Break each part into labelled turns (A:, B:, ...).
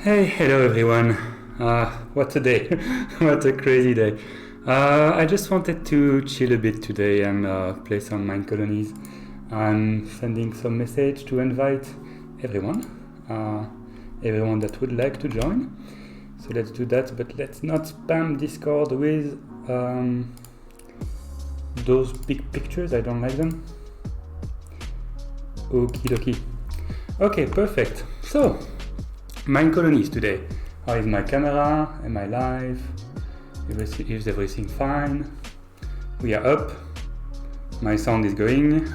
A: Hey, hello everyone. What a day. What a crazy day. I just wanted to chill a bit today and play some Minecolonies. I'm sending some message to invite everyone, everyone that would like to join. So let's do that, but let's not spam Discord with those big pictures. I don't like them. Okie dokie. Okay, perfect. So, Minecolonies today. How is my camera? Am I live? Is everything fine? We are up. My sound is going.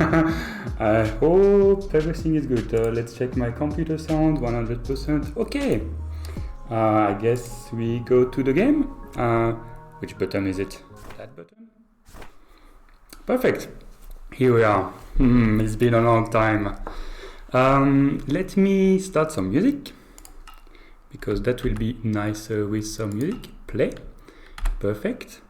A: I hope everything is good. Let's check my computer sound, 100%. Okay. I guess we go to the game. Which button is it? That button? Perfect. Here we are. It's been a long time. Let me start some music, because that will be nicer with some music. Play. Perfect.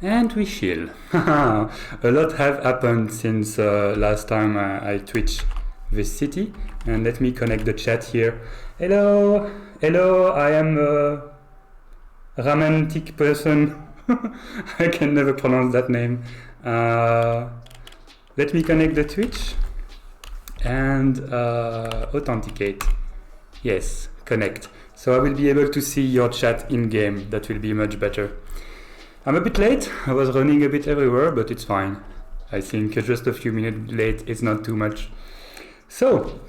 A: And we chill. A lot have happened since last time I Twitch this city. And let me connect the chat here. Hello, hello, I am a romantic person. I can never pronounce that name. Let me connect the Twitch and authenticate. Yes, connect. So I will be able to see your chat in game. That will be much better. I'm a bit late. I was running a bit everywhere, but it's fine. I think just a few minutes late is not too much. So,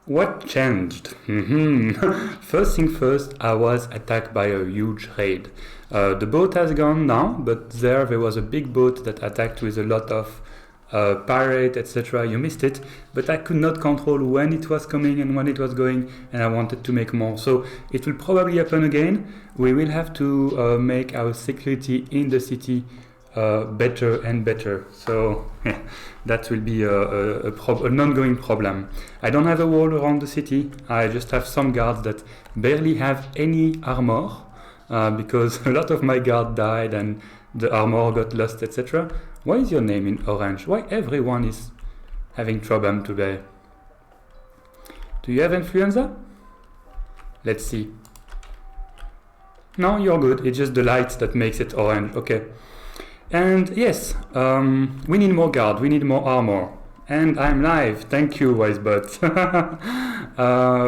A: what changed? First thing first, I was attacked by a huge raid. The boat has gone now, but there was a big boat that attacked with a lot of pirate, etc. You missed it, but I could not control when it was coming and when it was going, and I wanted to make more. So it will probably happen again. We will have to make our security in the city better and better. So that will be an ongoing problem. I don't have a wall around the city. I just have some guards that barely have any armor because a lot of my guards died and the armor got lost, etc. Why is your name in orange? Why everyone is having trouble today? Do you have influenza? Let's see. No, you're good. It's just the light that makes it orange. Okay. And yes, we need more guard. We need more armor. And I'm live. Thank you, Wisebot.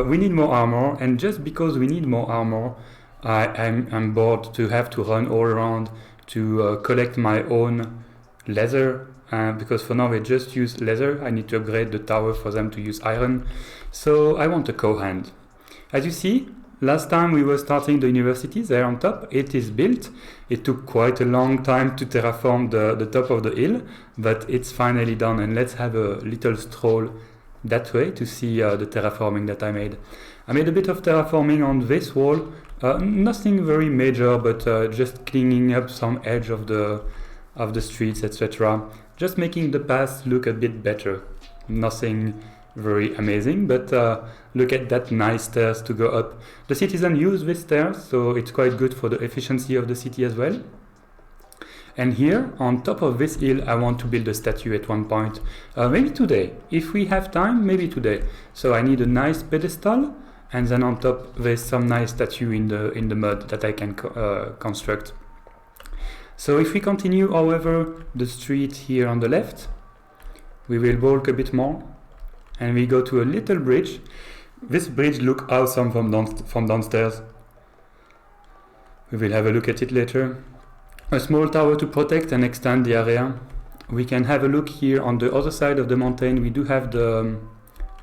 A: We need more armor. And just because we need more armor, I'm bored to have to run all around to collect my own leather, because for now we just use leather. I need to upgrade the tower for them to use iron. So I want a Cowhand. As you see, last time we were starting the university there on top, it is built. It took quite a long time to terraform the top of the hill, but it's finally done. And let's have a little stroll that way to see the terraforming that I made. I made a bit of terraforming on this wall, nothing very major, but just cleaning up some edge of the streets, etc. Just making the path look a bit better. Nothing very amazing, but look at that nice stairs to go up. The citizens use these stairs, so it's quite good for the efficiency of the city as well. And here, on top of this hill, I want to build a statue at one point. Maybe today. If we have time, maybe today. So I need a nice pedestal, and then on top there's some nice statue in the mud that I can construct. So if we continue, however, the street here on the left, we will walk a bit more, and we go to a little bridge. This bridge looks awesome from downstairs. We will have a look at it later. A small tower to protect and extend the area. We can have a look here on the other side of the mountain. We do have the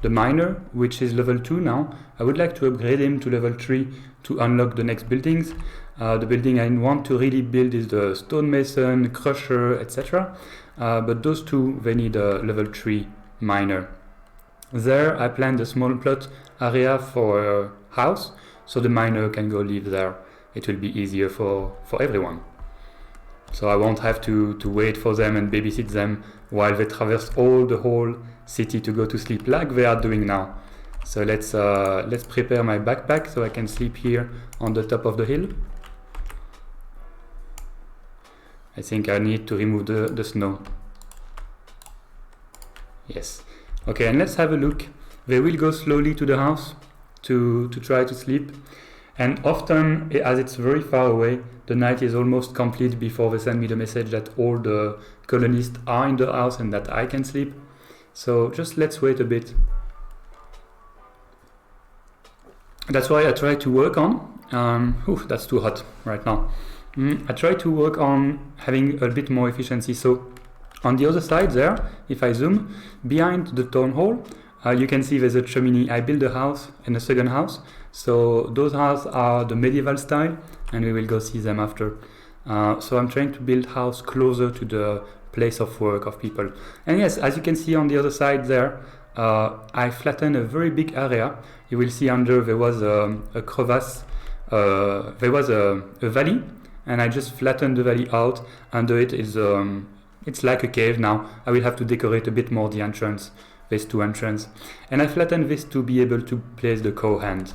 A: miner, which is level 2 now. I would like to upgrade him to level 3 to unlock the next buildings. The building I want to really build is the stonemason, crusher, etc. But those two, they need a level 3 miner. There I planned a small plot area for a house, so the miner can go live there. It will be easier for everyone. So I won't have to wait for them and babysit them while they traverse the whole city to go to sleep like they are doing now. So let's prepare my backpack so I can sleep here on the top of the hill. I think I need to remove the snow. Yes. Okay, and let's have a look. They will go slowly to the house. to try to sleep. And often, as it's very far away, the night is almost complete before they send me the message that all the colonists are in the house and that I can sleep. So just let's wait a bit. That's why I try to work on, that's too hot right now. I try to work on having a bit more efficiency. So on the other side there, if I zoom, behind the town hall, you can see there's a chimney. I built a house and a second house. So those houses are the medieval style, and we will go see them after. So I'm trying to build house closer to the place of work of people. And yes, as you can see on the other side there, I flattened a very big area. You will see under there was a crevasse, there was a valley, and I just flattened the valley out. Under it is it's like a cave now. I will have to decorate a bit more the entrance, these two entrances, and I flattened this to be able to place the Cowhand.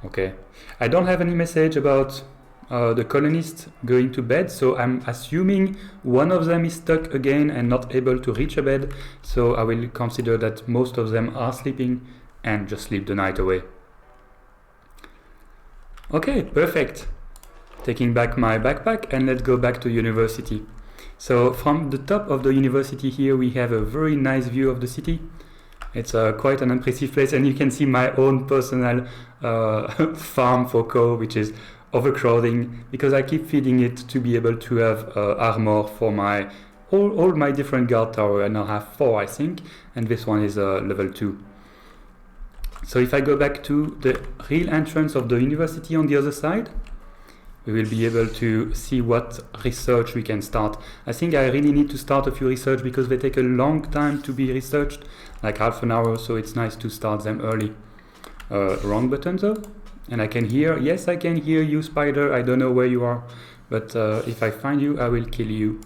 A: Okay, I don't have any message about the colonists going to bed, so I'm assuming one of them is stuck again and not able to reach a bed, so I will consider that most of them are sleeping and just sleep the night away. Okay, perfect. Taking back my backpack, and let's go back to university. So from the top of the university here we have a very nice view of the city. It's quite an impressive place, and you can see my own personal farm for cow, which is overcrowding because I keep feeding it to be able to have armor for my all my different guard tower. I now have 4, I think, and this one is level 2. So if I go back to the real entrance of the university on the other side, we will be able to see what research we can start. I think I really need to start a few research because they take a long time to be researched, like half an hour, so it's nice to start them early. Wrong button though, and I can hear, yes, I can hear you, spider. I don't know where you are, but if I find you, I will kill you.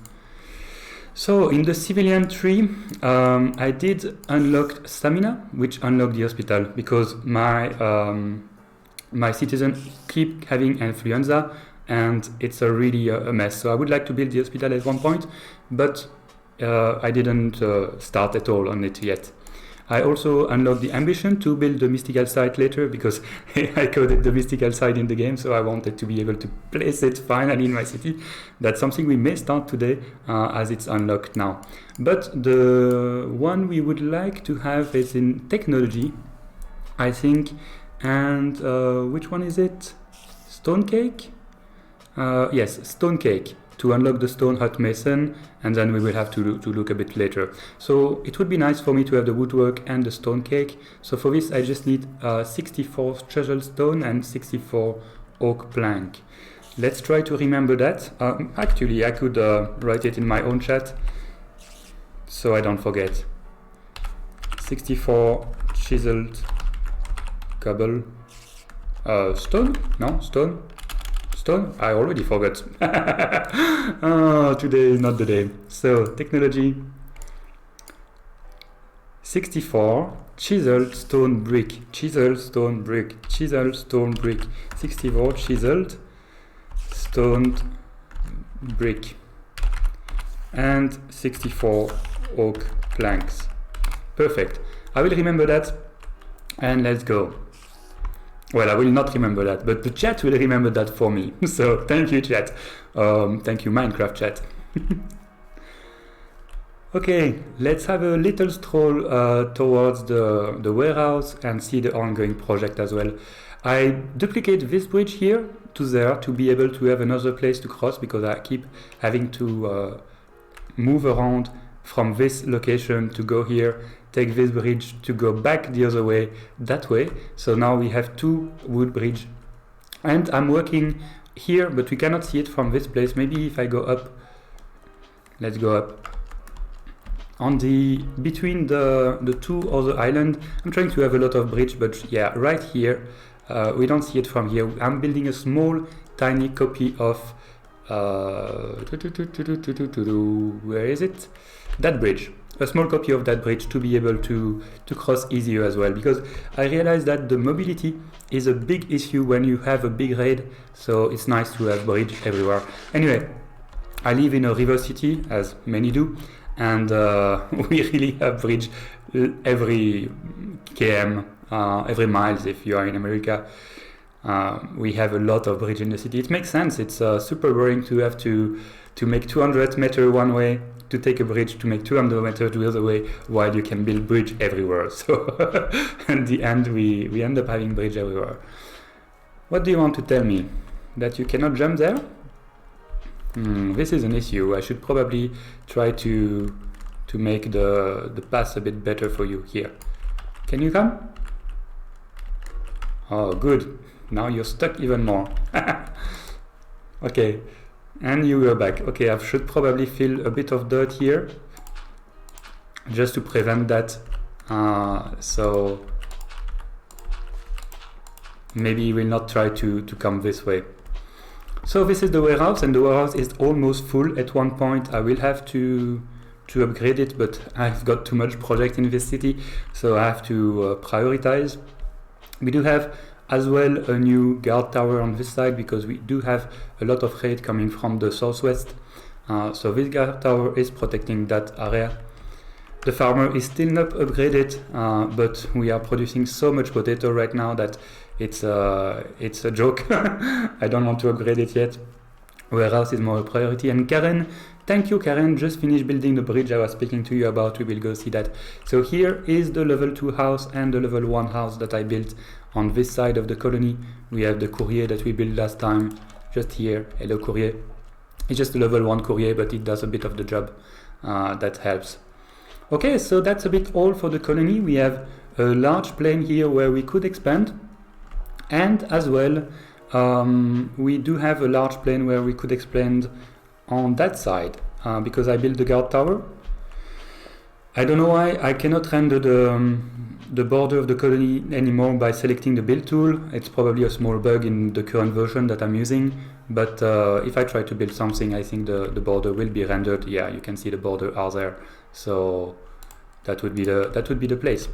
A: So in the civilian tree, I did unlock stamina, which unlocked the hospital because my citizens keep having influenza, and it's really a mess. So I would like to build the hospital at one point, but I didn't start at all on it yet. I also unlocked the ambition to build the mystical site later because I coded the mystical site in the game, so I wanted to be able to place it finally in my city. That's something we may start today as it's unlocked now. But the one we would like to have is in technology, I think. And which one is it? Stone cake? Yes, stone cake, to unlock the stone hut mason, and then we will have to look a bit later. So it would be nice for me to have the woodwork and the stone cake. So for this I just need 64 chisel stone and 64 oak plank. Let's try to remember that. Actually I could write it in my own chat so I don't forget. 64 chiseled cobble, stone? No, stone? Stone? I already forgot. Oh, today is not the day. So, technology. 64 chiseled stone brick. Chiseled stone brick. Chiseled stone brick. 64 chiseled stone brick. And 64 oak planks. Perfect. I will remember that. And let's go. Well, I will not remember that, but the chat will remember that for me. So thank you, chat. Thank you, Minecraft chat. Okay, let's have a little stroll towards the warehouse and see the ongoing project as well. I duplicate this bridge here to there to be able to have another place to cross because I keep having to move around from this location to go here, take this bridge to go back the other way, that way. So now we have 2 wood bridge, and I'm working here, but we cannot see it from this place. Maybe if I go up, let's go up. On the between the 2 other island, I'm trying to have a lot of bridge, but yeah, right here, we don't see it from here. I'm building a small, tiny copy of where is it? That bridge. A small copy of that bridge to be able to cross easier as well, because I realized that the mobility is a big issue when you have a big raid, so it's nice to have bridge everywhere. Anyway, I live in a river city, as many do, and we really have bridge every km every miles if you are in America. We have a lot of bridge in the city. It makes sense. It's super boring to have to make 200 meters one way, to take a bridge to make 200 meters the other way, while you can build bridge everywhere. So in the end, we end up having bridge everywhere. What do you want to tell me? That you cannot jump there? This is an issue. I should probably try to make the path a bit better for you here. Can you come? Oh, good. Now you're stuck even more. Okay, and you go back. Okay, I should probably fill a bit of dirt here just to prevent that. So maybe you will not try to come this way. So this is the warehouse, and the warehouse is almost full. At one point I will have to upgrade it, but I've got too much project in this city, so I have to prioritize. We do have as well a new guard tower on this side, because we do have a lot of raid coming from the southwest. So this guard tower is protecting that area. The farmer is still not upgraded, but we are producing so much potato right now that it's a joke. I don't want to upgrade it yet. Warehouse is more a priority. And Karen, thank you, Karen, just finished building the bridge I was speaking to you about. We will go see that. So here is the level 2 house and the level 1 house that I built on this side of the colony. We have the courier that we built last time, just here. Hello, courier. It's just a level 1 courier, but it does a bit of the job. That helps. Okay, so that's a bit all for the colony. We have a large plain here where we could expand. And as well, we do have a large plain where we could expand on that side, because I built the guard tower. I don't know why I cannot render the border of the colony anymore by selecting the build tool. It's probably a small bug in the current version that I'm using, but if I try to build something, I think the border will be rendered. Yeah, you can see the border are there, so that would be the place.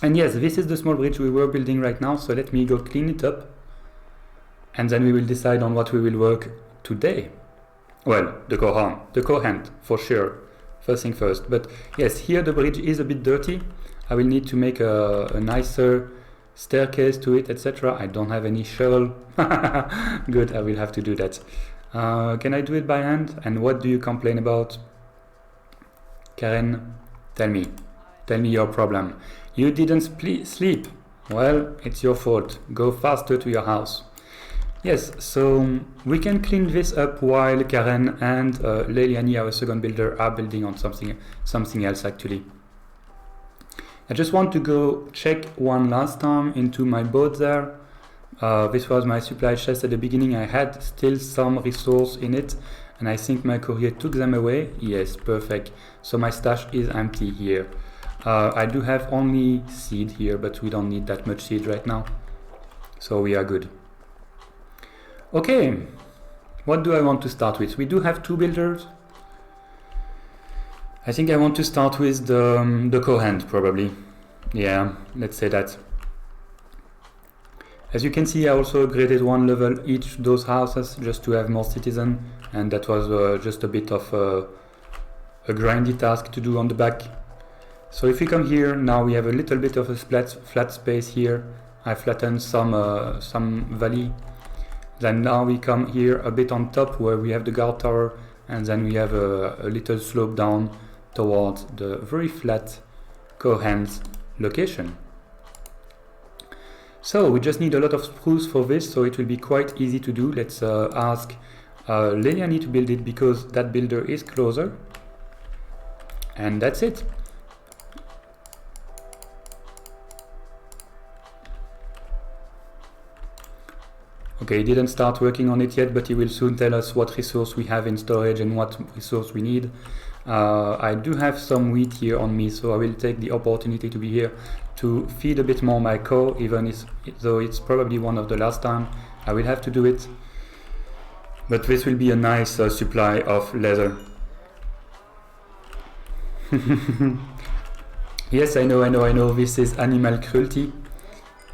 A: And yes, this is the small bridge we were building right now, so let me go clean it up, and then we will decide on what we will work today. Well, the Cowhand, for sure, first thing first. But yes, here the bridge is a bit dirty. I will need to make a nicer staircase to it, etc. I don't have any shovel. Good, I will have to do that. Can I do it by hand? And what do you complain about? Karen, tell me your problem. You didn't sleep. Well, it's your fault. Go faster to your house. Yes, so we can clean this up while Karen and Leiliani, our second builder, are building on something else actually. I just want to go check one last time into my boat there. This was my supply chest at the beginning. I had still some resource in it, and I think my courier took them away. Yes, perfect. So my stash is empty here. I do have only seed here, but we don't need that much seed right now, so we are good. Okay, what do I want to start with? We do have 2 builders. I think I want to start with the Cowhand probably. Yeah, let's say that. As you can see, I also upgraded 1 level each those houses just to have more citizens, and that was just a bit of a grindy task to do on the back. So if we come here, now we have a little bit of a flat space here. I flattened some valley. Then now we come here a bit on top where we have the guard tower, and then we have a little slope down towards the very flat Cowhand's location. So we just need a lot of spruce for this, so it will be quite easy to do. Let's ask Leiliani to build it, because that builder is closer. And that's it. Okay, he didn't start working on it yet, but he will soon tell us what resource we have in storage and what resource we need. I do have some wheat here on me, so I will take the opportunity to be here to feed a bit more my cow, even though it's probably one of the last time I will have to do it. But this will be a nice supply of leather. Yes, I know, this is animal cruelty.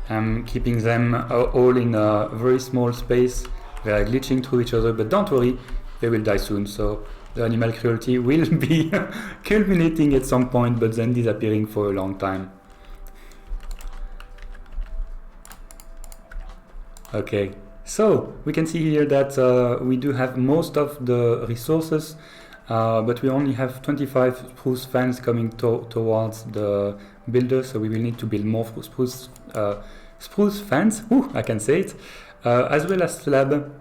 A: I'm keeping them all in a very small space. They are glitching through each other, but don't worry, they will die soon. So the animal cruelty will be culminating at some point, but then disappearing for a long time. Okay, so we can see here that we do have most of the resources, but we only have 25 spruce fans coming towards the builder, so we will need to build more spruce fans, I can say it, as well as slab,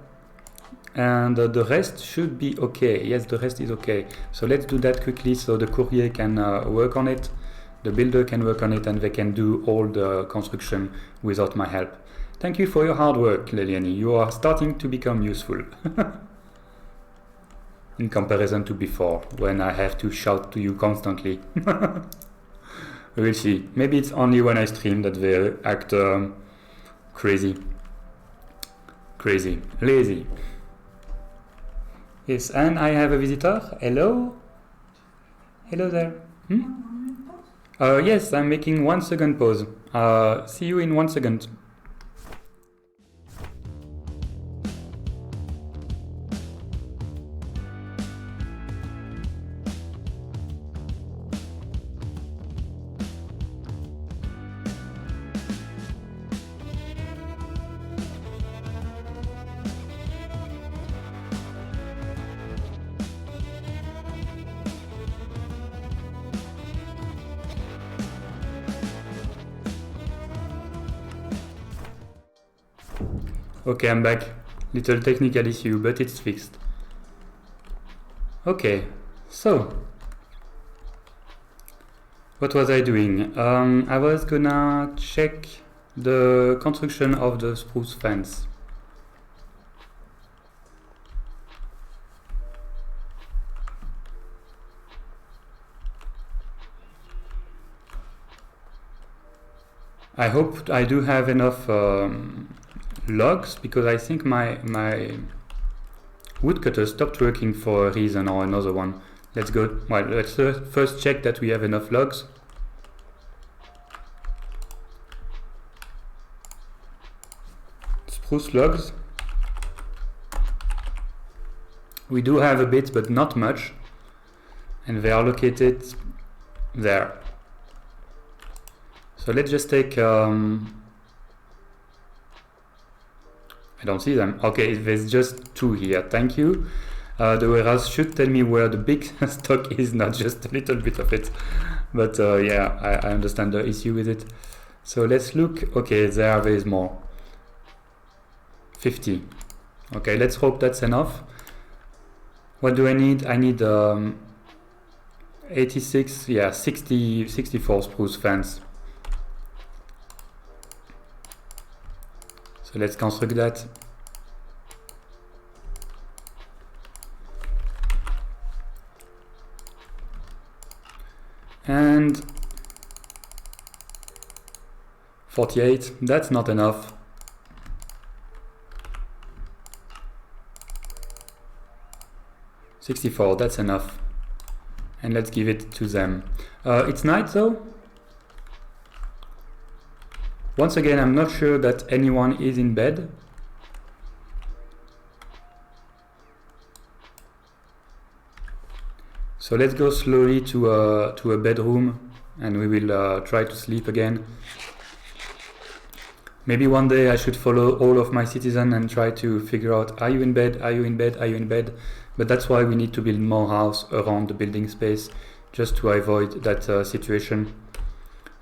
A: and the rest should be okay. Yes, the rest is okay. So let's do that quickly so the courier can work on it, the builder can work on it, and they can do all the construction without my help. Thank you for your hard work, Leliani. You are starting to become useful. In comparison to before, when I have to shout to you constantly. We will see. Maybe it's only when I stream that they act crazy. Crazy. Lazy. Yes, and I have a visitor. Hello? Hello there. Yes, I'm making 1 second pause. See you in 1 second. Okay, I'm back. Little technical issue, but it's fixed. Okay, so what was I doing? I was gonna check the construction of the spruce fence. I hope I do have enough logs, because I think my woodcutter stopped working for a reason or another one. Let's go. Well, let's first check that we have enough logs. Spruce logs. We do have a bit, but not much, and they are located there. So let's just take I don't see them. Okay, there's just 2 here. Thank you. The warehouse should tell me where the big stock is, not just a little bit of it. But yeah, I understand the issue with it. So let's look. Okay, there is more. 50. Okay, let's hope that's enough. What do I need? I need 86, yeah, 64 spruce fans. So let's construct that. And 48, that's not enough. $64, that's enough. And let's give it to them. It's night though. Once again, I'm not sure that anyone is in bed. So let's go slowly to a bedroom, and we will try to sleep again. Maybe one day I should follow all of my citizens and try to figure out, are you in bed, are you in bed, are you in bed? But that's why we need to build more house around the building space, just to avoid that situation.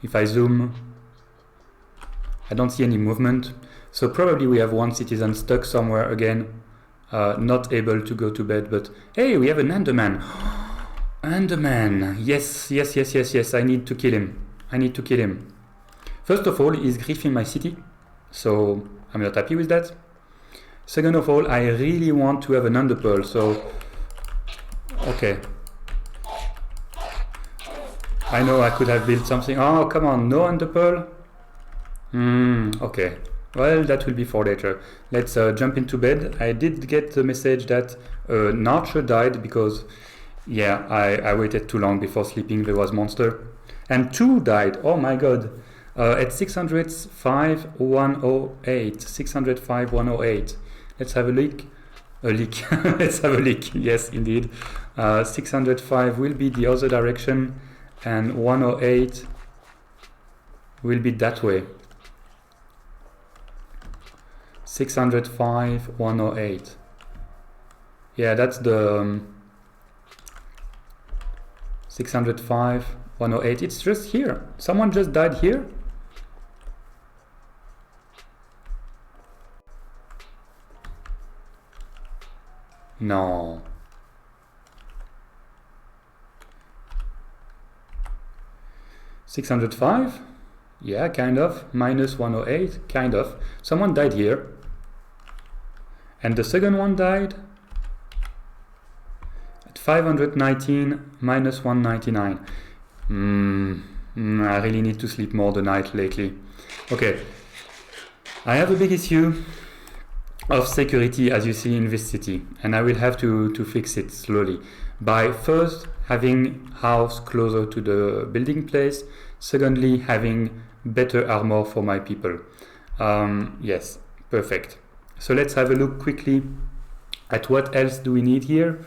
A: If I zoom, I don't see any movement, so probably we have one citizen stuck somewhere again, not able to go to bed. But hey, we have an Enderman. Enderman, yes, yes, yes, yes, yes. I need to kill him. I need to kill him. First of all, he's griefing my city, so I'm not happy with that. Second of all, I really want to have an underpearl, so okay. I know I could have built something. Oh, come on, no underpearl. Okay, well, that will be for later. Let's jump into bed. I did get the message that an archer died because, yeah, I waited too long before sleeping. There was monster. And 2 died. Oh my god. At 605,108. 605,108. Let's have a leak. A leak. Let's have a leak. Yes, indeed. 605 will be the other direction, and 108 will be that way. 605, 108. Yeah, that's the 605, 108. It's just here. Someone just died here. No. $605? Yeah, kind of. Minus 108, kind of. Someone died here. And the second one died at 519 minus 199. I really need to sleep more the night lately. Okay. I have a big issue of security, as you see in this city, and I will have to fix it slowly by first having house closer to the building place, secondly having better armor for my people. Yes, perfect. So let's have a look quickly at what else do we need here.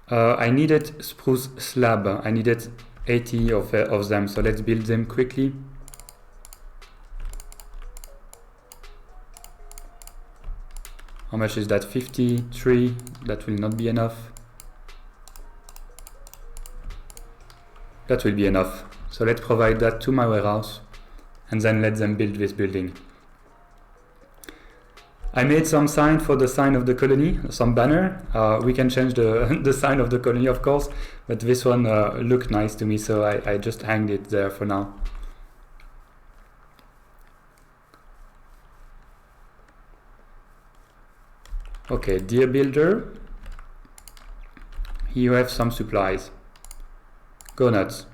A: I needed spruce slab. I needed 80 of them, so let's build them quickly. How much is that? 53. That will not be enough. That will be enough. So let's provide that to my warehouse and then let them build this building. I made some sign for the sign of the colony, some banner. We can change the sign of the colony, of course, but this one looked nice to me, so I just hanged it there for now. Okay, dear builder, here you have some supplies. Go nuts.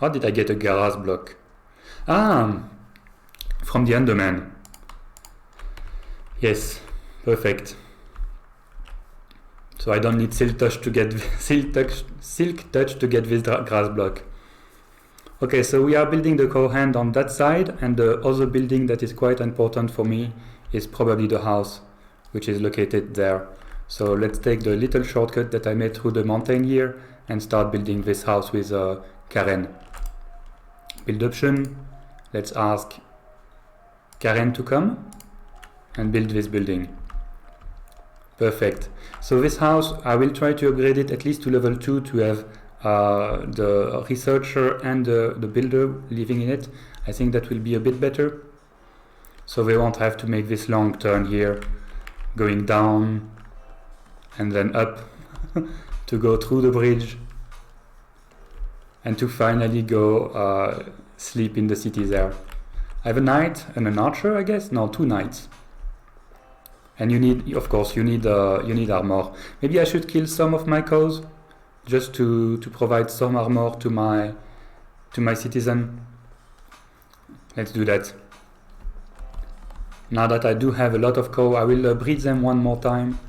A: How did I get a garage block? Ah, from the Underman. Yes, perfect. So I don't need silk touch to get silk touch to get this grass block. Okay, so we are building the Cowhand on that side, and the other building that is quite important for me is probably the house, which is located there. So let's take the little shortcut that I made through the mountain here and start building this house with Karen. Build option. Let's ask Karen to come and build this building. Perfect. So this house, I will try to upgrade it at least to level 2 to have the researcher and the builder living in it. I think that will be a bit better. So they won't have to make this long turn here, going down and then up to go through the bridge and to finally go sleep in the city there. I have a knight and an archer, I guess. No, 2 knights. And you need, of course, you need armor. Maybe I should kill some of my cows just to provide some armor to my citizen. Let's do that. Now that I do have a lot of cow, I will breed them one more time,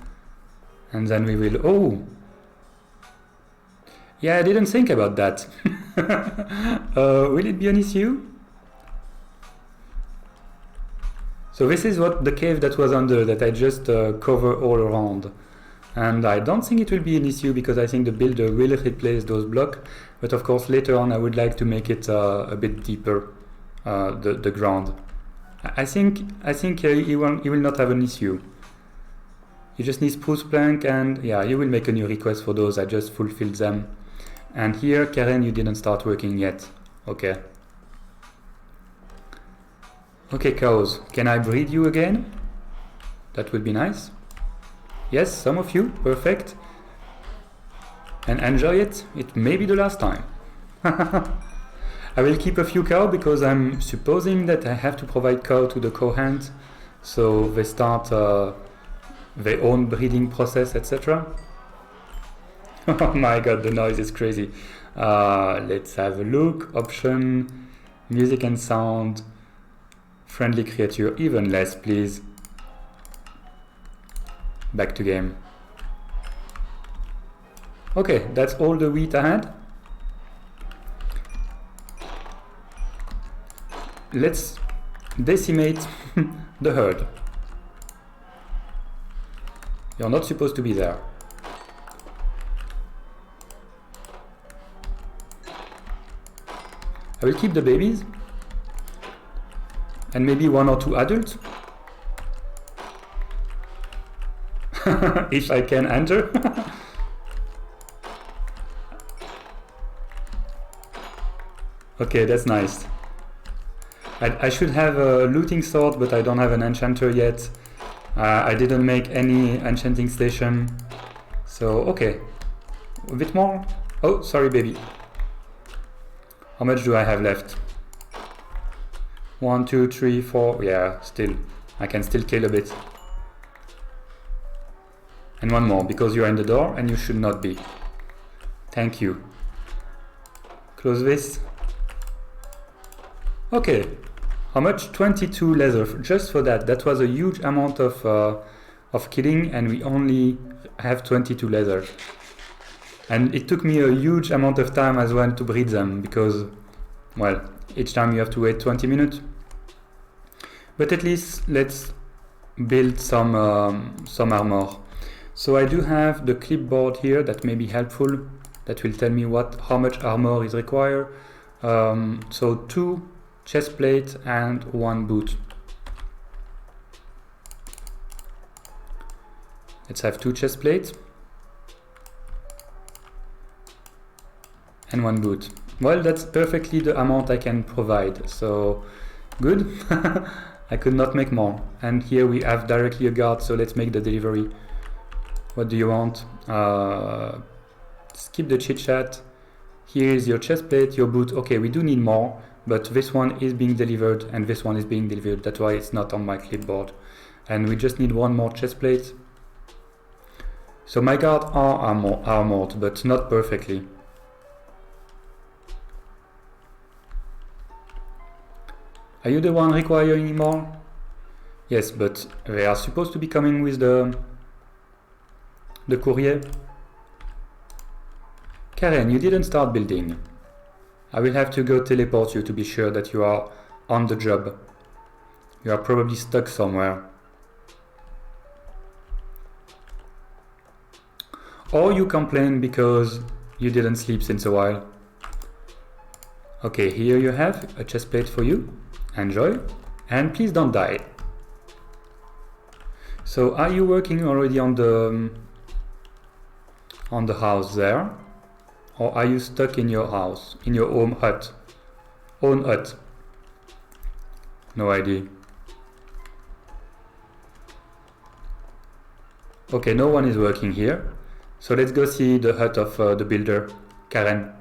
A: and then we will. Oh, yeah, I didn't think about that. Will it be an issue? So this is what the cave that was under that I just cover all around, and I don't think it will be an issue because I think the builder will replace those blocks. But of course, later on, I would like to make it a bit deeper, the ground. I think he will not have an issue. You just need spruce plank, and yeah, you will make a new request for those. I just fulfilled them. And here, Karen, you didn't start working yet. Okay. Okay, cows, can I breed you again? That would be nice. Yes, some of you, perfect. And enjoy it. It may be the last time. I will keep a few cow because I'm supposing that I have to provide cow to the Cowhand, so they start their own breeding process, etc. Oh my god, the noise is crazy. Let's have a look. Option, music and sound, friendly creature, even less, please. Back to game. Okay, that's all the wheat I had. Let's decimate the herd. You're not supposed to be there. I will keep the babies and maybe 1 or 2 adults. if I can enter. Okay, that's nice. I should have a looting sword, but I don't have an enchanter yet. I didn't make any enchanting station. So, okay. A bit more? Oh, sorry, baby. How much do I have left? 1, 2, 3, 4. Yeah, still. I can still kill a bit. And one more, because you're in the door and you should not be. Thank you. Close this. Okay. How much? 22 leather, just for that. That was a huge amount of killing, and we only have 22 leather. And it took me a huge amount of time as well to breed them, because, well, each time you have to wait 20 minutes. But at least let's build some armor. So I do have the clipboard here that may be helpful. That will tell me how much armor is required. So 2 chest plate and 1 boot. Let's have 2 chest plates and 1 boot. Well, that's perfectly the amount I can provide, so good. I could not make more. And here we have directly a guard, so let's make the delivery. What do you want? Skip the chit chat. Here is your chest plate, your boot. Okay, we do need more, but this one is being delivered and this one is being delivered. That's why it's not on my clipboard. And we just need 1 more chest plate. So my guards are armored, but not perfectly. Are you the one requiring more? Yes, but they are supposed to be coming with the courier. Karen, you didn't start building. I will have to go teleport you to be sure that you are on the job. You are probably stuck somewhere. Or you complain because you didn't sleep since a while. Okay, here you have a chest plate for you. Enjoy, and please don't die. So, are you working already on the house there, or are you stuck in your house, in your own hut? No idea. Okay, no one is working here. So let's go see the hut of the builder, Karen.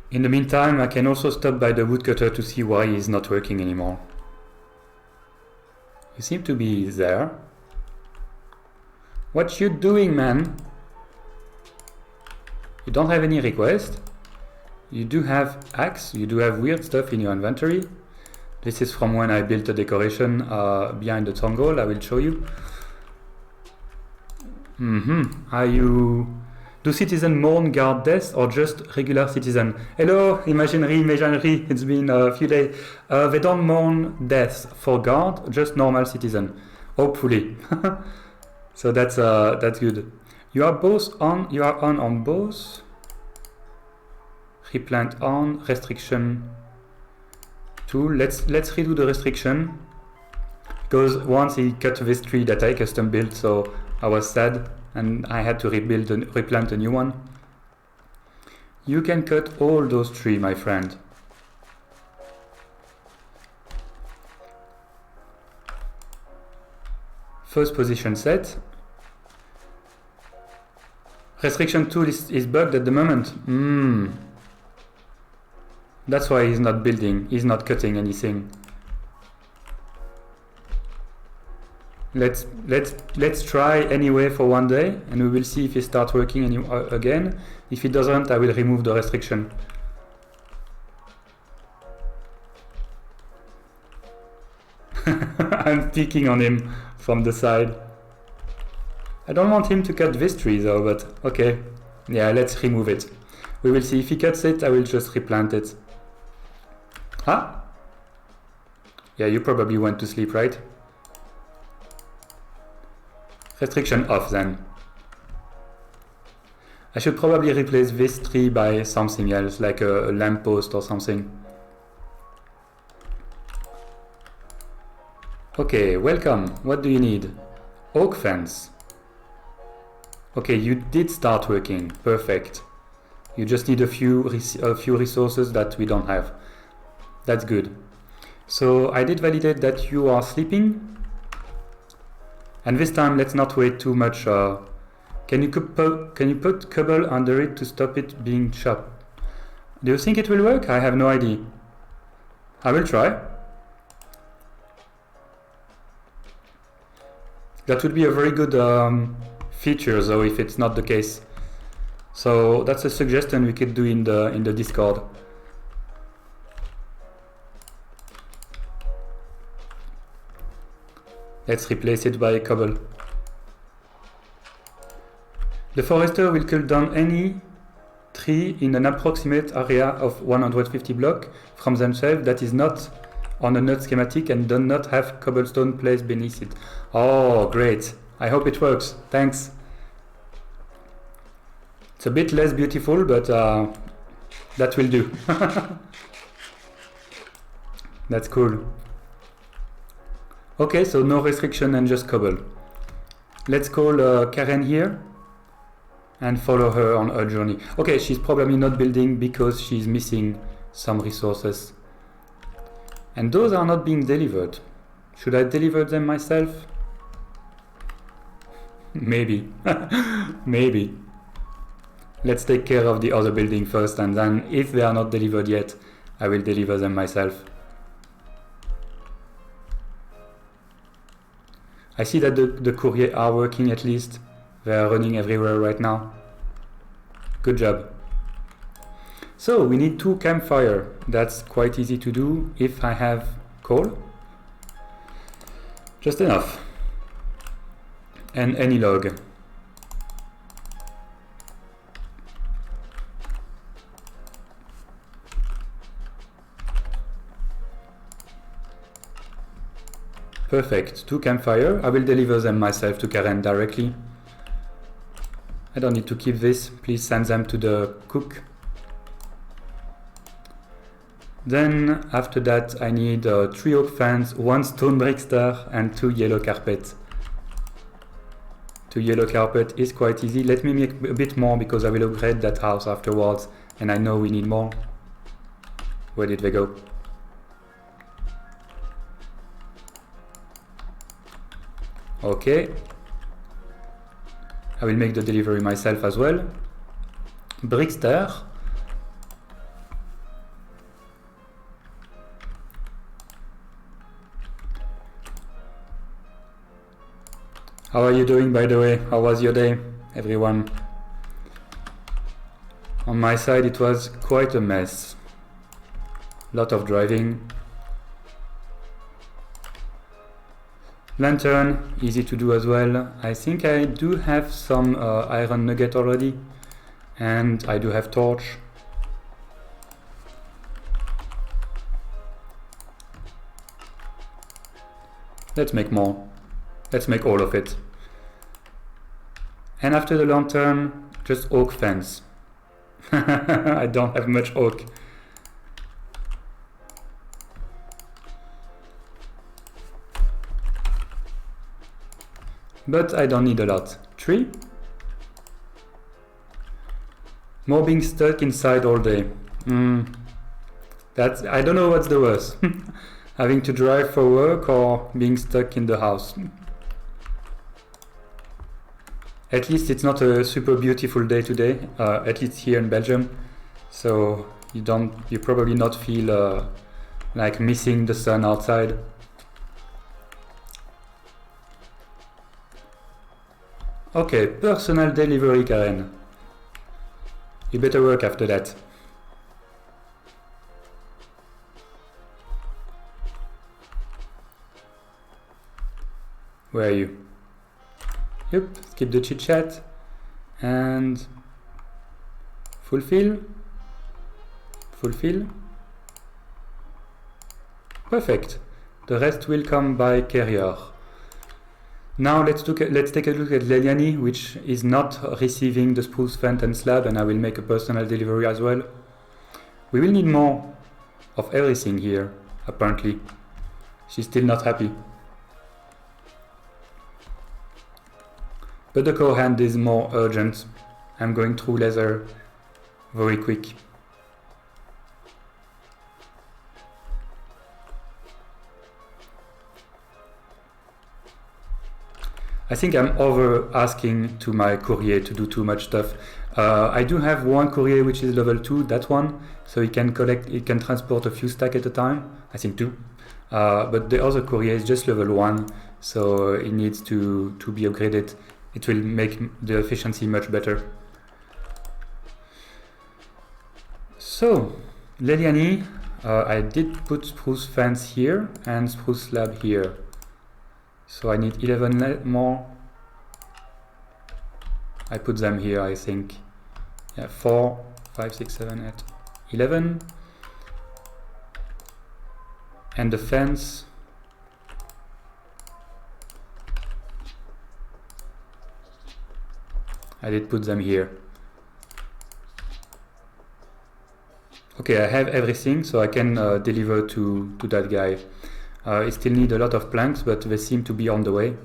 A: In the meantime, I can also stop by the woodcutter to see why he's not working anymore. You seem to be there. What you doing, man? You don't have any request. You do have axe, you do have weird stuff in your inventory. This is from when I built a decoration behind the Tongol. I will show you. Are you... Do citizens mourn guard death or just regular citizen? Hello, imaginary, it's been a few days. They don't mourn death for guard, just normal citizen, hopefully. So that's good. You are on both. Replant on, restriction 2. Let's redo the restriction, because once he cut this tree that I custom built, so I was sad. And I had to replant a new one. You can cut all those trees, my friend. First position set. Restriction tool is bugged at the moment. That's why he's not building. He's not cutting anything. Let's try anyway for one day, and we will see if it starts working again. If it doesn't, I will remove the restriction. I'm peeking on him from the side. I don't want him to cut this tree though, but okay. Yeah, let's remove it. We will see if he cuts it. I will just replant it. Huh? Yeah, you probably went to sleep, right? Restriction off then. I should probably replace this tree by something else, like a lamppost or something. Okay, welcome. What do you need? Oak fence. Okay, you did start working. Perfect. You just need a few resources that we don't have. That's good. So I did validate that you are sleeping. And this time, let's not wait too much. Can you put cobble under it to stop it being chopped? Do you think it will work? I have no idea. I will try. That would be a very good feature, though, if it's not the case. So that's a suggestion we could do in the Discord. Let's replace it by a cobble. The forester will cut down any tree in an approximate area of 150 blocks from themselves that is not on a node schematic and do not have cobblestone placed beneath it. Oh, great. I hope it works. Thanks. It's a bit less beautiful, but that will do. That's cool. Okay, so no restriction and just cobble. Let's call Karen here and follow her on her journey. Okay, she's probably not building because she's missing some resources. And those are not being delivered. Should I deliver them myself? Maybe. Maybe. Let's take care of the other building first, and then if they are not delivered yet, I will deliver them myself. I see that the courier are working at least. They are running everywhere right now. Good job. So we need 2 campfire. That's quite easy to do if I have coal. Just enough. And any log. Perfect. 2 campfire. I will deliver them myself to Karen directly. I don't need to keep this. Please send them to the cook. Then after that I need 3 oak fence, 1 stone brickster and 2 yellow carpet. 2 yellow carpet is quite easy. Let me make a bit more because I will upgrade that house afterwards and I know we need more. Where did they go? Okay. I will make the delivery myself as well. Brickster. How are you doing, by the way? How was your day, everyone? On my side, it was quite a mess. Lot of driving. Lantern, easy to do as well. I think I do have some iron nugget already. And I do have torch. Let's make more. Let's make all of it. And after the lantern, just oak fence. I don't have much oak. But I don't need a lot. 3. More being stuck inside all day. That's, I don't know what's the worst. Having to drive for work or being stuck in the house. At least it's not a super beautiful day today, at least here in Belgium. So you probably not feel like missing the sun outside. Okay, personal delivery, Karen. You better work after that. Where are you? Yep, skip the chit chat and fulfill. Perfect. The rest will come by carrier. Now let's take a look at Leliani, which is not receiving the spruce fence and slab, and I will make a personal delivery as well. We will need more of everything here, apparently. She's still not happy. But the Cowhand is more urgent. I'm going through leather very quick. I think I'm over asking to my courier to do too much stuff. I do have one courier which is level 2, that one, so it can transport a few stacks at a time, I think 2. But the other courier is just level 1, so it needs to be upgraded. It will make the efficiency much better. So, Leliani, I did put spruce fence here and spruce slab here. So I need 11 more. I put them here, I think. Yeah, 4, 5, 6, 7, 8, 11. And the fence. I did put them here. Okay, I have everything, so I can deliver to that guy. I still need a lot of planks, but they seem to be on the way.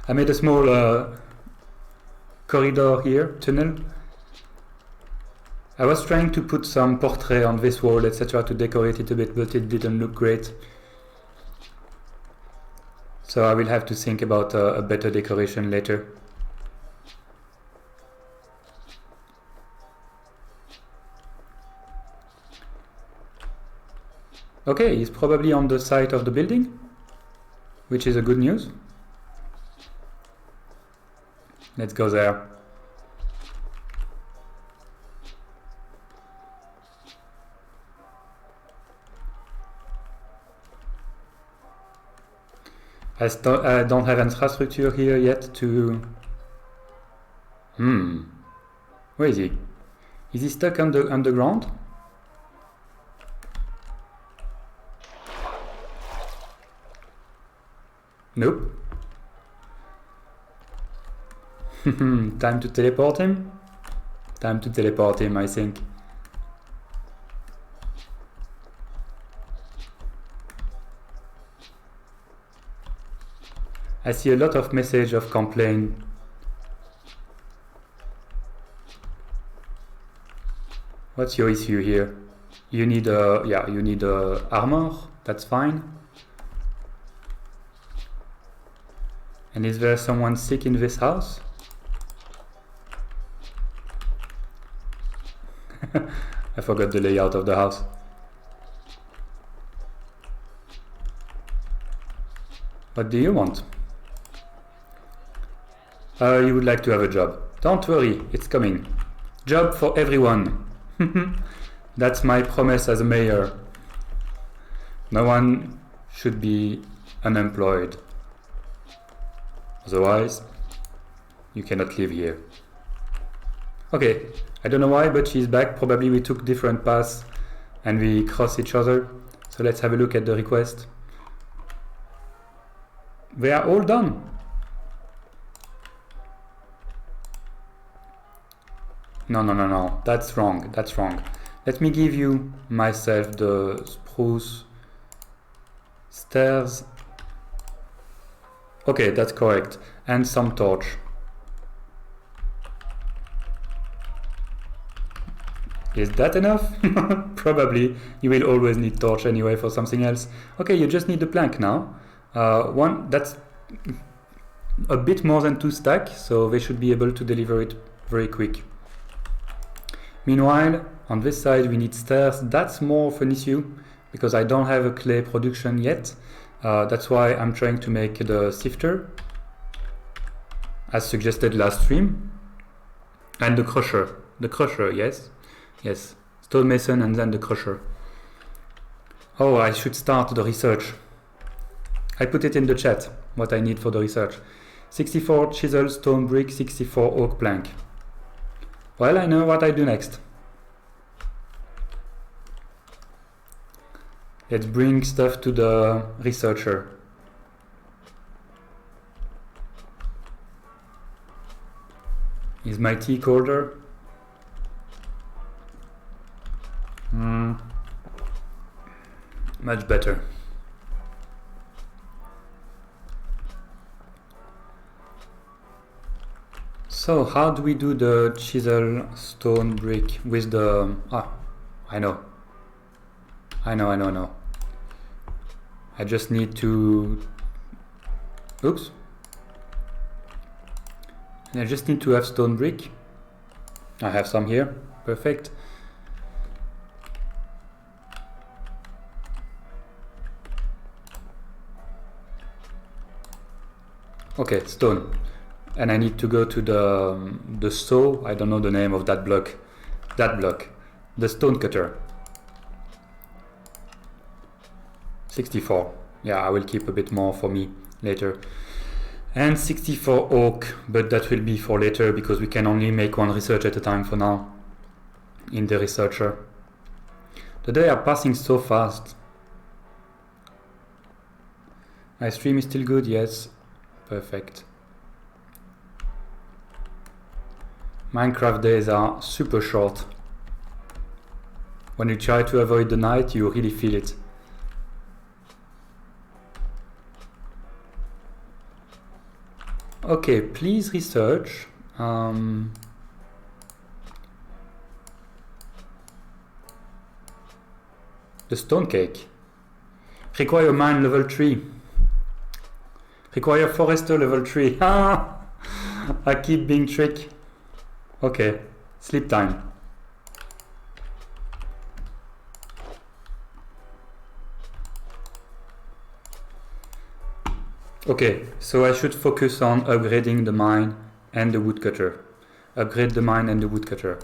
A: I made a small corridor here, tunnel. I was trying to put some portrait on this wall, etc. to decorate it a bit, but it didn't look great. So I will have to think about a better decoration later. Okay, he's probably on the site of the building, which is a good news. Let's go there. I don't have infrastructure here yet to... Where is he? Is he stuck underground? Nope. Time to teleport him? Time to teleport him, I think. I see a lot of message of complaint. What's your issue here? You need armor, that's fine. And is there someone sick in this house? I forgot the layout of the house. What do you want? You would like to have a job. Don't worry, it's coming. Job for everyone. That's my promise as a mayor. No one should be unemployed. Otherwise, you cannot live here. Okay, I don't know why, but she's back. Probably we took different paths and we crossed each other. So let's have a look at the request. They are all done. No. That's wrong. That's wrong. Let me give you myself the spruce stairs. Okay, that's correct. And some torch. Is that enough? Probably. You will always need torch anyway for something else. Okay, you just need the plank now. One, that's a bit more than 2 stacks, so they should be able to deliver it very quick. Meanwhile, on this side we need stairs. That's more of an issue because I don't have a clay production yet. That's why I'm trying to make the sifter as suggested last stream, and the crusher. The crusher, yes, stonemason and then the crusher. Oh, I should start the research. I put it in the chat what I need for the research. 64 chisel stone brick, 64 oak plank. Well, I know what I do next. Let's bring stuff to the researcher. Is my tea colder? Much better. So how do we do the chisel stone brick with the... I know. I just need to... Oops. I just need to have stone brick. I have some here. Perfect. Okay, stone. And I need to go to the saw. I don't know the name of that block. The stone cutter. 64. Yeah, I will keep a bit more for me later. And 64 oak, but that will be for later because we can only make one research at a time for now in the researcher. The day are passing so fast. My stream is still good, yes. Perfect. Minecraft days are super short. When you try to avoid the night, you really feel it. Okay, please research. The stone cake. Require mine level 3. Require forester level 3. I keep being tricked. Okay, sleep time. Okay, so I should focus on upgrading the mine and the woodcutter. Upgrade the mine and the woodcutter.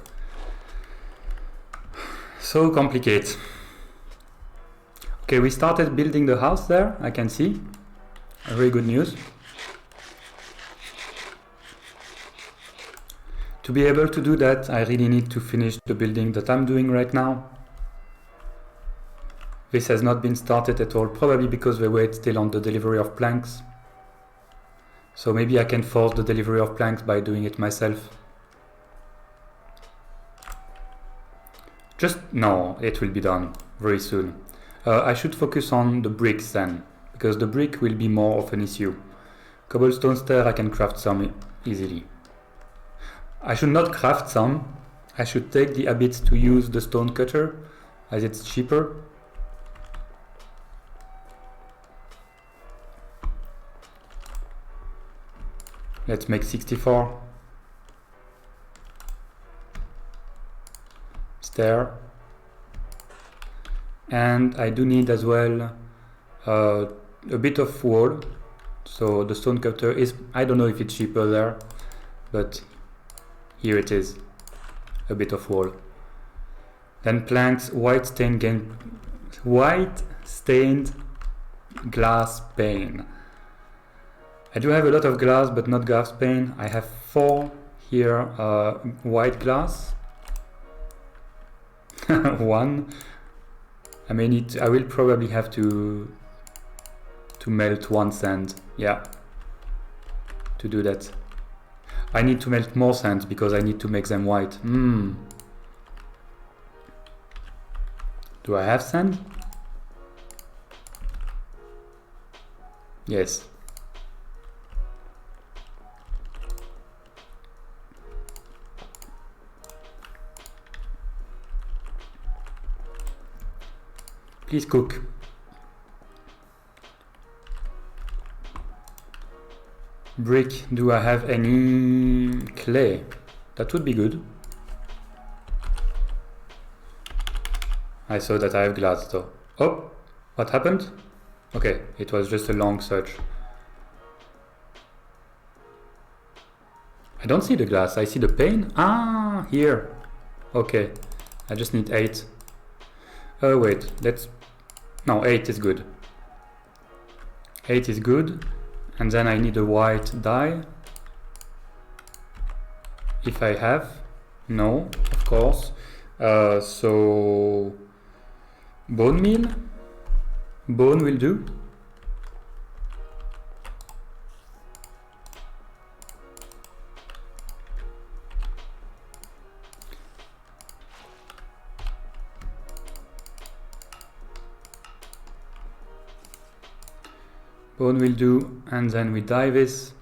A: So complicated. Okay, we started building the house there, I can see. Very good news. To be able to do that, I really need to finish the building that I'm doing right now. This has not been started at all, probably because we wait still on the delivery of planks. So maybe I can force the delivery of planks by doing it myself. No, it will be done very soon. I should focus on the bricks then, because the brick will be more of an issue. Cobblestone stair I can craft some easily. I should not craft some. I should take the habit to use the stone cutter, as it's cheaper. Let's make 64. Stair. And I do need as well a bit of wall. So the stone cutter is, I don't know if it's cheaper there, but here it is, a bit of wall. Then planks, white stained glass pane. I do have a lot of glass, but not glass pane. I have 4 here, white glass. 1. I will probably have to melt 1 sand. Yeah, to do that. I need to melt more sands because I need to make them white. Do I have sand? Yes. Please cook. Brick, do I have any clay? That would be good. I saw that I have glass though. Oh, what happened? Okay, it was just a long search. I don't see the glass, I see the pane. Ah, here. Okay, I just need 8. Oh wait, no, 8 is good. 8 is good. And then I need a white dye. If I have. No, of course. So bone meal. Bone will do. Bone will do, and then we dye this.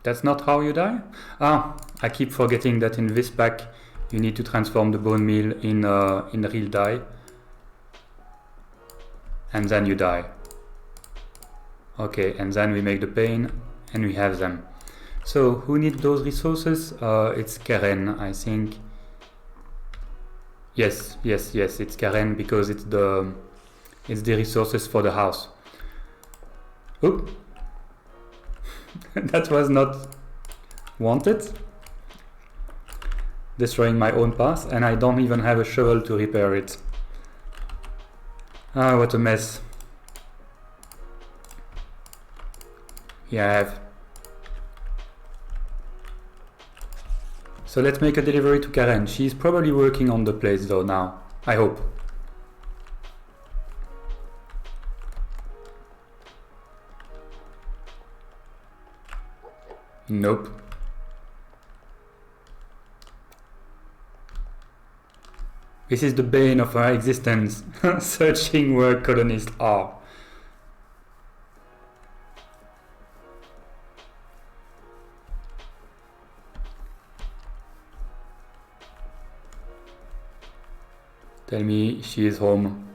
A: That's not how you dye? Ah, I keep forgetting that in this pack you need to transform the bone meal in real dye. And then you dye. Okay, and then we make the pane and we have them. So who needs those resources? It's Karen, I think. Yes, it's Karen because it's the resources for the house. Oop. That was not wanted. Destroying my own path, and I don't even have a shovel to repair it. Ah, what a mess. Here I have. So let's make a delivery to Karen. She's probably working on the place though now. I hope. Nope. This is the bane of our existence, searching where colonists are. Tell me she is home.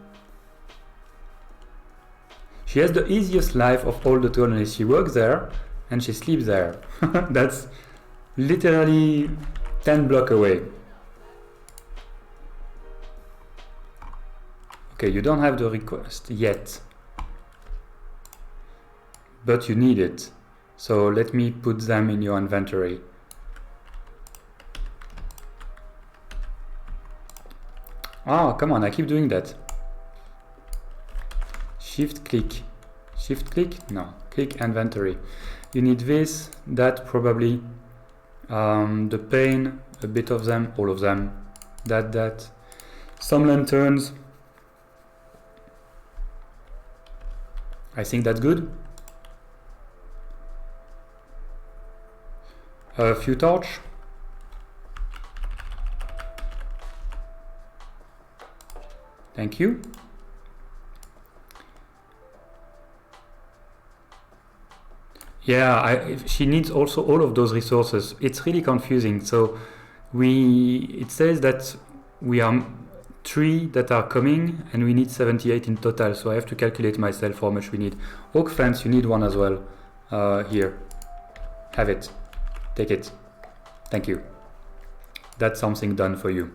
A: She has the easiest life of all the colonists. She works there and she sleeps there. That's literally 10 blocks away. Okay, you don't have the request yet, but you need it. So let me put them in your inventory. Oh, come on, I keep doing that. Shift click. Shift click? No. Click inventory. You need this, that probably. The pane, a bit of them, all of them. That. Some lanterns. I think that's good. A few torch. Thank you. Yeah, she needs also all of those resources. It's really confusing. So it says that we are 3 that are coming and we need 78 in total. So I have to calculate myself how much we need. Oak fence, you need 1 as well. Here, have it. Take it. Thank you. That's something done for you.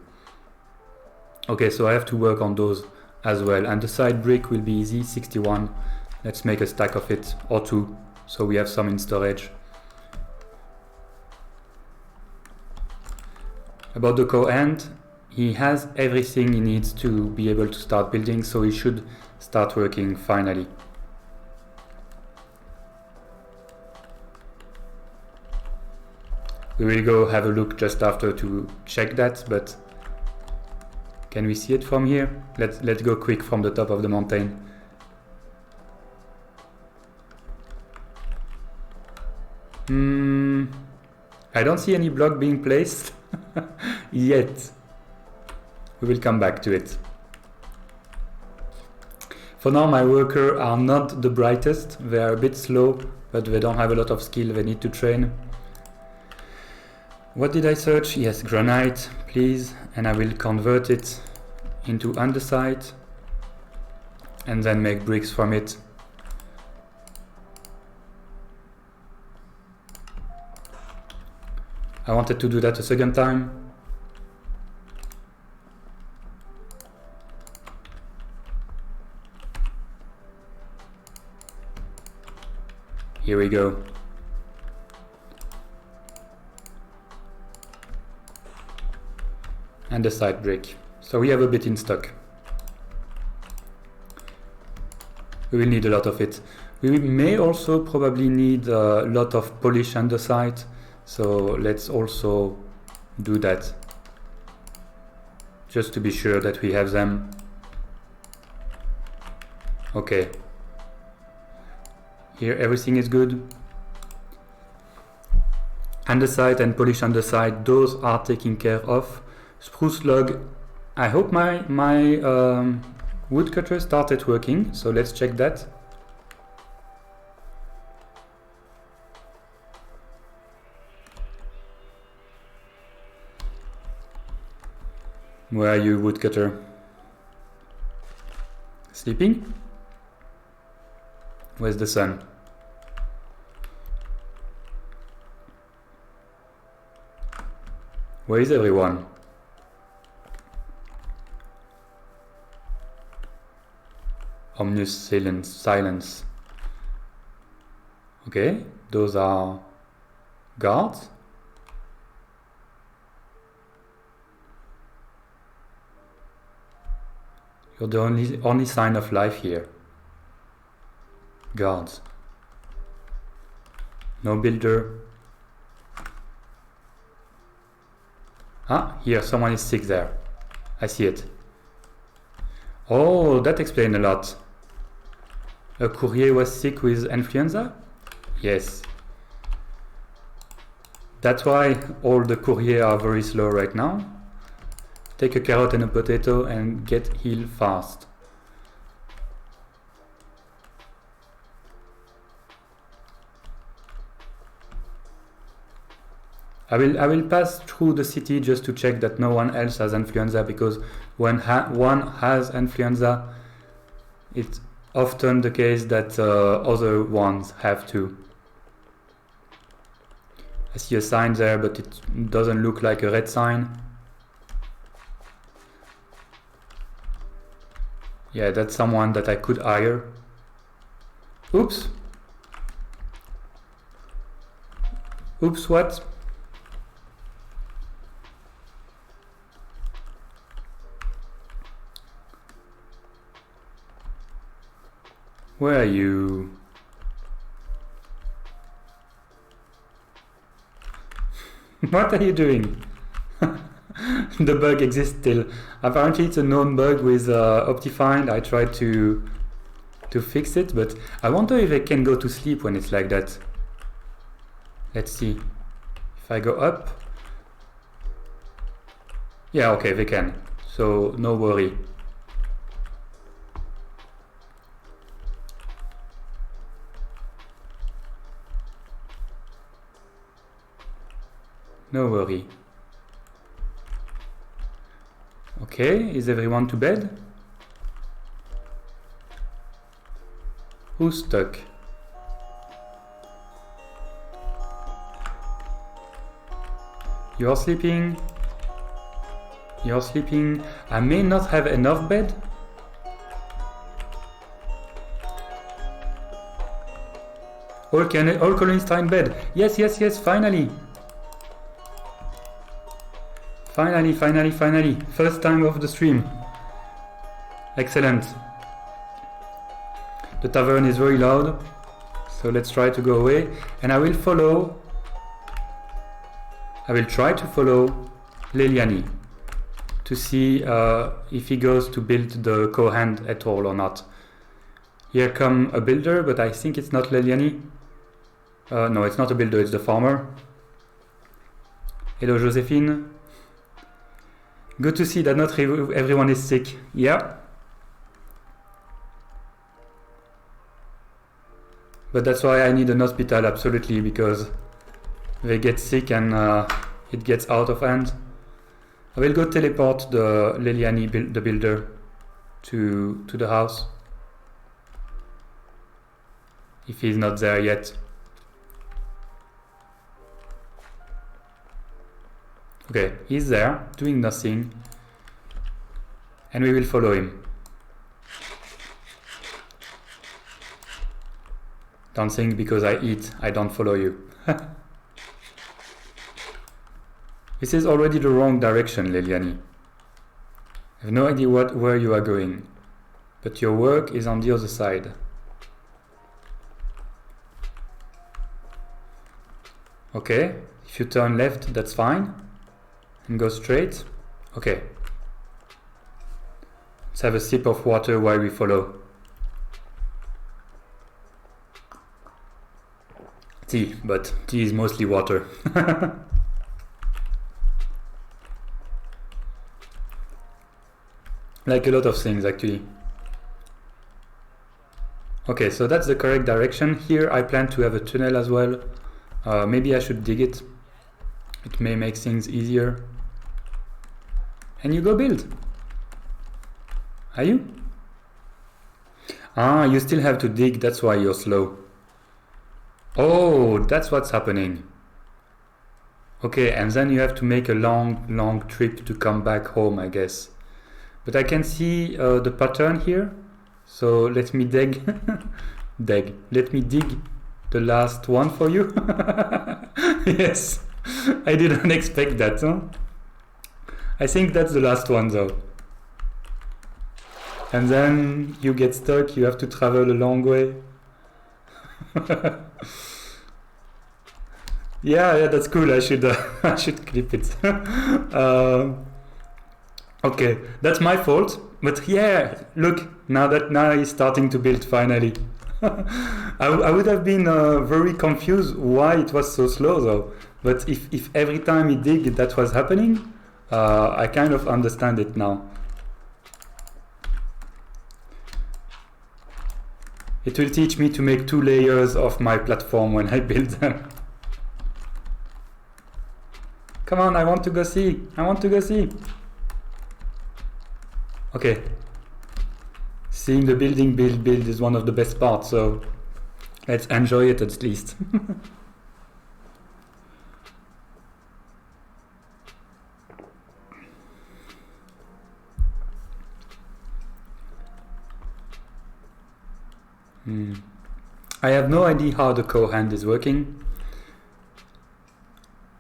A: Okay, so I have to work on those as well. And the side brick will be easy, 61. Let's make a stack of it, or 2, so we have some in storage. About the Cowhand, he has everything he needs to be able to start building, so he should start working finally. We will go have a look just after to check that, but can we see it from here? Let's go quick from the top of the mountain. I don't see any block being placed yet. We will come back to it. For now, my workers are not the brightest. They are a bit slow, but they don't have a lot of skill. They need to train. What did I search? Yes, granite, please. And I will convert it into andesite and then make bricks from it. I wanted to do that a second time. Here we go. And the side brick. So we have a bit in stock. We will need a lot of it. We may also probably need a lot of polish andesite. So let's also do that. Just to be sure that we have them. Okay. Here everything is good. Andesite and polished andesite, those are taken care of. Spruce log, I hope my woodcutter started working, so let's check that. Where are you, woodcutter? Sleeping? Where's the sun? Where is everyone? Ominous silence. Okay, those are guards. You're the only sign of life here. Guards. No builder. Ah, here, someone is sick there. I see it. Oh, that explains a lot. A courier was sick with influenza? Yes. That's why all the couriers are very slow right now. Take a carrot and a potato and get healed fast. I will pass through the city just to check that no one else has influenza, because when one has influenza, it's often the case that other ones have too. I see a sign there, but it doesn't look like a red sign. Yeah, that's someone that I could hire. Oops. Oops, what? Where are you? What are you doing? The bug exists still. Apparently it's a known bug with Optifine. I tried to fix it, but I wonder if I can go to sleep when it's like that. Let's see. If I go up. Yeah, okay, they can. So no worry. No worry. Okay, is everyone to bed? Who's stuck? You're sleeping. You're sleeping. I may not have enough bed. All colonists are in bed. Yes, yes, yes, finally. Finally. First time of the stream. Excellent. The tavern is very loud, so let's try to go away. And I will try to follow Leliani to see if he goes to build the Cowhand at all or not. Here come a builder, but I think it's not Leliani. No, it's not a builder, it's the farmer. Hello, Josephine. Good to see that not everyone is sick. Yeah. But that's why I need an hospital, absolutely, because they get sick and it gets out of hand. I will go teleport the Leliani, the builder, to the house. If he's not there yet. Okay, he's there, doing nothing, and we will follow him. Don't think because I eat, I don't follow you. This is already the wrong direction, Leliani. I have no idea where you are going, but your work is on the other side. Okay, if you turn left, that's fine. And go straight. Okay. Let's have a sip of water while we follow. tea, but tea is mostly water. Like a lot of things actually. Okay, so that's the correct direction. Here I plan to have a tunnel as well. Maybe I should dig it. It may make things easier. And you go build. Are you? Ah, you still have to dig, that's why you're slow. Oh, that's what's happening. Okay, and then you have to make a long trip to come back home, I guess. But I can see the pattern here. So let me dig. Let me dig the last one for you. Yes, I didn't expect that, huh? I think that's the last one though. And then you get stuck, you have to travel a long way. Yeah, that's cool. I should I should clip it. Okay, that's my fault. But yeah, look, now he's starting to build finally. I would have been very confused why it was so slow though. But if every time he dig that was happening, I kind of understand it now. It will teach me to make 2 layers of my platform when I build them. Come on, I want to go see. I want to go see. Okay. Seeing the building build is one of the best parts, so let's enjoy it at least. I have no idea how the Cowhand is working.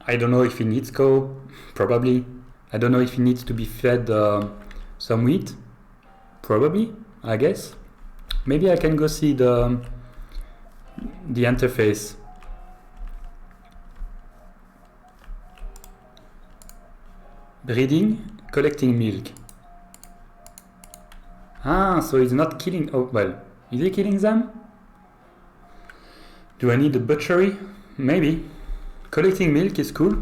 A: I don't know if he needs cow, probably. I don't know if he needs to be fed some wheat, probably, I guess. Maybe I can go see the interface. Breeding, collecting milk. Ah, so he's not killing. Oh, well, is he killing them? Do I need a butchery? Maybe. Collecting milk is cool.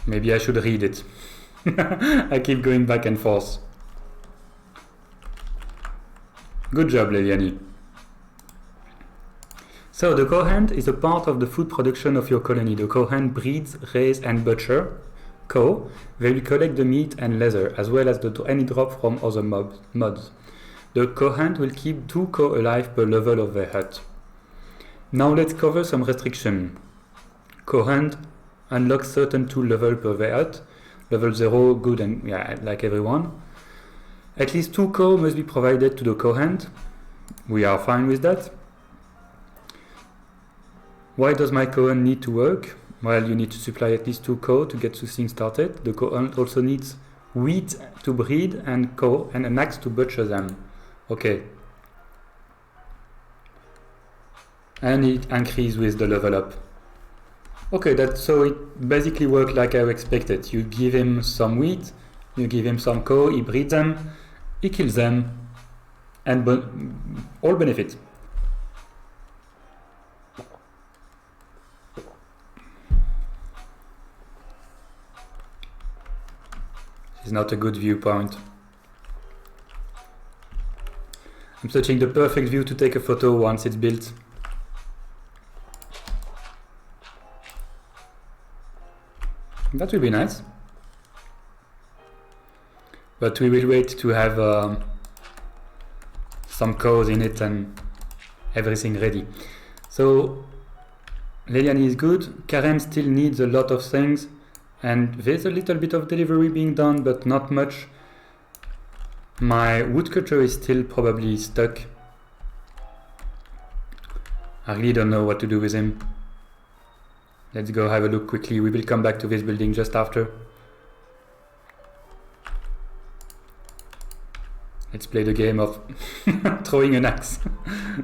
A: Maybe I should read it. I keep going back and forth. Good job, Leliani. So the cowhand is a part of the food production of your colony. The cowhand breeds, raises and butcher cow. They will collect the meat and leather, as well as any drop from other mods. The cowhand will keep 2 cow alive per level of their hut. Now let's cover some restriction. Cowhand unlocks certain tool level per their hut. Level 0, good, and yeah, like everyone. At least 2 cow must be provided to the cowhand. We are fine with that. Why does my cowhand need to work? Well, you need to supply at least 2 cow to get this thing started. The cowhand also needs wheat to breed and cow and an axe to butcher them. Okay. And it increases with the level up. Okay, so it basically worked like I expected. You give him some wheat, you give him some cow, he breeds them, he kills them, and all benefit. It's not a good viewpoint. I'm searching the perfect view to take a photo once it's built. That will be nice. But we will wait to have some cows in it and everything ready. So Leliani is good. Karen still needs a lot of things. And there's a little bit of delivery being done, but not much. My woodcutter is still probably stuck. I really don't know what to do with him. Let's go have a look quickly. We will come back to this building just after. Let's play the game of throwing an axe,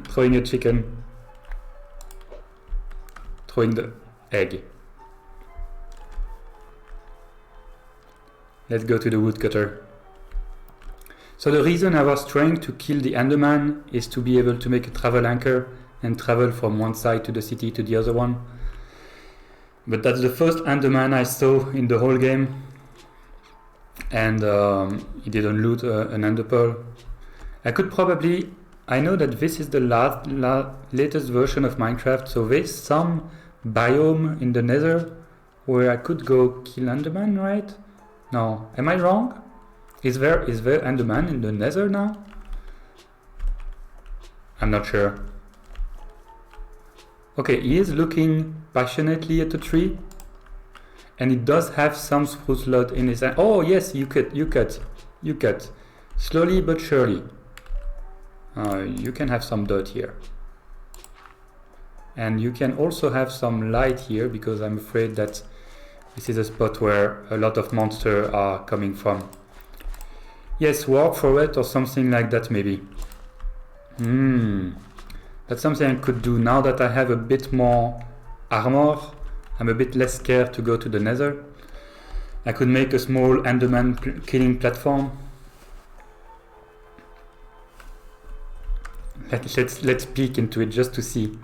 A: throwing a chicken, throwing the egg. Let's go to the woodcutter. So the reason I was trying to kill the Enderman is to be able to make a travel anchor and travel from one side to the city to the other one. But that's the first Enderman I saw in the whole game. And he didn't loot an Ender Pearl. I could probably... I know that this is the latest version of Minecraft, so there's some biome in the Nether where I could go kill Enderman, right? No, am I wrong? Is there Enderman in the Nether now? I'm not sure. Okay, he is looking passionately at the tree, and it does have some spruce log in his hand. Oh yes, you cut. Slowly but surely. You can have some dirt here. And you can also have some light here, because I'm afraid that this is a spot where a lot of monsters are coming from. Yes, walk for it or something like that maybe. That's something I could do now that I have a bit more armor. I'm a bit less scared to go to the Nether. I could make a small Enderman killing platform. Let's peek into it just to see.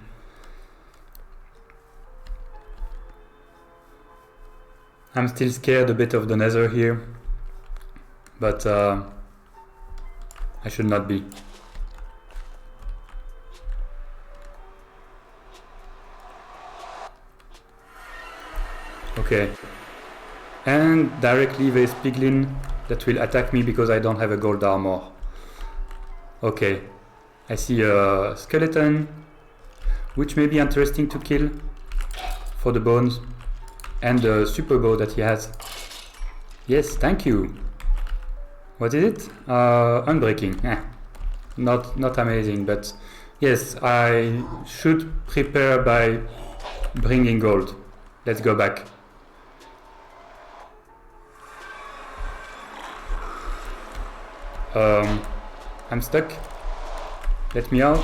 A: I'm still scared a bit of the Nether here, but I should not be. Okay, and directly there's piglin that will attack me because I don't have a gold armor. Okay, I see a skeleton, which may be interesting to kill for the bones, and the super bow that he has. Yes, thank you. What is it? Unbreaking. Not amazing, but yes, I should prepare by bringing gold. Let's go back. I'm stuck. Let me out.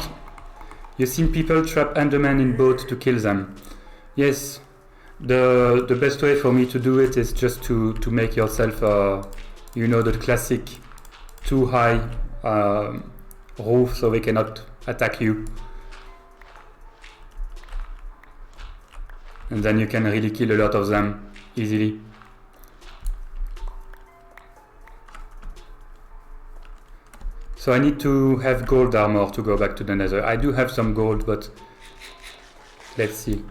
A: You've seen people trap Enderman in boats to kill them. Yes, the best way for me to do it is just to make yourself, you know, the classic too high roof so they cannot attack you. And then you can really kill a lot of them easily. So I need to have gold armor to go back to the Nether. I do have some gold, but let's see.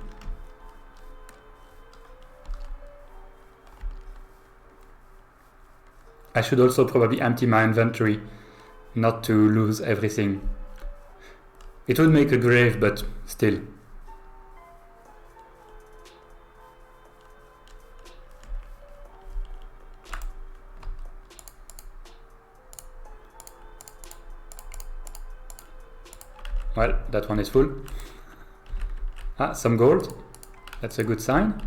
A: I should also probably empty my inventory, not to lose everything. It would make a grave, but still. Well, that one is full. Some gold. That's a good sign.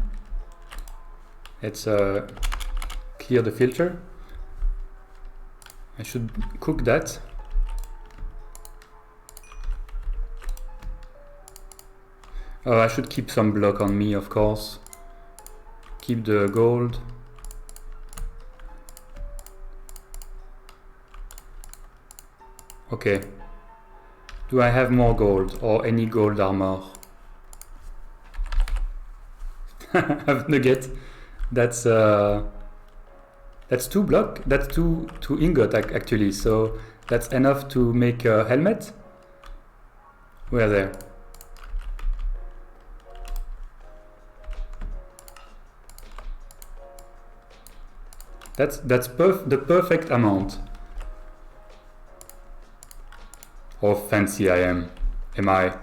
A: Let's clear the filter. I should cook that. Oh, I should keep some block on me, of course. Keep the gold. Okay. Do I have more gold or any gold armor? I have nugget. That's 2 block. That's two ingot actually. So that's enough to make a helmet. Where there? That's the perfect amount. How fancy I am I?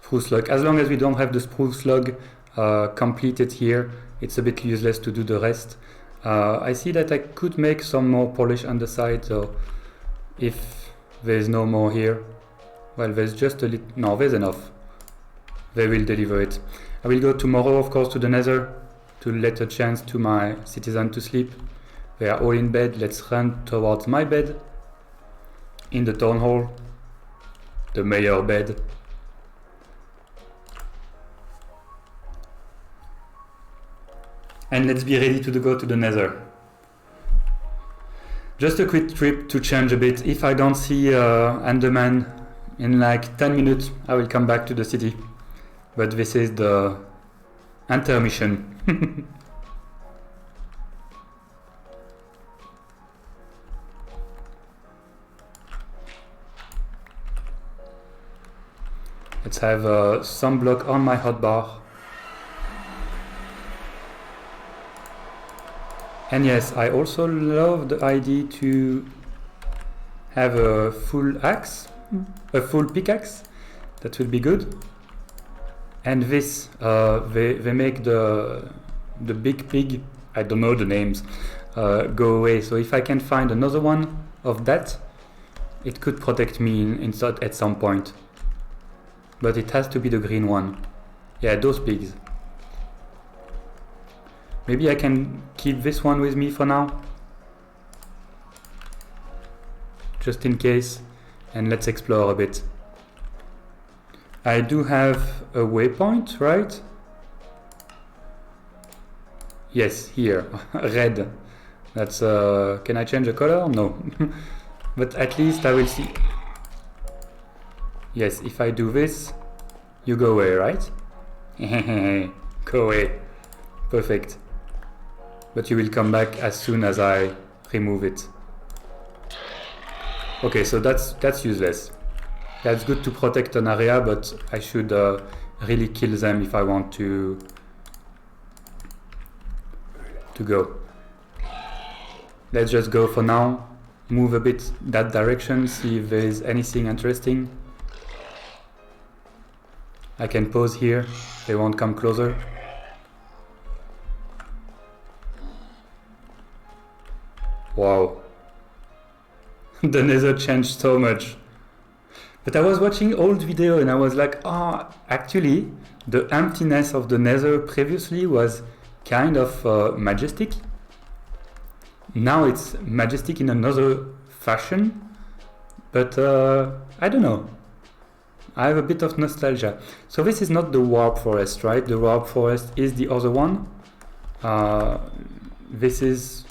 A: Spruce log. As long as we don't have the spruce log completed here, it's a bit useless to do the rest. I see that I could make some more polish on the side, so if there's no more here, well, there's just a little. No, there's enough. They will deliver it. I will go tomorrow, of course, to the Nether to let a chance to my citizen to sleep. They are all in bed. Let's run towards my bed in the town hall, the mayor bed. And let's be ready to go to the Nether. Just a quick trip to change a bit. If I don't see Enderman in like 10 minutes, I will come back to the city. But this is the intermission. Let's have some block on my hotbar. And yes, I also love the idea to have a full axe, a full pickaxe. That will be good. And this, they make the big pig, I don't know the names, go away. So if I can find another one of that, it could protect me at some point. But it has to be the green one. Yeah, those pigs. Maybe I can keep this one with me for now. Just in case. And let's explore a bit. I do have a waypoint, right? Yes, here. Red. That's can I change the color? No. But at least I will see. Yes, if I do this, you go away, right? Go away. Perfect. But you will come back as soon as I remove it. Okay, so that's useless. That's good to protect an area, but I should really kill them if I want to go. Let's just go for now. Move a bit that direction, see if there is anything interesting. I can pause here, they won't come closer. Wow. The Nether changed so much. But I was watching old video and I was like, actually, the emptiness of the Nether previously was kind of majestic. Now it's majestic in another fashion, but I don't know. I have a bit of nostalgia. So this is not the warp forest, right? The warp forest is the other one. This is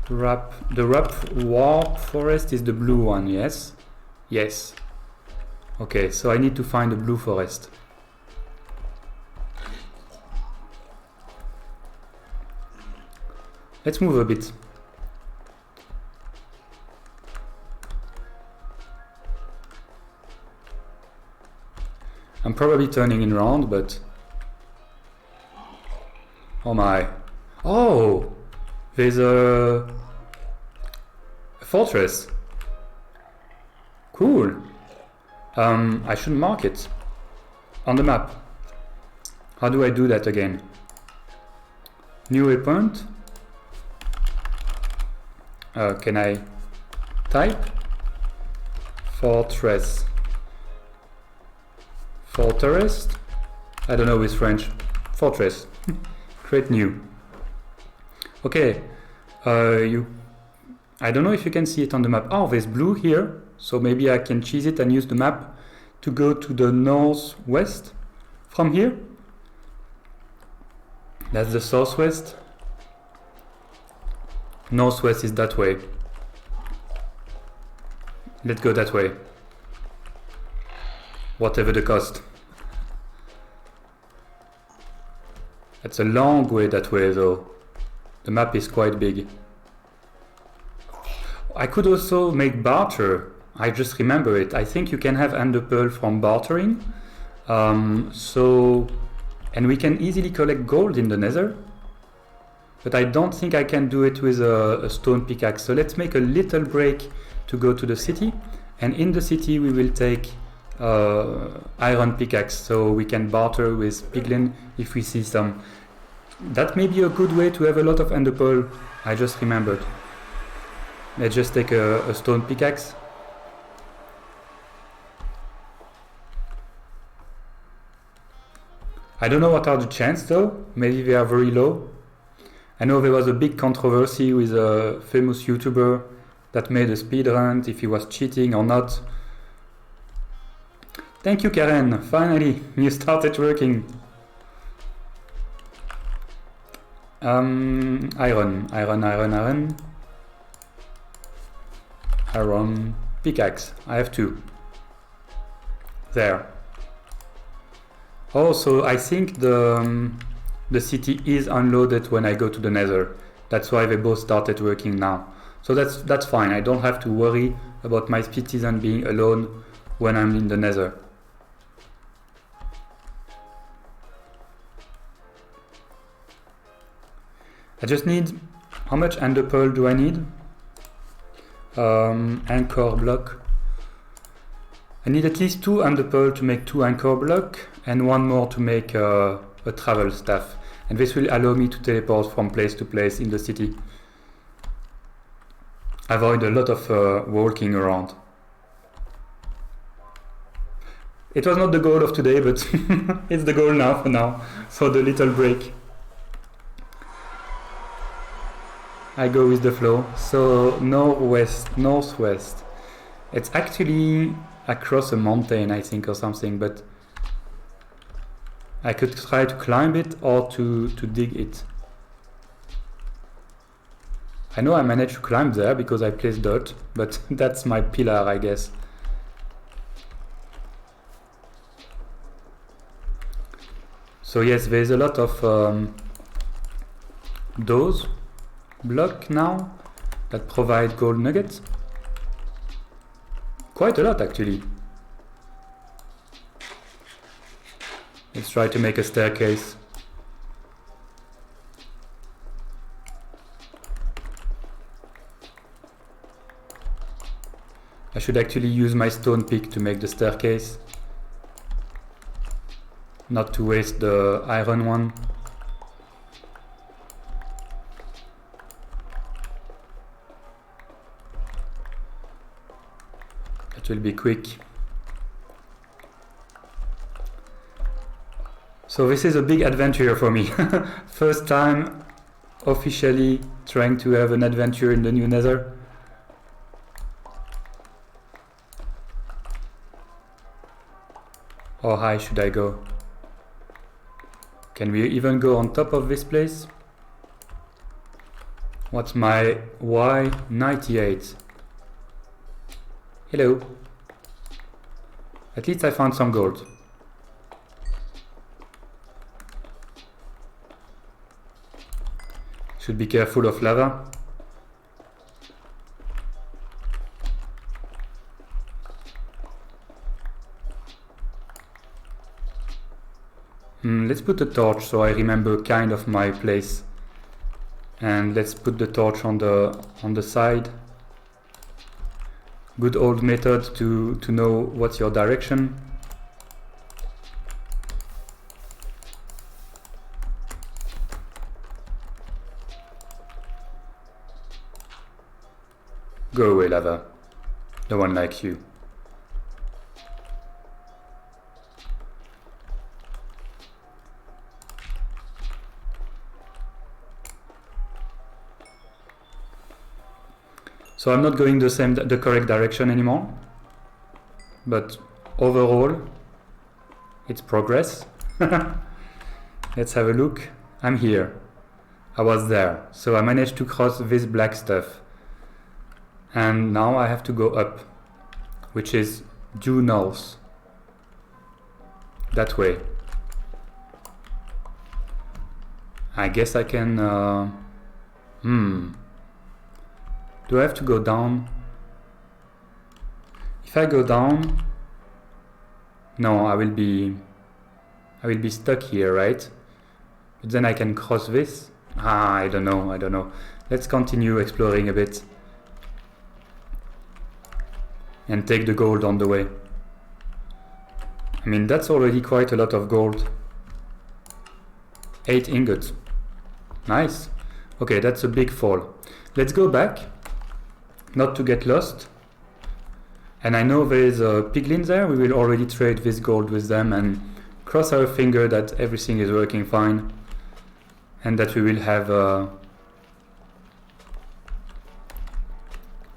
A: the warp forest is the blue one, yes? Yes. Okay, so I need to find the blue forest. Let's move a bit. I'm probably turning in round, but... Oh my. Oh! There's a fortress. Cool. I should mark it on the map. How do I do that again? New waypoint. Can I type? Fortress. Fortress? I don't know with French. Fortress. Create new. Okay. I don't know if you can see it on the map. Oh, there's blue here. So maybe I can cheese it and use the map to go to the northwest from here. That's the southwest. Northwest is that way. Let's go that way. Whatever the cost. It's a long way that way though. The map is quite big. I could also make barter. I just remember it. I think you can have ender pearl from bartering. And we can easily collect gold in the Nether. But I don't think I can do it with a stone pickaxe. So let's make a little break to go to the city. And in the city we will take iron pickaxe. So we can barter with piglin if we see some. That may be a good way to have a lot of ender pearl. I just remembered. Let's just take a stone pickaxe. I don't know what are the chances though. Maybe they are very low. I know there was a big controversy with a famous YouTuber that made a speedrun if he was cheating or not. Thank you, Karen. Finally, you started working. Iron, pickaxe. I have 2. There. Also, I think the city is unloaded when I go to the nether. That's why they both started working now. So that's fine. I don't have to worry about my citizen being alone when I'm in the nether. I just need, how much ender pearl do I need? Anchor block. I need at least 2 ender pearl to make 2 anchor block and 1 more to make a travel staff. And this will allow me to teleport from place to place in the city. Avoid a lot of walking around. It was not the goal of today, but it's the goal now for now. So the little break. I go with the flow. So northwest. It's actually across a mountain, I think, or something, but I could try to climb it or to dig it. I know I managed to climb there because I placed dirt, but that's my pillar, I guess. So yes, there's a lot of those blocks now that provide gold nuggets. Quite a lot, actually. Let's try to make a staircase. I should actually use my stone pick to make the staircase, not to waste the iron one. That will be quick. So this is a big adventure for me. First time officially trying to have an adventure in the new nether. How high should I go? Can we even go on top of this place? What's my Y? 98. Hello. At least I found some gold. Should be careful of lava. Let's put a torch so I remember kind of my place. And let's put the torch on the side. Good old method to know what's your direction. Go away, lava. No one likes you. So I'm not going the correct direction anymore, but overall it's progress. Let's have a look. I'm here. I was there, so I managed to cross this black stuff, and now I have to go up, which is due north, that way. I guess I can do I have to go down? If I go down, no, I will be stuck here, right? But then I can cross this. I don't know. Let's continue exploring a bit and take the gold on the way. I mean, that's already quite a lot of gold. 8 ingots. Nice. Okay, that's a big fall. Let's go back. Not to get lost. And I know there is a piglin there. We will already trade this gold with them and cross our finger that everything is working fine and that we will have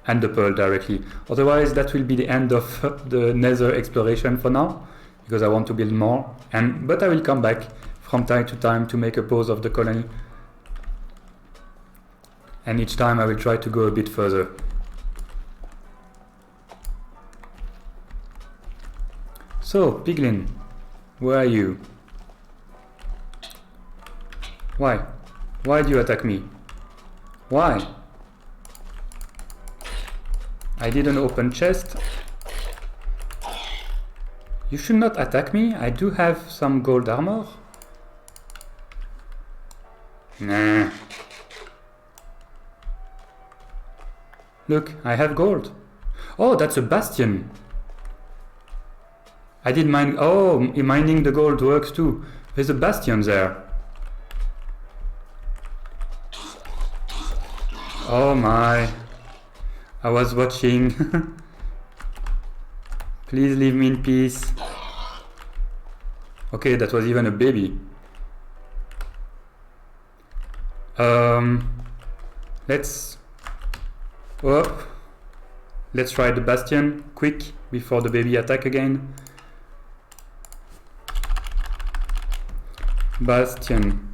A: ender pearl directly. Otherwise, that will be the end of the nether exploration for now, because I want to build more. But I will come back from time to time to make a pause of the colony. and each time I will try to go a bit further. So, piglin, where are you? Why? Why do you attack me? Why? I did an open chest. You should not attack me. I do have some gold armor. Nah. Look, I have gold. Oh, that's a bastion. I did mine. Oh, mining the gold works too. There's a bastion there. Oh my. I was watching. Please leave me in peace. Okay, that was even a baby. Let's try the bastion quick before the baby attack again. Bastion.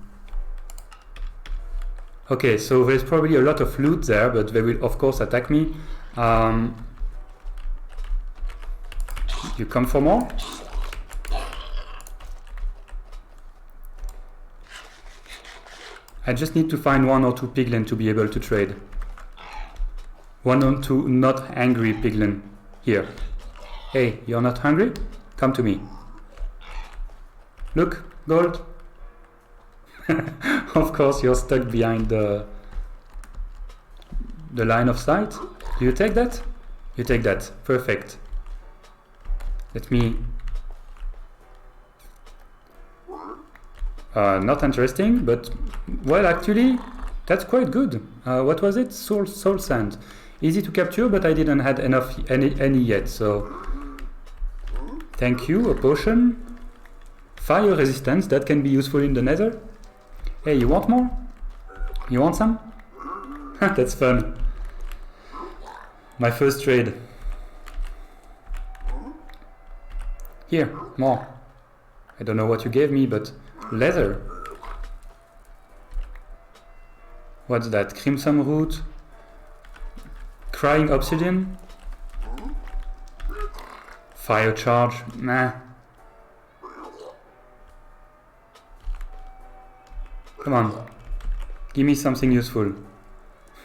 A: Okay, so there's probably a lot of loot there, but they will of course attack me. You come for more? I just need to find 1 or 2 piglin to be able to trade. 1 or 2 not angry piglin. Here. Hey, you're not hungry? Come to me. Look, gold. Of course, you're stuck behind the line of sight. Do you take that? You take that. Perfect. Let me... not interesting, but... Well, actually, that's quite good. What was it? Soul sand. Easy to capture, but I didn't have any yet, so... Thank you, a potion. Fire resistance, that can be useful in the nether. Hey, you want more? You want some? That's fun. My first trade. Here, more. I don't know what you gave me, but leather. What's that? Crimson root. Crying obsidian. Fire charge. Nah. Come on. Give me something useful.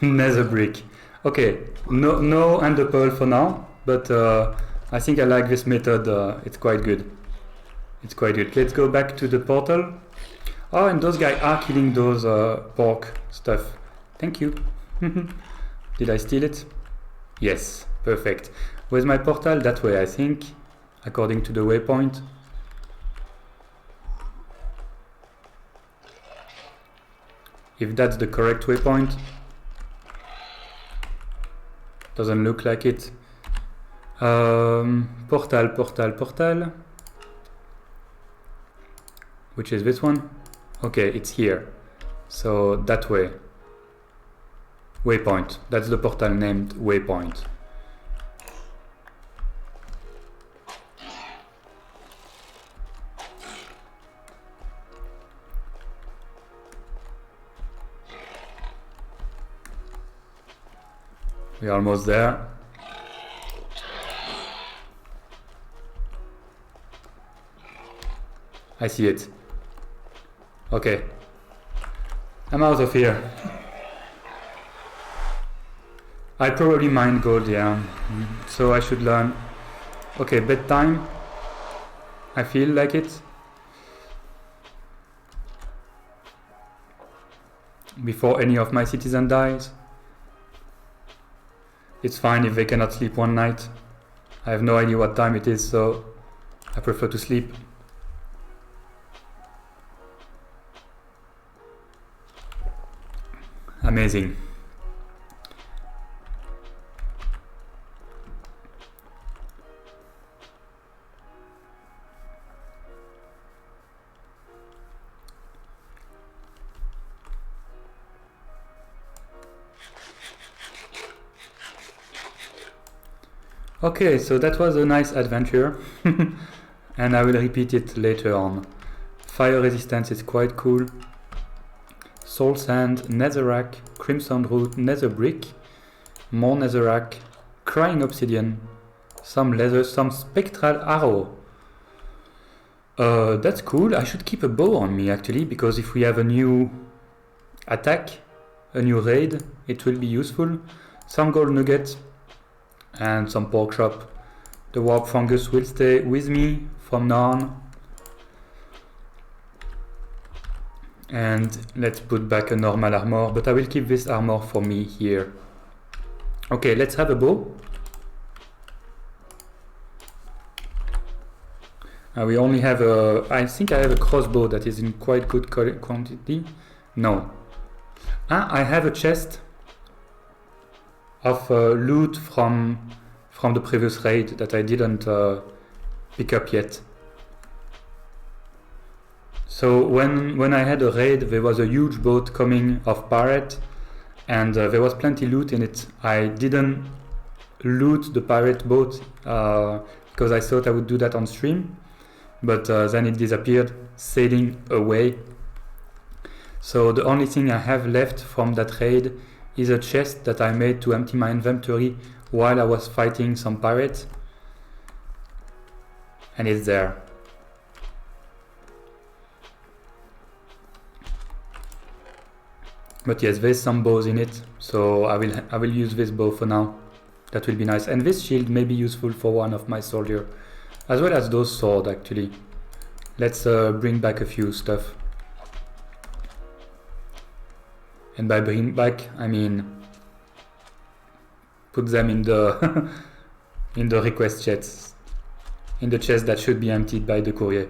A: Nether brick. Okay. No ender pearl for now, but I think I like this method. It's quite good. It's quite good. Let's go back to the portal. Oh, and those guys are killing those pork stuff. Thank you. Did I steal it? Yes. Perfect. Where's my portal? That way, I think, according to the waypoint. If that's the correct waypoint. Doesn't look like it. Portal. Which is this one? Okay, it's here. So that way. Waypoint. That's the portal named Waypoint. We're almost there. I see it. Okay. I'm out of here. I probably mine gold, yeah. So I should learn. Okay, bedtime. I feel like it. Before any of my citizens dies. It's fine if they cannot sleep one night. I have no idea what time it is, so I prefer to sleep. Amazing. Okay, so that was a nice adventure, and I will repeat it later on. Fire resistance is quite cool. soul sand, netherrack, crimson root, nether brick, more netherrack, crying obsidian, some leather, some spectral arrow. That's cool. I should keep a bow on me actually, because if we have a new attack, a new raid, it will be useful. Some gold nuggets and some pork chop. The warp fungus will stay with me from now on. And let's put back a normal armor, but I will keep this armor for me here. Okay, let's have a bow. We only have a... I think I have a crossbow that is in quite good quantity. No. I have a chest of loot from the previous raid that I didn't pick up yet. So when I had a raid, there was a huge boat coming off pirate, and there was plenty loot in it. I didn't loot the pirate boat because I thought I would do that on stream, but then it disappeared, sailing away. So the only thing I have left from that raid is a chest that I made to empty my inventory while I was fighting some pirates, and it's there. But yes, there's some bows in it, so I will use this bow for now. That will be nice. And this shield may be useful for one of my soldier, as well as those swords actually. Let's bring back a few stuff. And by bring back, I mean put them in the in the request chests, in the chest that should be emptied by the courier.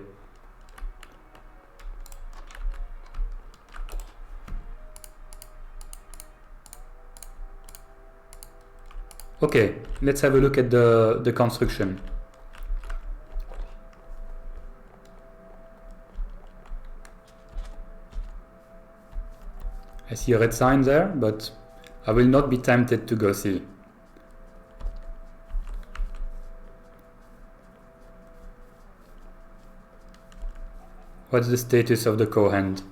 A: Okay, let's have a look at the construction. I see a red sign there, but I will not be tempted to go see. What's the status of the Cowhand?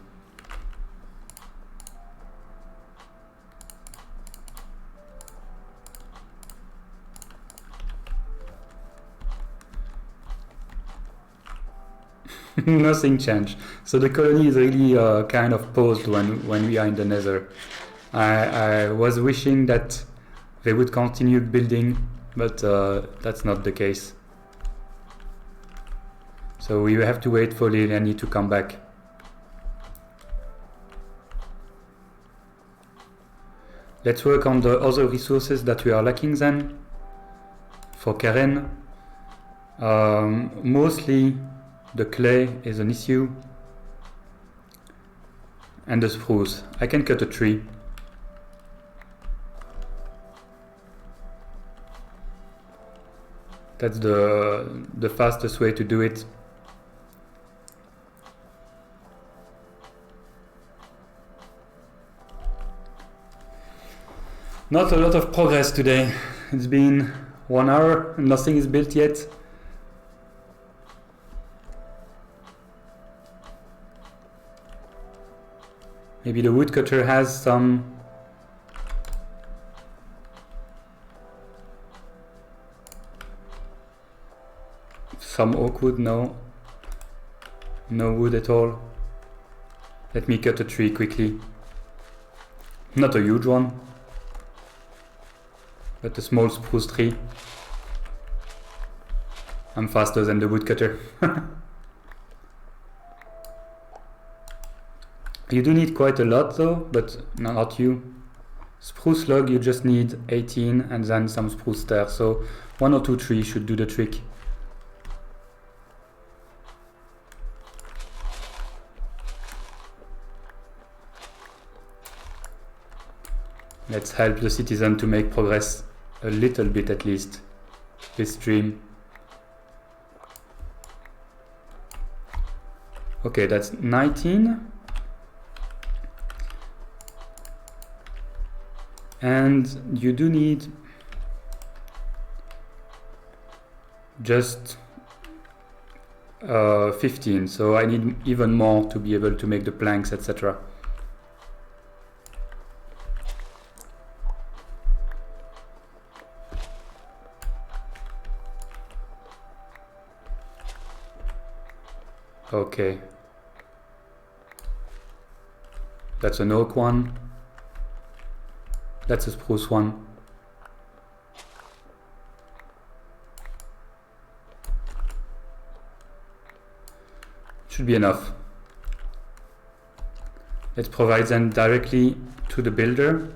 A: Nothing changed. So the colony is really kind of paused when we are in the nether. I was wishing that they would continue building, but that's not the case. So we have to wait for Liliani to come back. Let's work on the other resources that we are lacking then. For Karen, mostly the clay is an issue, and the spruce. I can cut a tree. That's the fastest way to do it. Not a lot of progress today. It's been 1 hour and nothing is built yet. Maybe the woodcutter has some oak wood. No wood at all. Let me cut a tree quickly. Not a huge one, but a small spruce tree. I'm faster than the woodcutter. You do need quite a lot though, but not you. Spruce log you just need 18 and then some spruce there, so 1 or 2 trees should do the trick. Let's help the citizen to make progress a little bit at least this stream. Okay, that's 19. And you do need just 15, so I need even more to be able to make the planks, etc. Okay. That's an oak one. That's a spruce one. Should be enough. Let's provide them directly to the builder.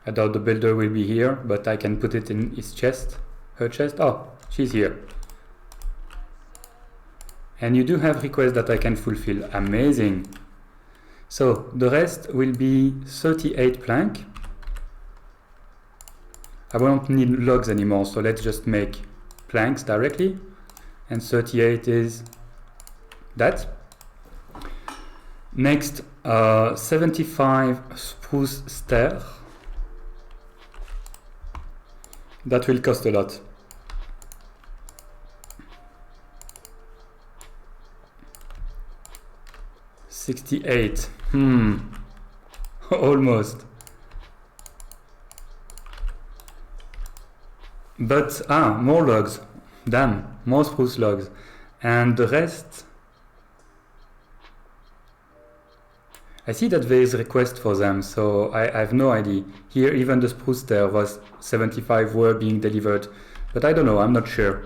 A: I doubt the builder will be here, but I can put it in his chest, her chest. Oh, she's here. And you do have requests that I can fulfill. Amazing. So the rest will be 38 plank. I won't need logs anymore, so let's just make planks directly. And 38 is that. Next, 75 spruce stair. That will cost a lot. $68. Almost. But more logs. Damn, more spruce logs. And the rest, I see that there is a request for them, so I have no idea. Here even the spruce there was 75 were being delivered, but I don't know, I'm not sure.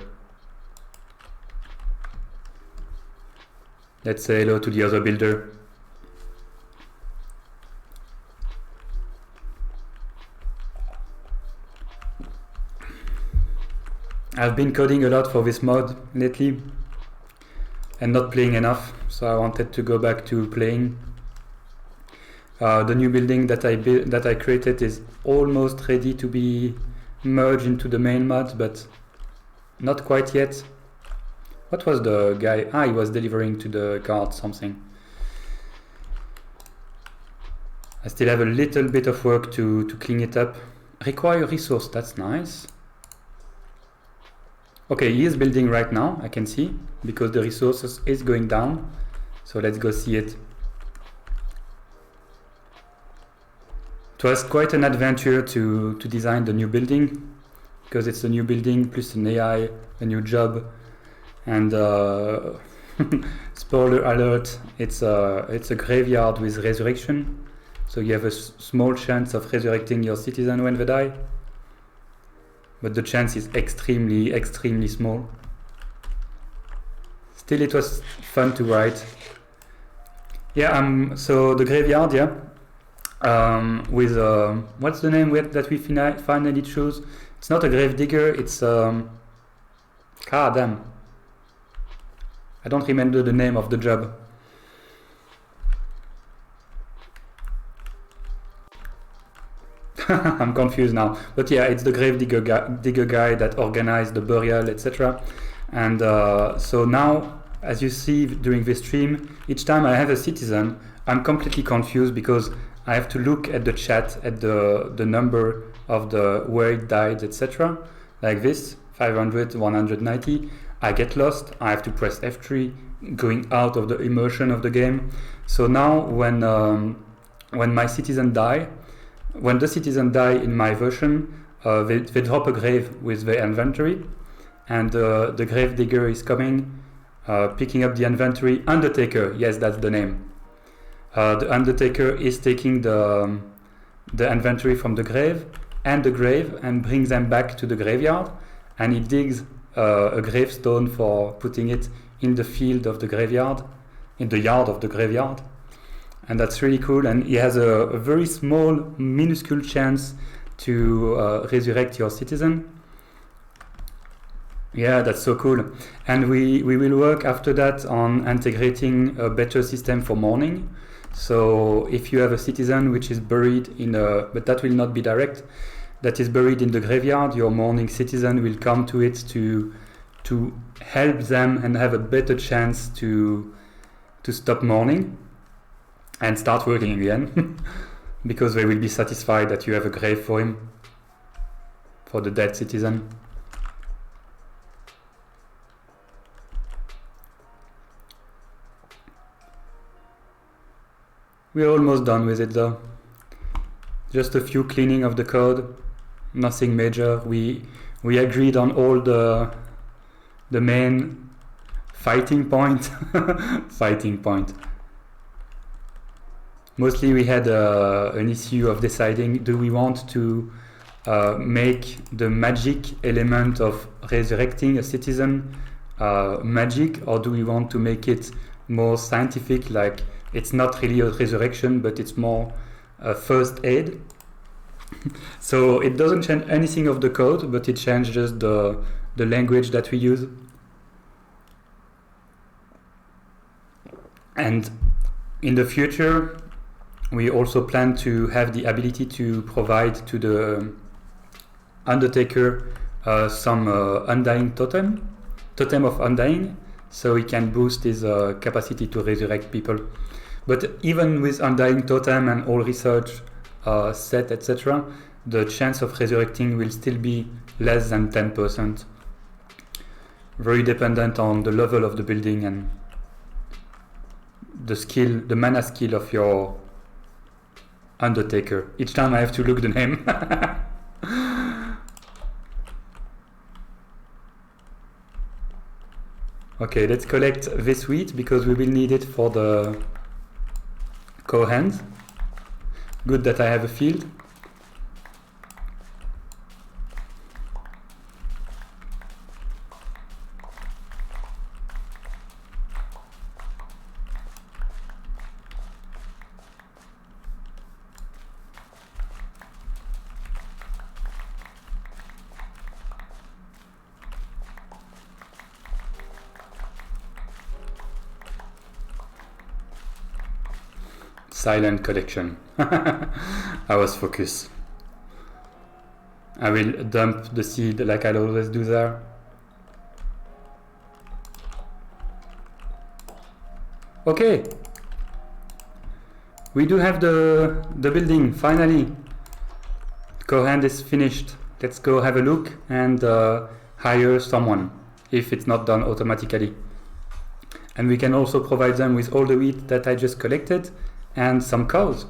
A: Let's say hello to the other builder. I've been coding a lot for this mod lately and not playing enough, so I wanted to go back to playing. The new building that I created is almost ready to be merged into the main mod, but not quite yet. What was the guy? He was delivering to the guard something. I still have a little bit of work to clean it up. Require resource, that's nice. Okay, he is building right now, I can see, because the resources is going down. So let's go see it. It was quite an adventure to design the new building, because it's a new building plus an AI, a new job, and spoiler alert, it's a graveyard with resurrection, so you have a small chance of resurrecting your citizen when they die, but the chance is extremely small. Still, it was fun to write. Yeah, so the graveyard, yeah. With what's the name that we finally chose? It's not a grave digger, it's damn, I don't remember the name of the job. I'm confused now, but yeah, it's the grave digger guy that organized the burial, etc. And so now, as you see during this stream, each time I have a citizen, I'm completely confused because I have to look at the chat at the number of the where it died, etc. Like this, 500, 190. I get lost. I have to press F3, going out of the immersion of the game. So now, when my citizen die, when the citizen die in my version, they drop a grave with the inventory, and the grave digger is coming, picking up the inventory. Undertaker, yes, that's the name. The Undertaker is taking the inventory from the grave and brings them back to the graveyard, and he digs a gravestone for putting it in the field of the graveyard, in the yard of the graveyard, and that's really cool. And he has a very small, minuscule chance to resurrect your citizen. Yeah, that's so cool. And we will work after that on integrating a better system for mourning. So if you have a citizen which is buried but that will not be direct, that is buried in the graveyard, your mourning citizen will come to it to help them and have a better chance to stop mourning and start working again, because they will be satisfied that you have a grave for him, for the dead citizen. We're almost done with it though. Just a few cleaning of the code, nothing major. We agreed on all the main fighting point. Fighting point. Mostly we had an issue of deciding, do we want to make the magic element of resurrecting a citizen magic, or do we want to make it more scientific, like it's not really a resurrection but it's more first aid. So it doesn't change anything of the code, but it changes the language that we use. And in the future we also plan to have the ability to provide to the Undertaker some undying totem of undying, so he can boost his capacity to resurrect people. But even with undying totem and all research set, etc., the chance of resurrecting will still be less than 10%. Very dependent on the level of the building and the skill, the mana skill of your Undertaker. Each time I have to look the name. Okay, let's collect this wheat because we will need it for the Cowhand. Good that I have a field. Silent collection. I was focused. I will dump the seed like I always do there. Okay. We do have the building, finally. Cowhand is finished. Let's go have a look and hire someone, if it's not done automatically. And we can also provide them with all the wheat that I just collected and some cows.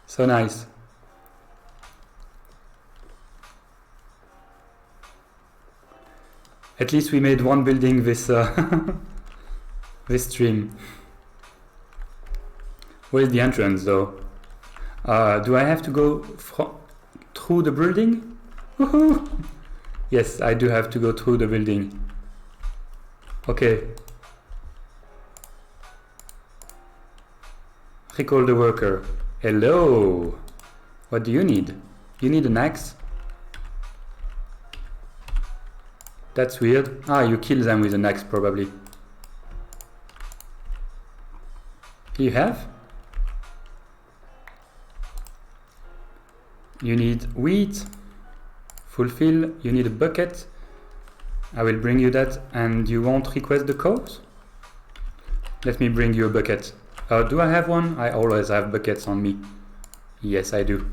A: So nice. At least we made one building this this stream. Where's the entrance though? Do I have to go through the building? Woohoo! Yes, I do have to go through the building. Okay. Recall the worker. Hello! What do you need? You need an axe? That's weird. Ah, you kill them with an axe probably. You have? You need wheat. Fulfill. You need a bucket. I will bring you that, and you won't request the cows? Let me bring you a bucket. Do I have one? I always have buckets on me. Yes, I do.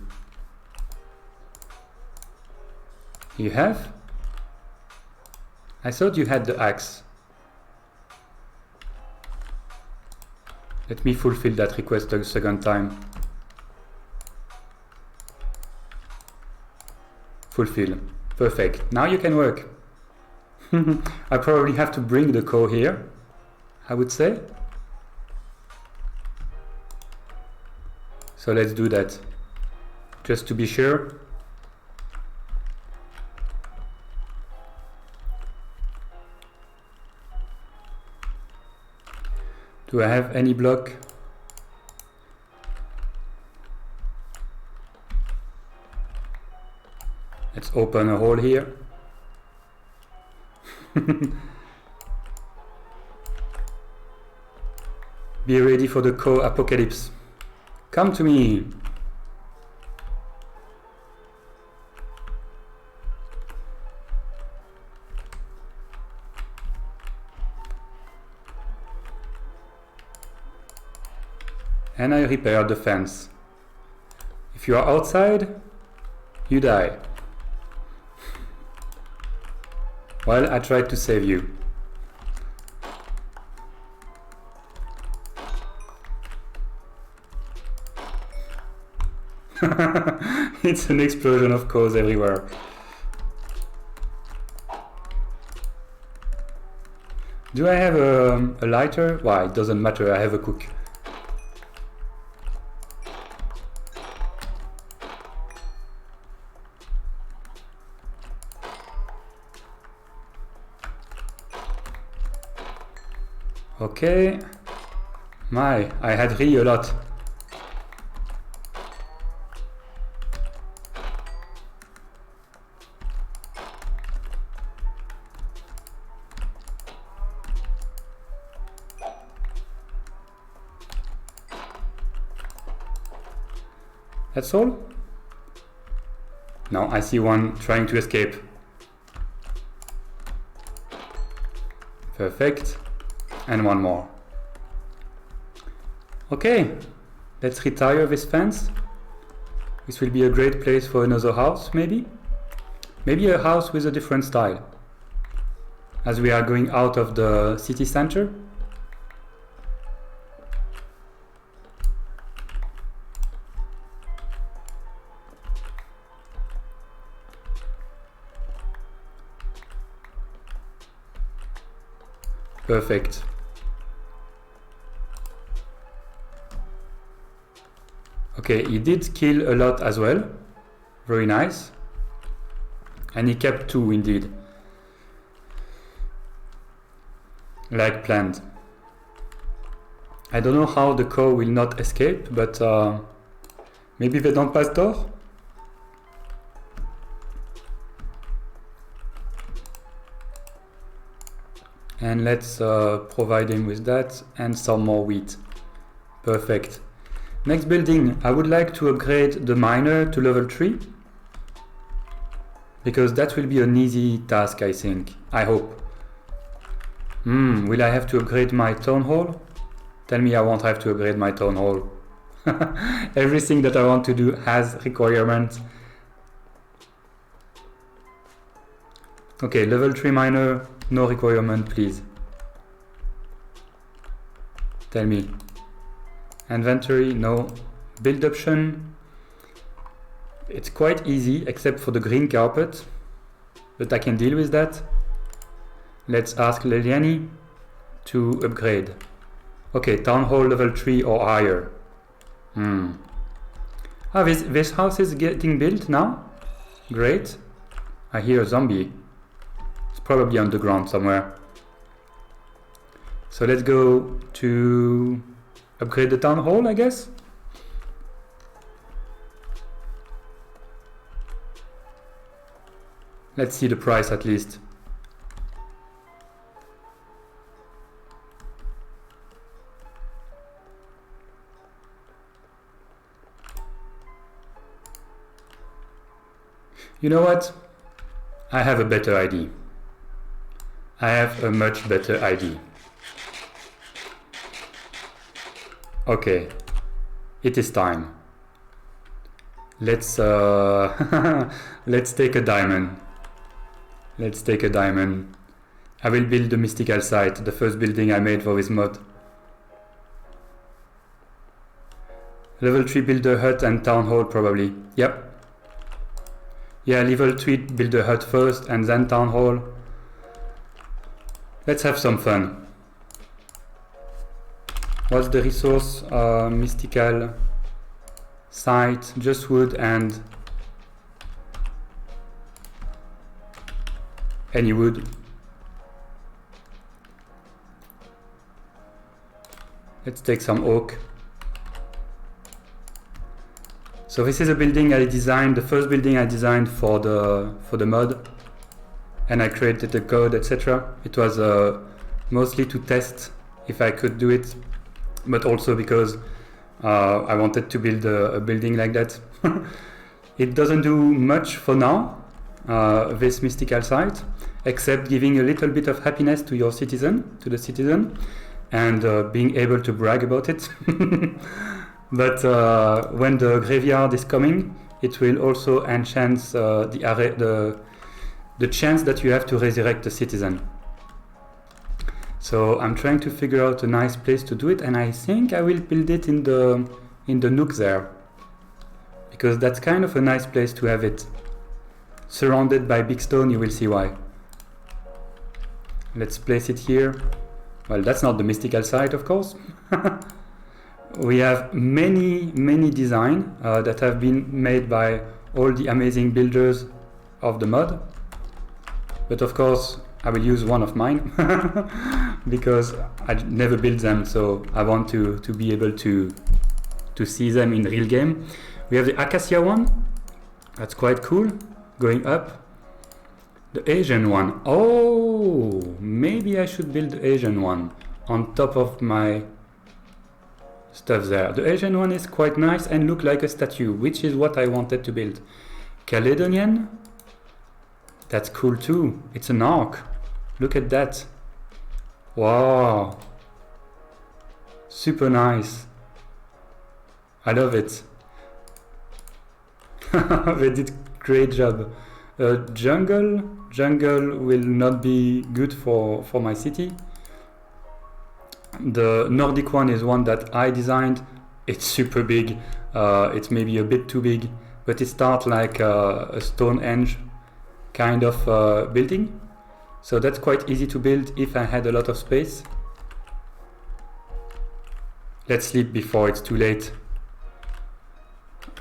A: You have? I thought you had the axe. Let me fulfill that request a second time. Fulfill. Perfect. Now you can work. I probably have to bring the cow here, I would say. So let's do that, just to be sure. Do I have any block? Let's open a hole here. Be ready for the co-apocalypse. Come to me. And I repaired the fence. If you are outside, you die. Well, I tried to save you. It's an explosion of cores everywhere. Do I have a lighter? Why, it doesn't matter, I have a cook. Okay. I had really a lot. That's all? No, I see one trying to escape. Perfect. And one more. Okay, let's retire this fence. This will be a great place for another house, maybe? Maybe a house with a different style. As we are going out of the city center. Perfect. Okay, he did kill a lot as well. Very nice. And he kept 2 indeed. Like planned. I don't know how the cow will not escape, but maybe they don't pass door? And let's provide him with that and some more wheat. Perfect. Next building, I would like to upgrade the miner to level 3. Because that will be an easy task, I think. I hope. Will I have to upgrade my town hall? Tell me I won't have to upgrade my town hall. Everything that I want to do has requirements. Okay, level 3 miner, no requirement, please. Tell me. Inventory, no. Build option. It's quite easy, except for the green carpet. But I can deal with that. Let's ask Leliani to upgrade. Okay, town hall level 3 or higher. Ah, this house is getting built now? Great. I hear a zombie. It's probably underground somewhere. So let's go to upgrade the town hall, I guess. Let's see the price at least. You know what? I have a better idea. I have a much better idea. Okay, it is time. Let's let's take a diamond. Let's take a diamond. I will build the mystical site, the first building I made for this mod. Level 3 builder hut and town hall probably. Yep. Yeah, level 3 builder hut first and then town hall. Let's have some fun. What's the resource? Mystical site, just wood and any wood. Let's take some oak. So this is a building I designed, the first building I designed for the mod, and I created the code, etc. It was mostly to test if I could do it, but also because I wanted to build a building like that. It doesn't do much for now, this mystical site, except giving a little bit of happiness to your citizen, to the citizen, and being able to brag about it. But when the graveyard is coming, it will also enhance the chance that you have to resurrect the citizen. So I'm trying to figure out a nice place to do it, and I think I will build it in the nook there, because that's kind of a nice place to have it. Surrounded by big stone, you will see why. Let's place it here. Well, that's not the mystical side, of course. We have many designs that have been made by all the amazing builders of the mod. But of course, I will use one of mine because I never built them, so I want to be able to see them in real game. We have the Acacia one. That's quite cool. Going up. The Asian one. Oh, maybe I should build the Asian one on top of my stuff there. The Asian one is quite nice and look like a statue, which is what I wanted to build. Caledonian. That's cool too. It's an arc. Look at that. Wow. Super nice. I love it. They did great job. Jungle will not be good for my city. The Nordic one is one that I designed. It's super big. It's maybe a bit too big, but it starts like a Stonehenge kind of building. So that's quite easy to build if I had a lot of space. Let's sleep before it's too late.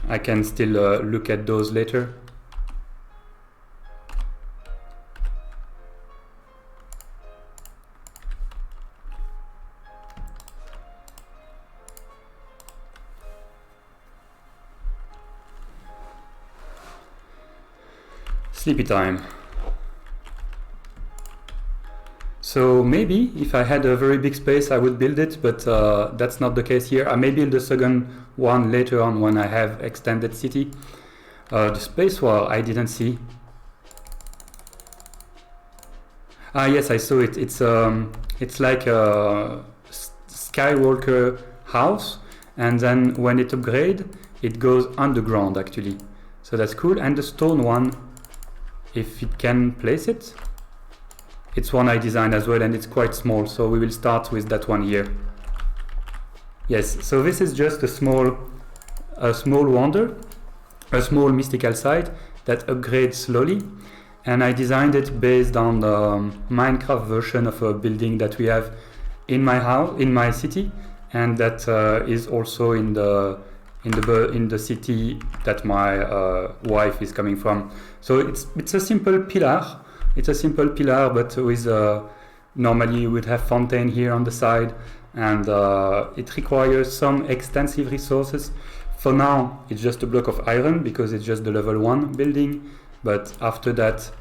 A: I can still look at those later. Sleepy time. So maybe if I had a very big space I would build it, but that's not the case here. I may build the second one later on when I have extended city. The space wall I didn't see. Ah yes, I saw it. It's like a Skywalker house, and then when it upgrades it goes underground actually. So that's cool. And the stone one, if it can place it. It's one I designed as well and it's quite small, so we will start with that one here. Yes, so this is just a small wonder, a small mystical site that upgrades slowly, and I designed it based on the Minecraft version of a building that we have in my house, in my city, and that is also in the city that my wife is coming from. So it's a simple pillar. It's a simple pillar, but with normally you would have fountain here on the side, and it requires some extensive resources. For now, it's just a block of iron because it's just the level 1 building, but after that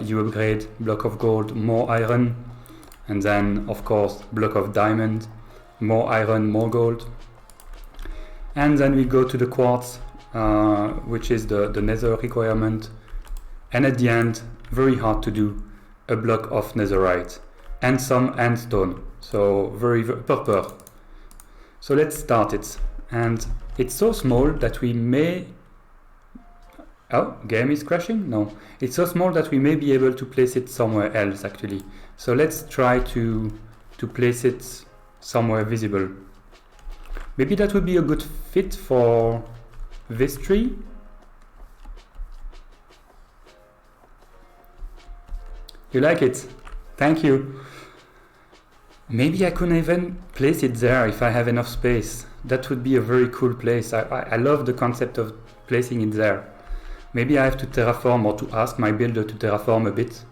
A: you upgrade block of gold, more iron, and then of course block of diamond, more iron, more gold, and then we go to the quartz, which is the nether requirement, and at the end, very hard to do, a block of netherite and some sandstone, so very purple. So let's start it, and it's so small that we may... Oh, game is crashing? No, it's so small that we may be able to place it somewhere else actually. So let's try to place it somewhere visible. Maybe that would be a good fit for this tree. You like it? Thank you. Maybe I could even place it there if I have enough space. That would be a very cool place. I love the concept of placing it there. Maybe I have to terraform or to ask my builder to terraform a bit.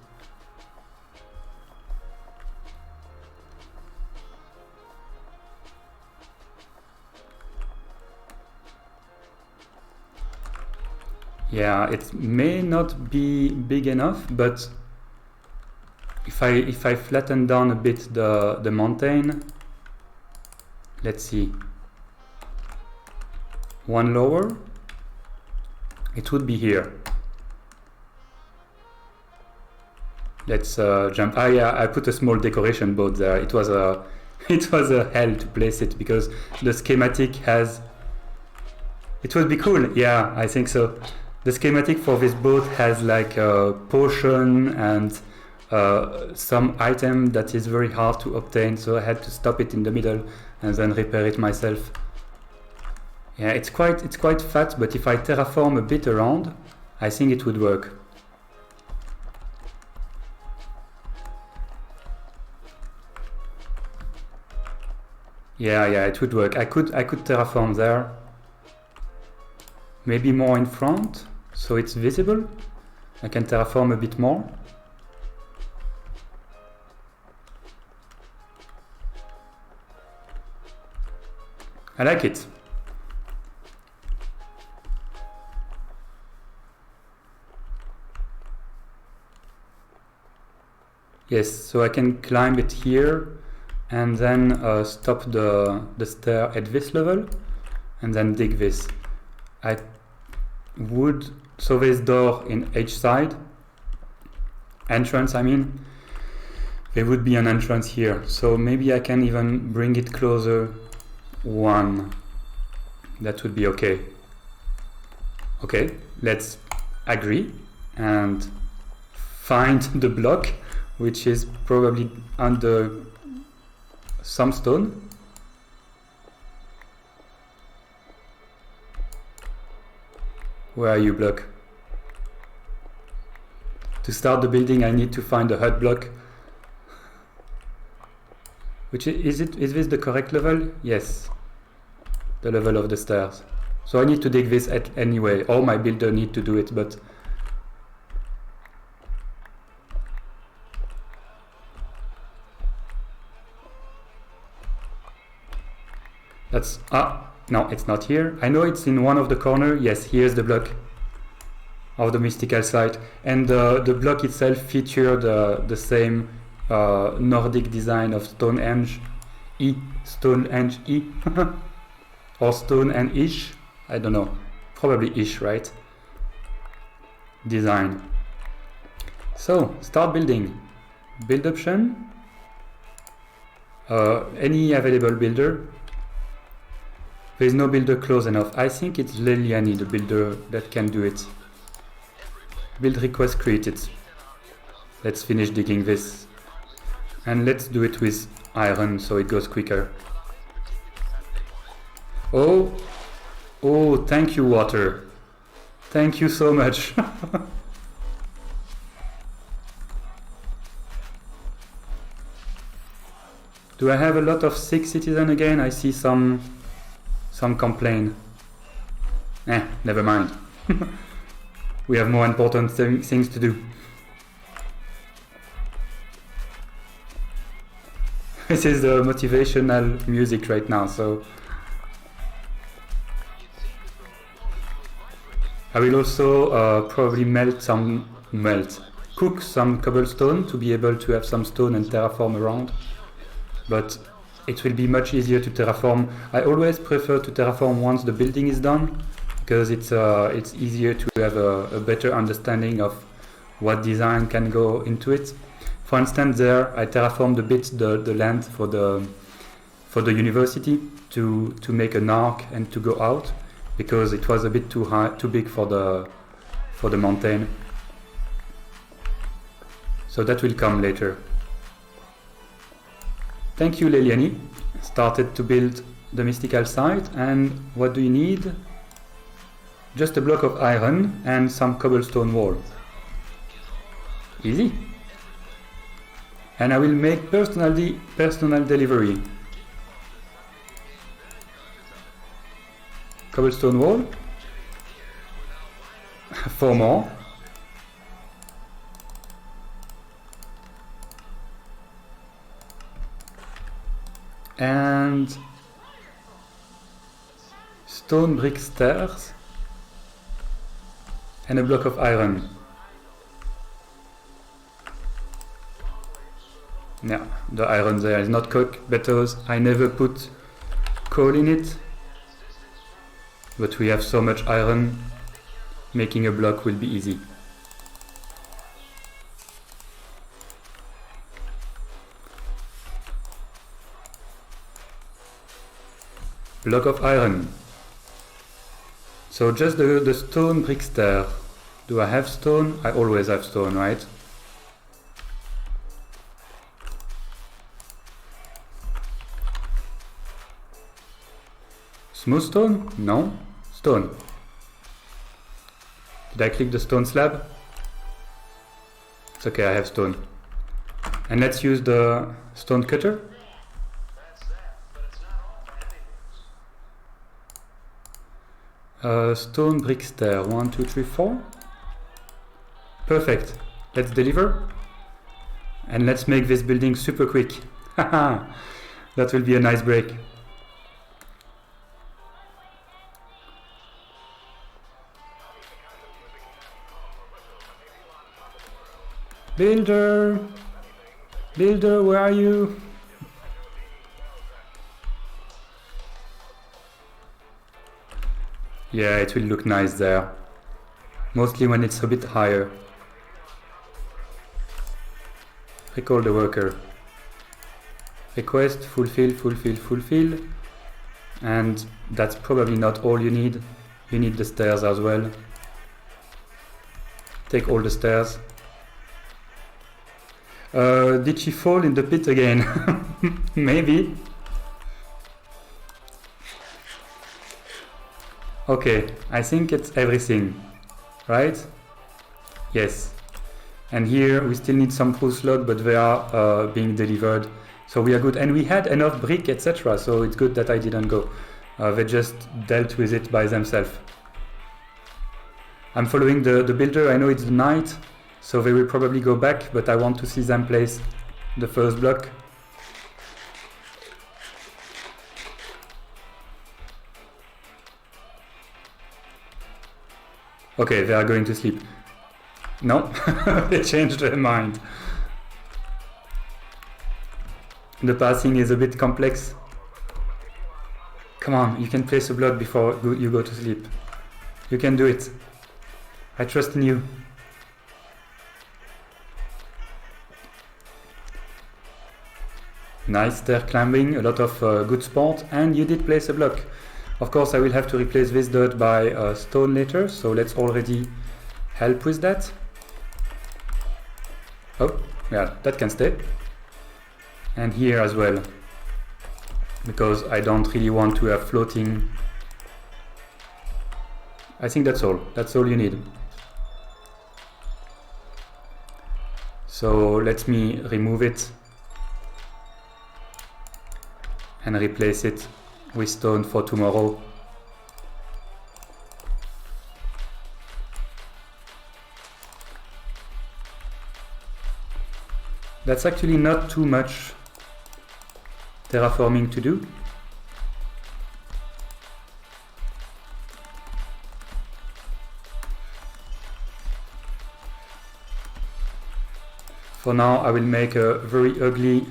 A: Yeah, it may not be big enough, but if I flatten down a bit the mountain, let's see, one lower, it would be here. Let's jump. Ah yeah, I put a small decoration boat there. It was a hell to place it because the schematic has... It would be cool. Yeah, I think so. The schematic for this boat has like a potion and some item that is very hard to obtain, so I had to stop it in the middle and then repair it myself. Yeah, it's quite fat, but if I terraform a bit around, I think it would work. Yeah, it would work. I could terraform there. Maybe more in front, so it's visible. I can terraform a bit more. I like it. Yes, so I can climb it here and then stop the stair at this level and then dig this. I would, so there's door in each side, entrance I mean, there would be an entrance here, so maybe I can even bring it closer, one, that would be okay. Okay, let's agree and find the block, which is probably under some stone. Where are you, block? To start the building, I need to find a hut block. Which is this the correct level? Yes, the level of the stairs. So I need to dig this anyway, or my builder need to do it, but that's, no, it's not here. I know it's in one of the corner. Yes, here's the block of the mystical site, and the block itself featured the same Nordic design of Stonehenge E, or Stonehenge-ish, I don't know, probably ish, right? Design. So start building. Build option. Any available builder. There is no builder close enough. I think it's Leliani, the builder, that can do it. Build request created. Let's finish digging this. And let's do it with iron so it goes quicker. Oh, thank you, water. Thank you so much. Do I have a lot of sick citizens again? I see some complain. Never mind. We have more important things to do. This is the motivational music right now, so I will also probably cook some cobblestone to be able to have some stone and terraform around, but it will be much easier to terraform. I always prefer to terraform once the building is done, because it's easier to have a better understanding of what design can go into it. For instance, there I terraformed a bit the land for the university to make an arc and to go out, because it was a bit too big for the mountain. So that will come later. Thank you, Leliani. Started to build the mystical site, and what do you need? Just a block of iron and some cobblestone wall. Easy. And I will make personal delivery. Cobblestone wall. 4 more. And stone brick stairs and a block of iron. Yeah, the iron there is not cooked because I never put coal in it, but we have so much iron, making a block will be easy. Block of iron. So just the stone brick stair. Do I have stone? I always have stone, right? Smooth stone? No. Stone. Did I click the stone slab? It's okay, I have stone. And let's use the stone cutter. Stone bricks there. 1, 2, 3, 4. Perfect. Let's deliver. And let's make this building super quick. Haha. That will be a nice break. Builder! Builder, where are you? Yeah, it will look nice there. Mostly when it's a bit higher. Recall the worker. Request, fulfill, fulfill, fulfill. And that's probably not all you need. You need the stairs as well. Take all the stairs. Did she fall in the pit again? Maybe. Okay, I think it's everything, right? Yes. And here we still need some proof slot, but they are being delivered. So we are good. And we had enough brick, etc. So it's good that I didn't go. They just dealt with it by themselves. I'm following the builder. I know it's the night, so they will probably go back, but I want to see them place the first block. Okay, they are going to sleep. No, they changed their mind. The passing is a bit complex. Come on, you can place a block before you go to sleep. You can do it. I trust in you. Nice stair climbing, a lot of good sport, and you did place a block. Of course, I will have to replace this dirt by stone later, so let's already help with that. Oh, yeah, that can stay. And here as well, because I don't really want to have floating. I think that's all. That's all you need. So let me remove it and replace it with stone for tomorrow. That's actually not too much terraforming to do. For now, I will make a very ugly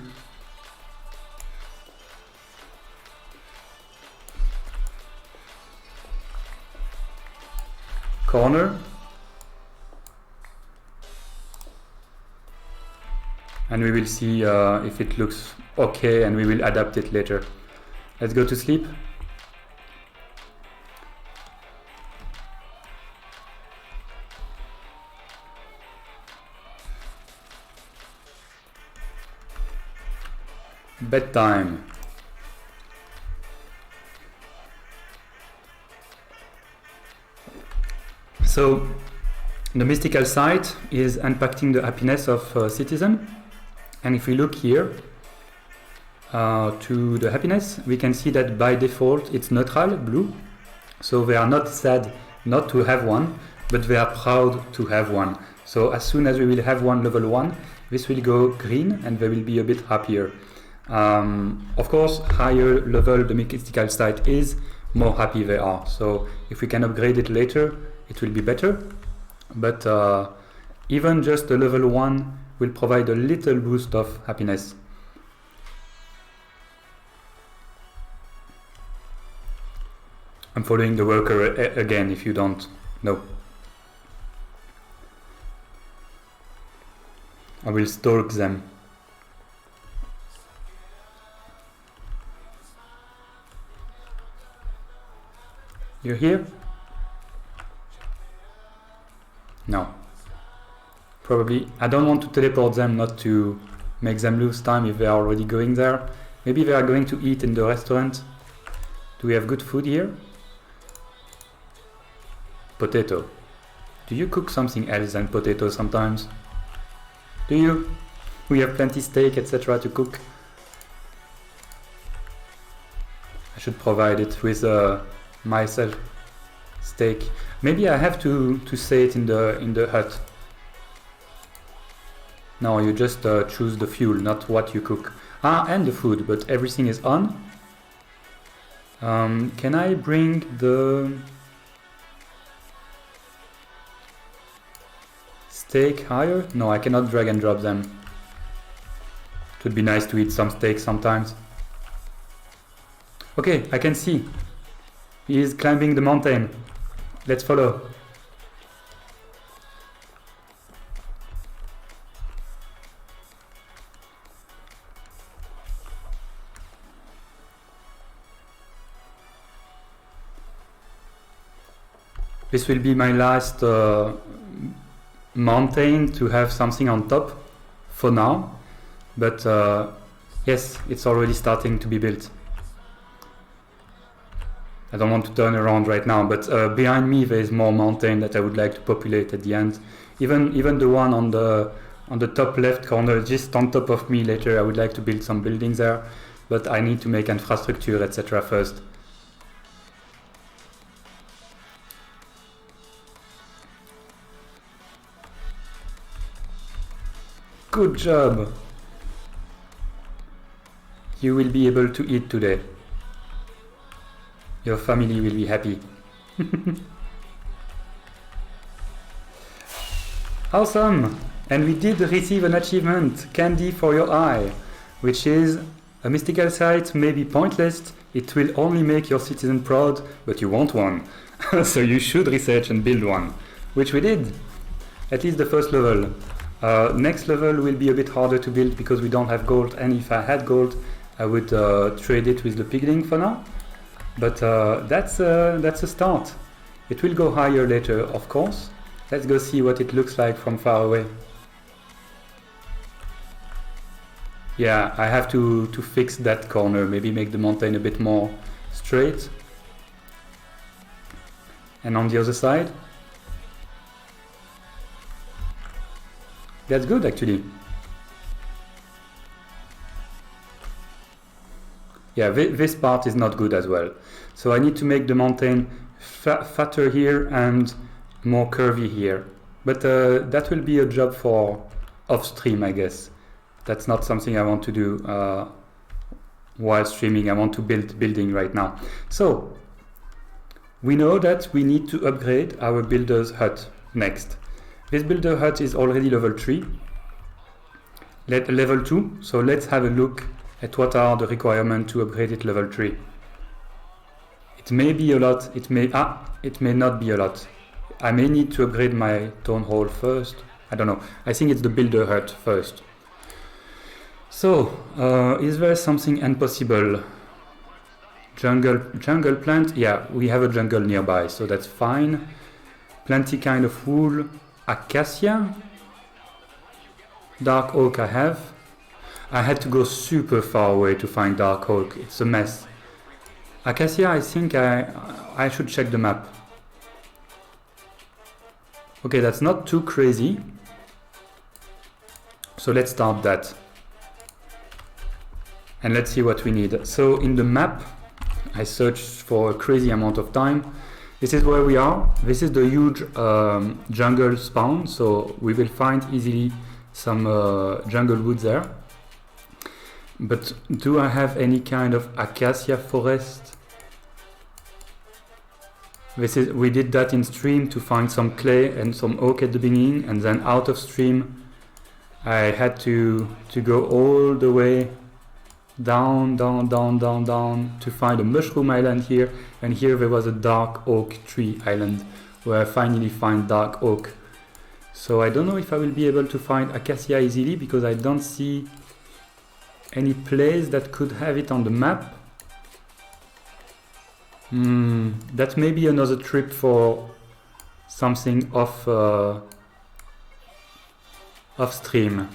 A: corner. And we will see if it looks okay, and we will adapt it later. Let's go to sleep. Bedtime. So the mystical site is impacting the happiness of citizens. And if we look here to the happiness, we can see that by default it's neutral, blue. So they are not sad not to have one, but they are proud to have one. So as soon as we will have one level 1, this will go green and they will be a bit happier. Of course, higher level the mystical site is, more happy they are. So if we can upgrade it later, it will be better. But even just the level 1 will provide a little boost of happiness. I'm following the worker again if you don't know. I will stalk them. You're here? No. Probably, I don't want to teleport them, not to make them lose time if they are already going there. Maybe they are going to eat in the restaurant. Do we have good food here? Potato. Do you cook something else than potato sometimes? Do you? We have plenty steak, etc. to cook. I should provide it with myself steak. Maybe I have to say it in the hut. No, you just choose the fuel, not what you cook. Ah, and the food, but everything is on. Can I bring the steak higher? No, I cannot drag and drop them. It would be nice to eat some steak sometimes. Okay, I can see. He is climbing the mountain. Let's follow. This will be my last mountain to have something on top for now. But yes, it's already starting to be built. I don't want to turn around right now, but behind me there is more mountain that I would like to populate at the end. Even the one on the top left corner, just on top of me later, I would like to build some buildings there, but I need to make infrastructure, etc. first. Good job! You will be able to eat today. Your family will be happy. Awesome! And we did receive an achievement, Candy for Your Eye, which is a mystical site may be pointless, it will only make your citizen proud, but you want one. So you should research and build one, which we did. At least the first level. Next level will be a bit harder to build because we don't have gold, and if I had gold I would trade it with the pigling for now. But that's a start. It will go higher later, of course. Let's go see what it looks like from far away. Yeah, I have to fix that corner, maybe make the mountain a bit more straight. And on the other side. That's good actually. Yeah, this part is not good as well. So I need to make the mountain fatter here and more curvy here. But that will be a job for off stream, I guess. That's not something I want to do while streaming. I want to build building right now. So we know that we need to upgrade our builder's hut next. This builder hut is already level 3. Level 2. So let's have a look at what are the requirements to upgrade it level 3. It may be a lot, it may not be a lot. I may need to upgrade my town hall first. I don't know. I think it's the builder hut first. So, is there something impossible? Jungle plant? Yeah, we have a jungle nearby, so that's fine. Plenty kind of wool. Acacia? Dark oak I have. I had to go super far away to find dark oak. It's a mess. Acacia, I think I should check the map. Okay, that's not too crazy. So let's start that. And let's see what we need. So in the map, I searched for a crazy amount of time. This is where we are. This is the huge jungle spawn. So we will find easily some jungle wood there. But do I have any kind of acacia forest? We did that in stream to find some clay and some oak at the beginning, and then out of stream I had to go all the way down to find a mushroom island here, and here there was a dark oak tree island where I finally find dark oak. So I don't know if I will be able to find acacia easily because I don't see any place that could have it on the map. That may be another trip for something off stream.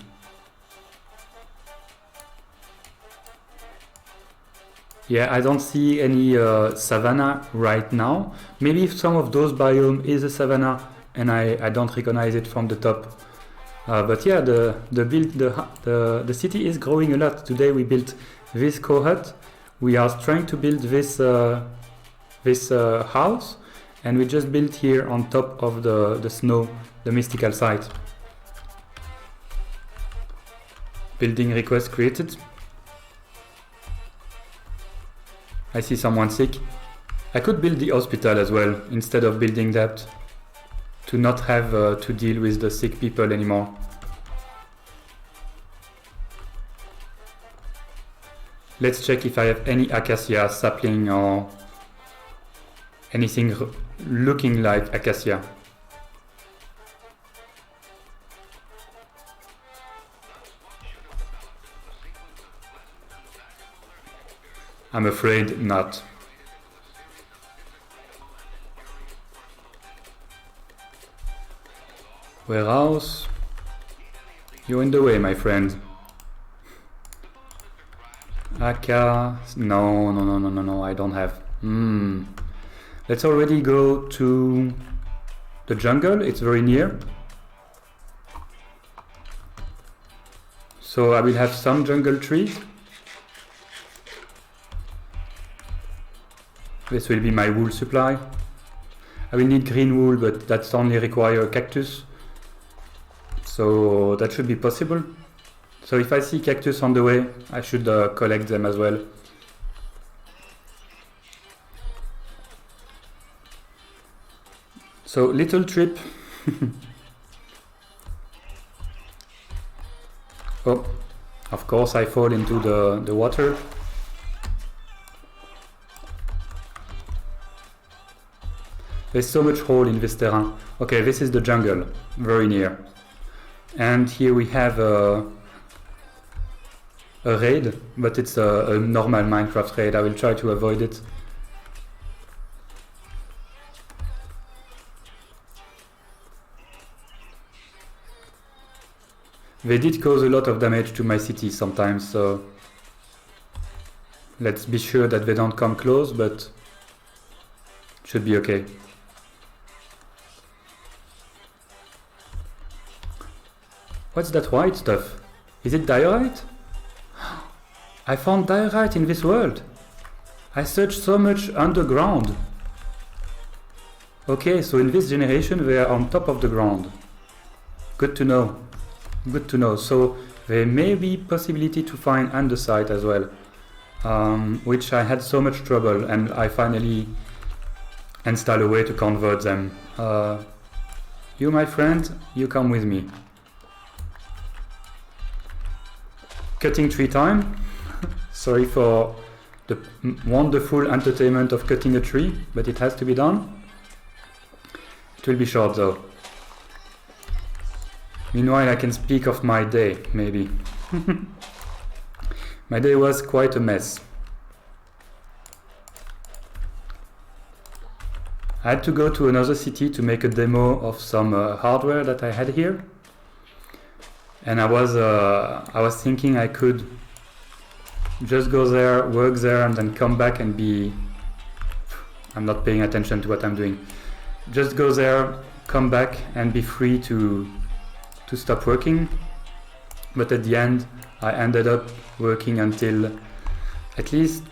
A: Yeah, I don't see any savanna right now. Maybe some of those biomes is a savanna and I don't recognize it from the top. But yeah, the city is growing a lot. Today we built this co-hut. We are trying to build this house, and we just built here on top of the snow, the mystical site. Building request created. I see someone sick. I could build the hospital as well instead of building that, to not have to deal with the sick people anymore. Let's check if I have any acacia sapling or anything looking like acacia. I'm afraid not. Warehouse. You're in the way, my friend. Aka. No, I don't have. Let's already go to the jungle. It's very near. So I will have some jungle trees. This will be my wool supply. I will need green wool, but that's only require a cactus. So that should be possible. So if I see cactus on the way, I should collect them as well. So little trip. Oh, of course I fall into the water. There's so much hole in this terrain. Okay, this is the jungle, very near. And here we have a raid, but it's a normal Minecraft raid. I will try to avoid it. They did cause a lot of damage to my city sometimes, so let's be sure that they don't come close, but it should be okay. What's that white stuff? Is it diorite? I found diorite in this world. I searched so much underground. Okay, so in this generation they are on top of the ground. Good to know. Good to know. So there may be possibility to find andesite as well, which I had so much trouble, and I finally installed a way to convert them. You, my friend, you come with me. Cutting tree time. Sorry for the wonderful entertainment of cutting a tree, but it has to be done. It will be short though. Meanwhile, I can speak of my day, maybe. My day was quite a mess. I had to go to another city to make a demo of some hardware that I had here. And I was thinking I could just go there, work there, and then come back and be... I'm not paying attention to what I'm doing. Just go there, come back, and be free to stop working. But at the end, I ended up working until at least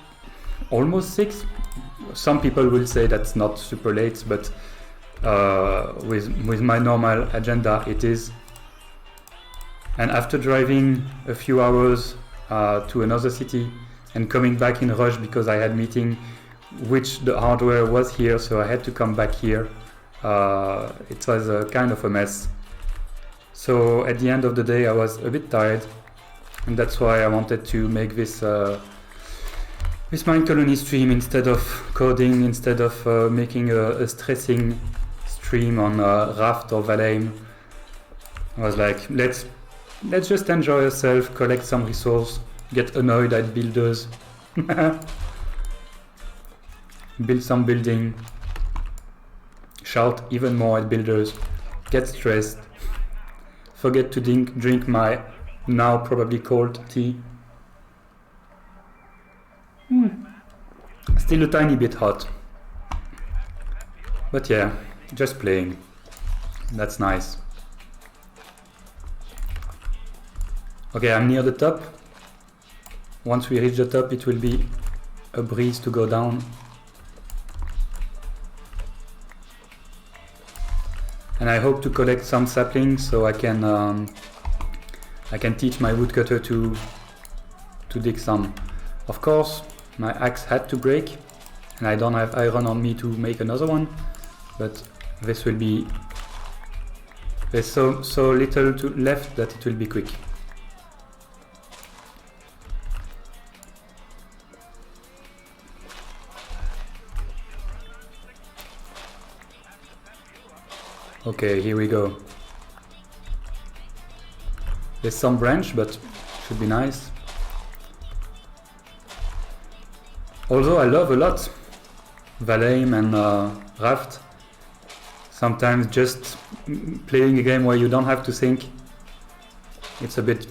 A: almost 6. Some people will say that's not super late, but with my normal agenda, it is. And after driving a few hours to another city and coming back in rush because I had meeting, which the hardware was here, so I had to come back here. It was a kind of a mess. So at the end of the day, I was a bit tired, and that's why I wanted to make this Minecolonies stream instead of coding, instead of making a stressing stream on Raft or Valheim. I was like, let's just enjoy ourselves, collect some resource, get annoyed at builders, build some building, shout even more at builders, get stressed, forget to drink my now probably cold tea. Still a tiny bit hot. But yeah, just playing. That's nice. Okay, I'm near the top. Once we reach the top, it will be a breeze to go down. And I hope to collect some saplings so I can teach my woodcutter to dig some. Of course, my axe had to break, and I don't have iron on me to make another one. But this will be. There's so little left that it will be quick. Okay, here we go. There's some branch, but should be nice. Although I love a lot Valheim and Raft. Sometimes just playing a game where you don't have to think, it's a bit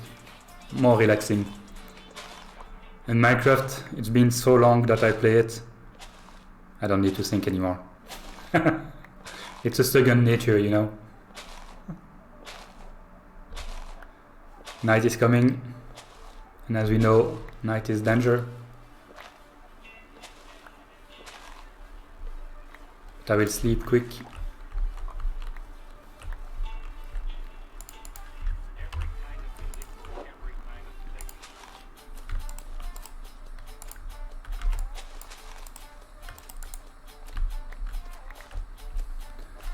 A: more relaxing. And Minecraft, it's been so long that I play it, I don't need to think anymore. It's a second nature, you know. Night is coming, and as we know, night is danger. But I will sleep quick.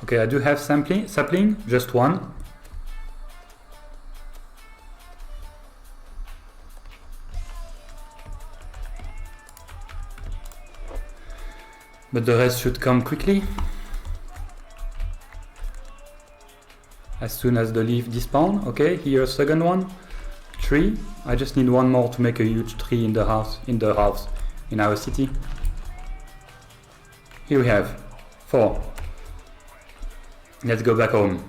A: Okay, I do have sapling, just one. But the rest should come quickly. As soon as the leaf despawn. Okay, here second one. Tree. I just need one more to make a huge tree in our city. Here we have 4. Let's go back home.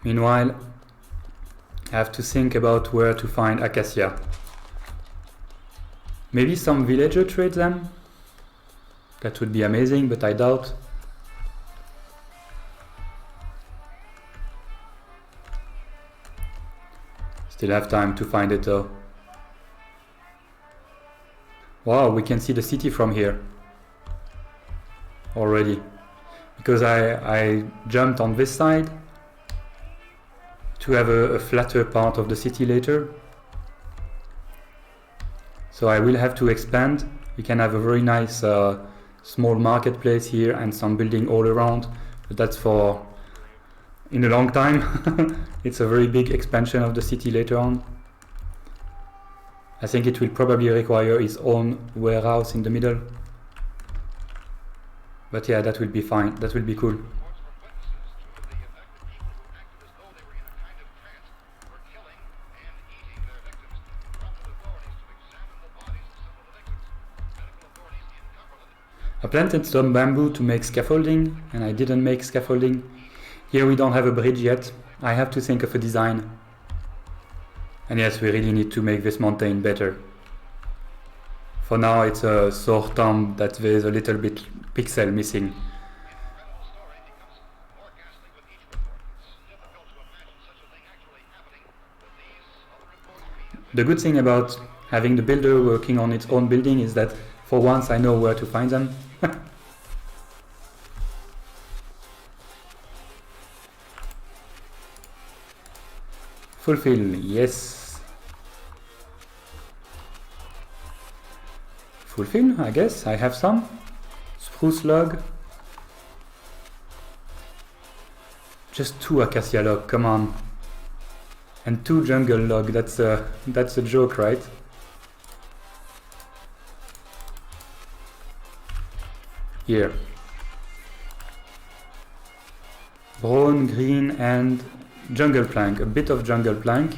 A: Meanwhile, I have to think about where to find acacia. Maybe some villager trades them? That would be amazing, but I doubt. Still have time to find it though. Wow, we can see the city from here already, because I jumped on this side to have a flatter part of the city later. So I will have to expand. We can have a very nice small marketplace here and some building all around, but that's for in a long time. It's a very big expansion of the city later on. I think it will probably require its own warehouse in the middle. But yeah, that will be fine. That will be cool. I planted some bamboo to make scaffolding, and I didn't make scaffolding. Here we don't have a bridge yet. I have to think of a design. And yes, we really need to make this mountain better. For now it's a sore thumb that there's a little bit pixel missing. The good thing about having the builder working on its own building is that for once I know where to find them. Fulfill, yes. Fulfill, I guess. I have some. Spruce log. Just 2 acacia log, come on. And 2 jungle log, that's a joke, right? Here. Brown, green and jungle plank, a bit of jungle plank.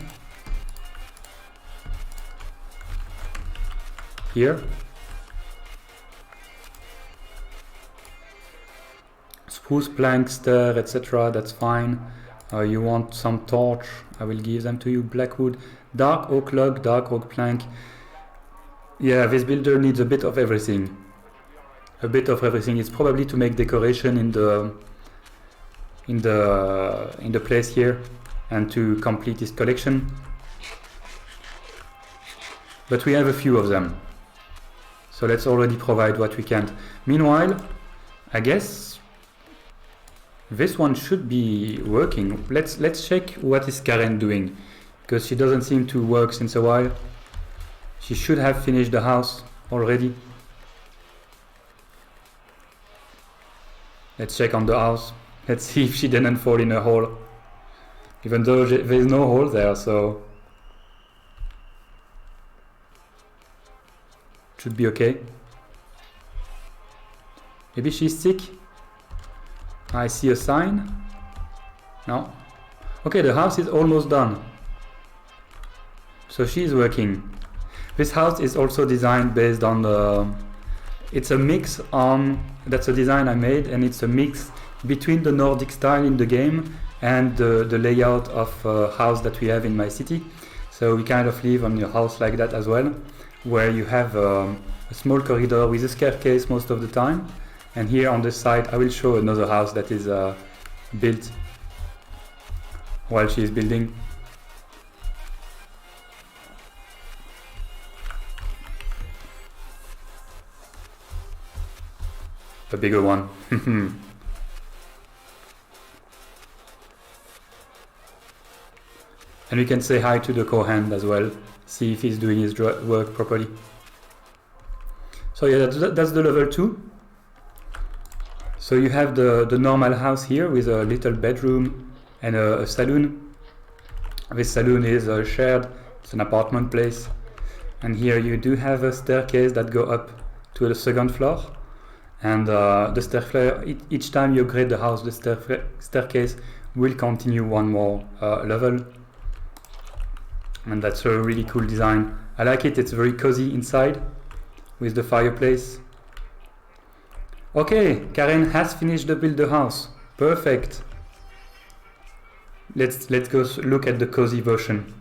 A: Here. Spruce plank, etc. That's fine. You want some torch? I will give them to you. Black wood. Dark oak log, dark oak plank. Yeah, this builder needs a bit of everything. A bit of everything. It's probably to make decoration in the place here and to complete his collection. But we have a few of them, so let's already provide what we can. Meanwhile, I guess this one should be working. Let's check what is Karen doing, because she doesn't seem to work since a while. She should have finished the house already. Let's check on the house. Let's see if she didn't fall in a hole, even though there's no hole there, so should be okay. Maybe she's sick. I see a sign. No. Okay, the house is almost done. So she's working. This house is also designed based on the... It's a mix on... That's a design I made, and it's a mix between the Nordic style in the game and the layout of house that we have in my city. So we kind of live on your house like that as well, where you have a small corridor with a staircase most of the time. And here on the side I will show another house that is built while she is building. A bigger one. And we can say hi to the Cowhand as well, see if he's doing his work properly. So yeah, that's the level 2. So you have the normal house here with a little bedroom and a saloon. This saloon is shared, it's an apartment place. And here you do have a staircase that go up to the second floor. And the staircase, each time you upgrade the house, the staircase will continue one more level. And that's a really cool design. I like it, it's very cozy inside with the fireplace. Okay, Karen has finished to build the house. Perfect. Let's go look at the cozy version.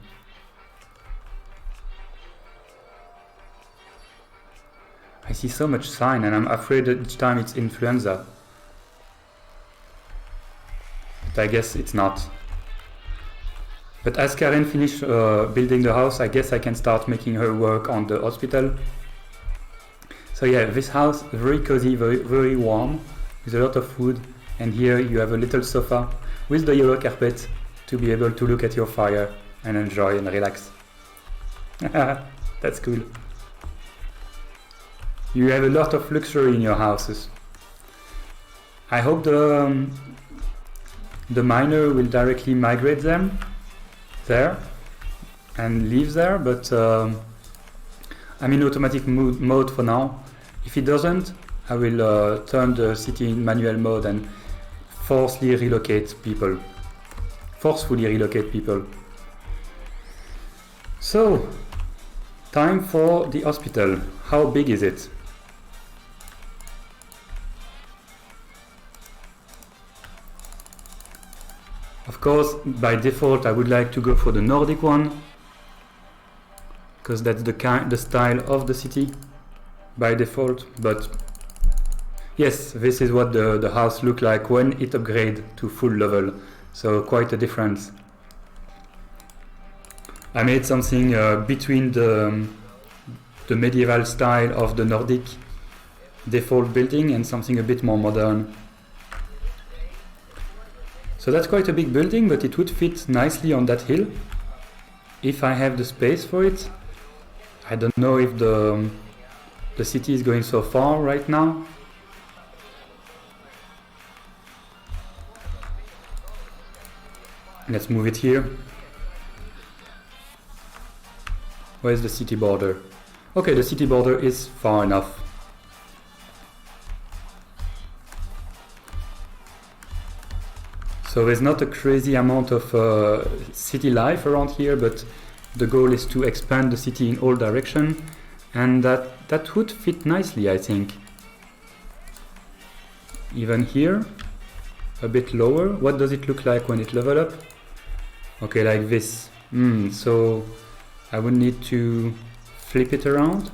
A: I see so much sign and I'm afraid that each time it's influenza. But I guess it's not. But as Karen finished building the house, I guess I can start making her work on the hospital. So yeah, this house is very cozy, very warm, with a lot of food. And here you have a little sofa with the yellow carpet to be able to look at your fire and enjoy and relax. That's cool. You have a lot of luxury in your houses. I hope the miner will directly migrate them there and live there, but I'm in automatic mode for now. If it doesn't, I will turn the city in manual mode and forcefully relocate people. So, time for the hospital. How big is it? Of course, by default, I would like to go for the Nordic one, because that's the style of the city by default. But yes, this is what the house looked like when it upgraded to full level. So quite a difference. I made something between the medieval style of the Nordic default building and something a bit more modern. So that's quite a big building, but it would fit nicely on that hill if I have the space for it. I don't know if the city is going so far right now. Let's move it here. Where's the city border? Okay, the city border is far enough. So there's not a crazy amount of city life around here, but the goal is to expand the city in all directions, and that would fit nicely, I think. Even here, a bit lower. What does it look like when it level up? Okay, like this. So I would need to flip it around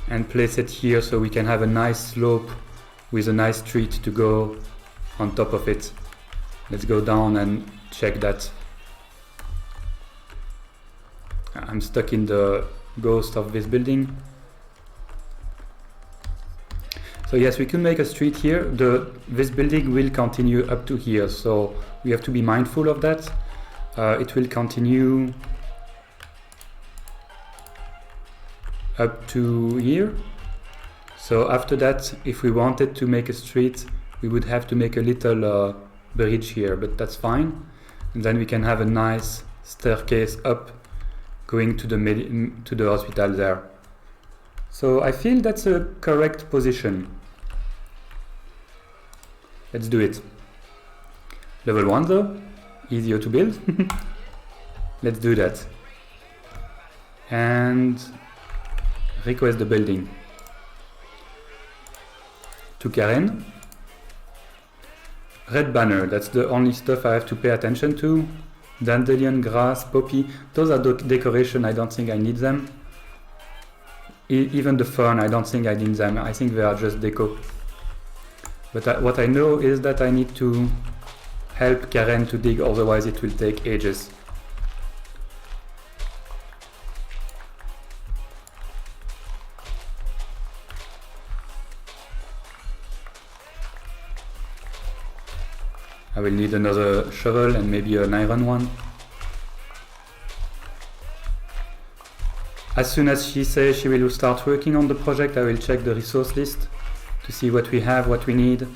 A: and place it here so we can have a nice slope with a nice street to go on top of it. Let's go down and check that. I'm stuck in the ghost of this building. So yes, we can make a street here. This building will continue up to here, so we have to be mindful of that. It will continue up to here. So after that, if we wanted to make a street, we would have to make a little bridge here, but that's fine. And then we can have a nice staircase up going to the hospital there. So I feel that's a correct position. Let's do it. Level 1 though, easier to build. Let's do that. And request the building. To Karen. Red banner, that's the only stuff I have to pay attention to. Dandelion, grass, poppy, those are decoration, I don't think I need them. Even the fern, I don't think I need them, I think they are just deco. But what I know is that I need to help Karen to dig, otherwise it will take ages. I will need another shovel and maybe an iron one. As soon as she says she will start working on the project, I will check the resource list to see what we have, what we need.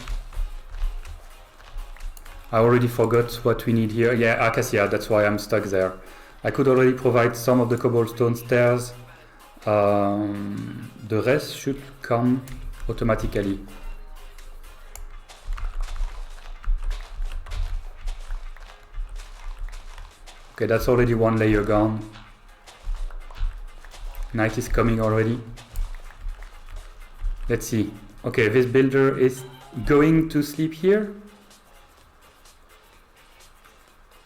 A: I already forgot what we need here. Yeah, acacia, that's why I'm stuck there. I could already provide some of the cobblestone stairs. The rest should come automatically. Okay, that's already one layer gone. Night is coming already. Let's see. Okay, this builder is going to sleep here.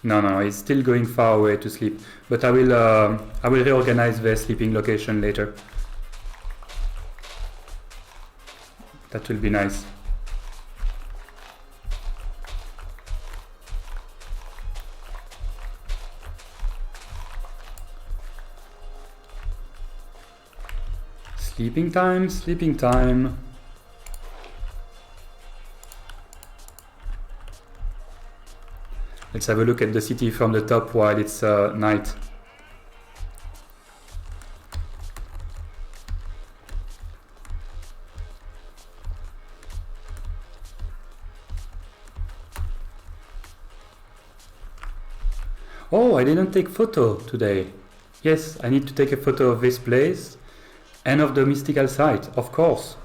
A: No, he's still going far away to sleep. But I will reorganize the sleeping location later. That will be nice. Sleeping time, sleeping time. Let's have a look at the city from the top while it's night. Oh, I didn't take photo today. Yes, I need to take a photo of this place and of the mystical site, of course.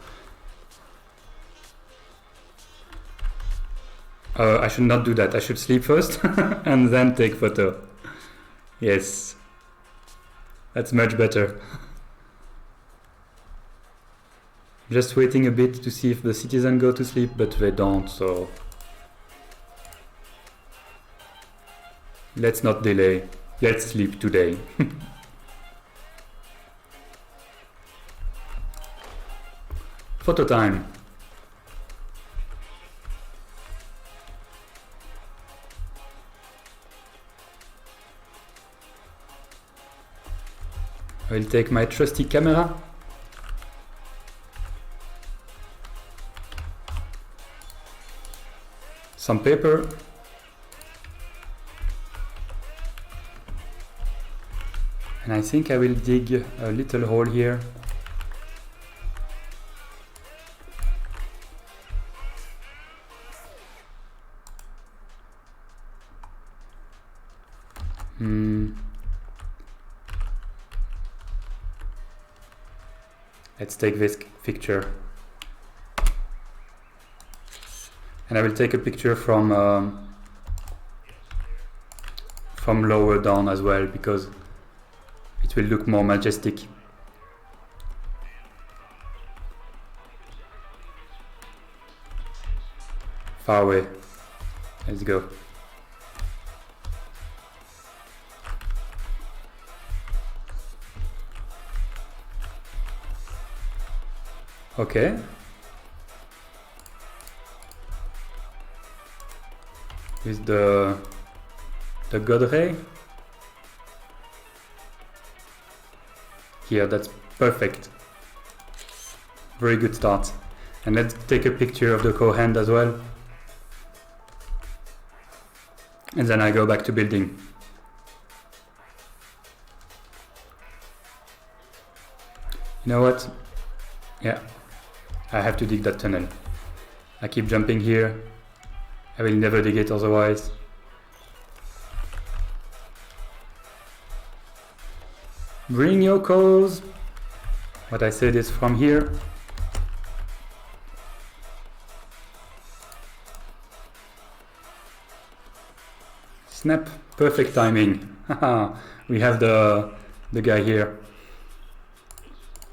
A: I should not do that. I should sleep first and then take photo. Yes, that's much better. Just waiting a bit to see if the citizens go to sleep, but they don't, so let's not delay. Let's sleep today. Photo time. I will take my trusty camera. Some paper. And I think I will dig a little hole here. Let's take this picture. And I will take a picture from lower down as well, because it will look more majestic. Far away. Let's go. Okay. With the god ray. Here, that's perfect. Very good start. And let's take a picture of the Cowhand as well. And then I go back to building. You know what? Yeah, I have to dig that tunnel. I keep jumping here. I will never dig it otherwise. Bring your cows. What I said is from here. Snap, perfect timing. We have the guy here.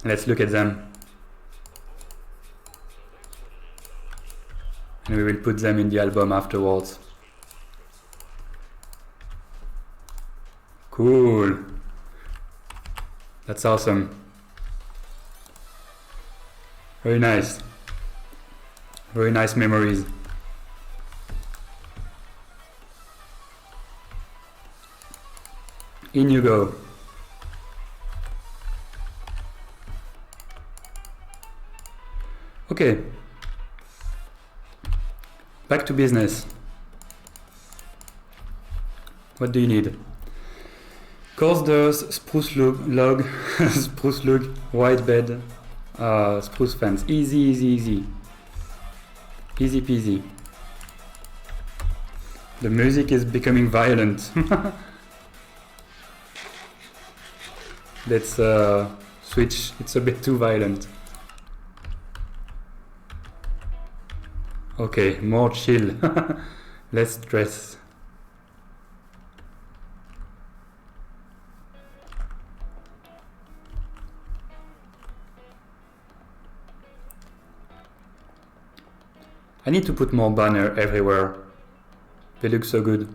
A: Let's look at them. And we will put them in the album afterwards. Cool. That's awesome. Very nice. Very nice memories. In you go. Okay. Back to business. What do you need? Coarse doors, spruce log, spruce log, white bed, spruce fence. Easy, easy, easy. Easy peasy. The music is becoming violent. Let's switch. It's a bit too violent. Okay, more chill. Less stress. I need to put more banner everywhere. They look so good.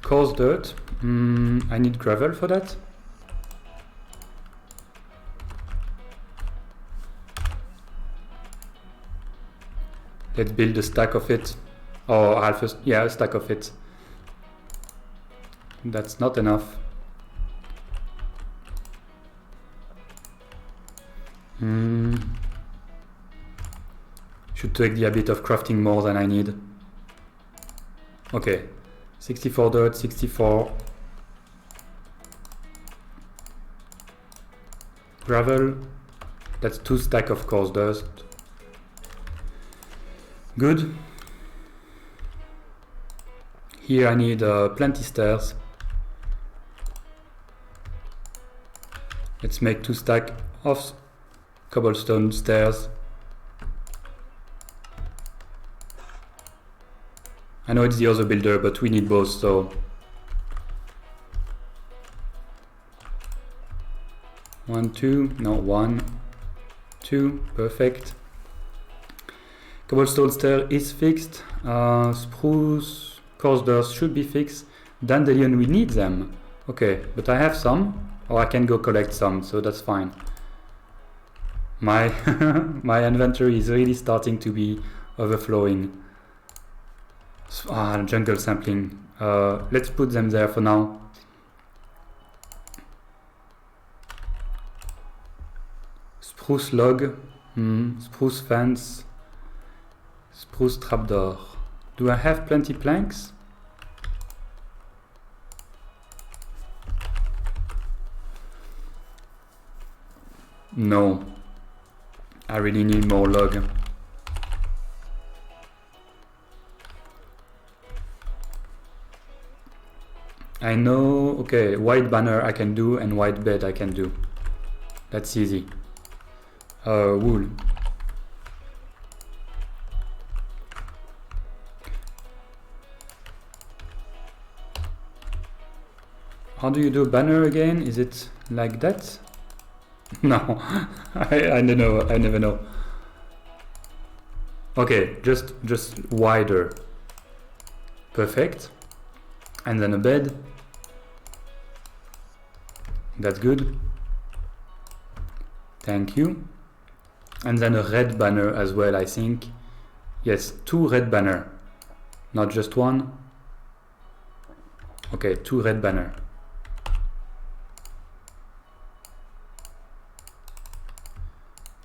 A: Coarse dirt. I need gravel for that. Let's build a stack of it. Or half a stack of it. That's not enough. Should take the habit of crafting more than I need. Okay. 64 dirt, 64 gravel. That's 2 stacks of coarse dust. Good. Here I need plenty stairs. Let's make 2 stacks of cobblestone stairs. I know it's the other builder, but we need both, so 1, 2, no 1, 2, perfect. Cobblestone stair is fixed. Spruce, coarse dust should be fixed. Dandelion, we need them. Okay, but I have some, or I can go collect some, so that's fine. My my inventory is really starting to be overflowing. Jungle sampling. Let's put them there for now. Spruce log, spruce fence, spruce trapdoor. Do I have plenty planks? No. I really need more log. I know, okay, white banner I can do and white bed I can do. That's easy. Wool. How do you do banner again? Is it like that? No, I don't know. I never know. Okay, just wider. Perfect. And then a bed. That's good. Thank you. And then a red banner as well, I think. Yes, 2 red banner, not just one. Okay, 2 red banner.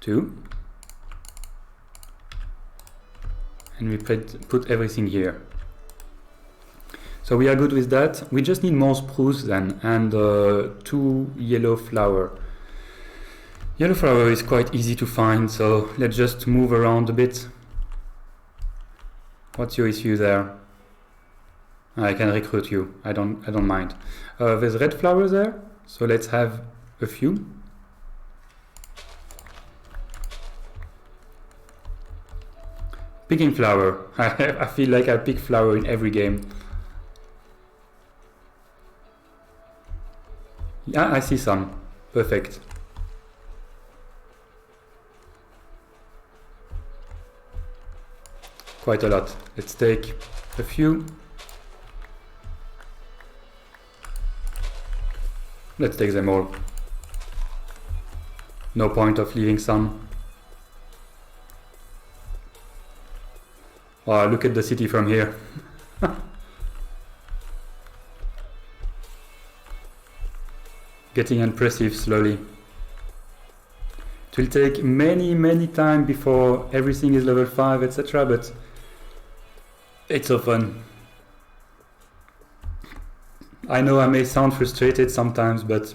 A: Two. And we put everything here. So we are good with that. We just need more spruce then, and 2 yellow flower. Yellow flower is quite easy to find, so let's just move around a bit. What's your issue there? I can recruit you. I don't mind. There's red flower there, so let's have a few. Picking flower. I feel like I pick flower in every game. Yeah, I see some. Perfect. Quite a lot. Let's take a few. Let's take them all. No point of leaving some. Wow, look at the city from here. Getting impressive slowly. It will take many time before everything is level 5, etc. But it's so fun. I know I may sound frustrated sometimes, but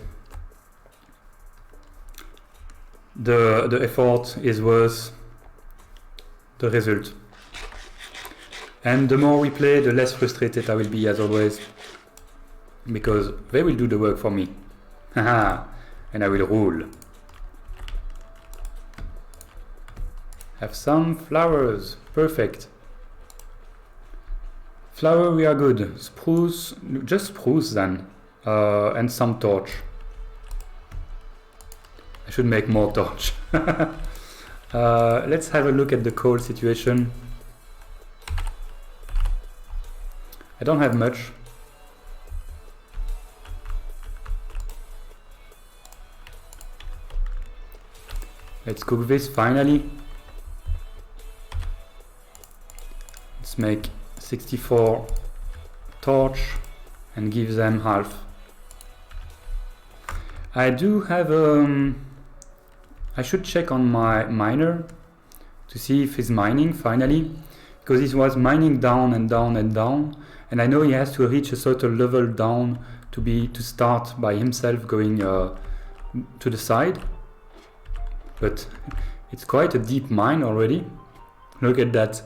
A: the effort is worth the result. And the more we play, the less frustrated I will be, as always, because they will do the work for me. Haha, and I will rule. Have some flowers. Perfect. Flower, we are good. Spruce, just spruce then. And some torch. I should make more torch. Let's have a look at the coal situation. I don't have much. Let's cook this finally. Let's make 64 torch and give them half. I do have I should check on my miner to see if he's mining finally, because he was mining down and down and down, and I know he has to reach a certain level down to start by himself going to the side. But it's quite a deep mine already. Look at that.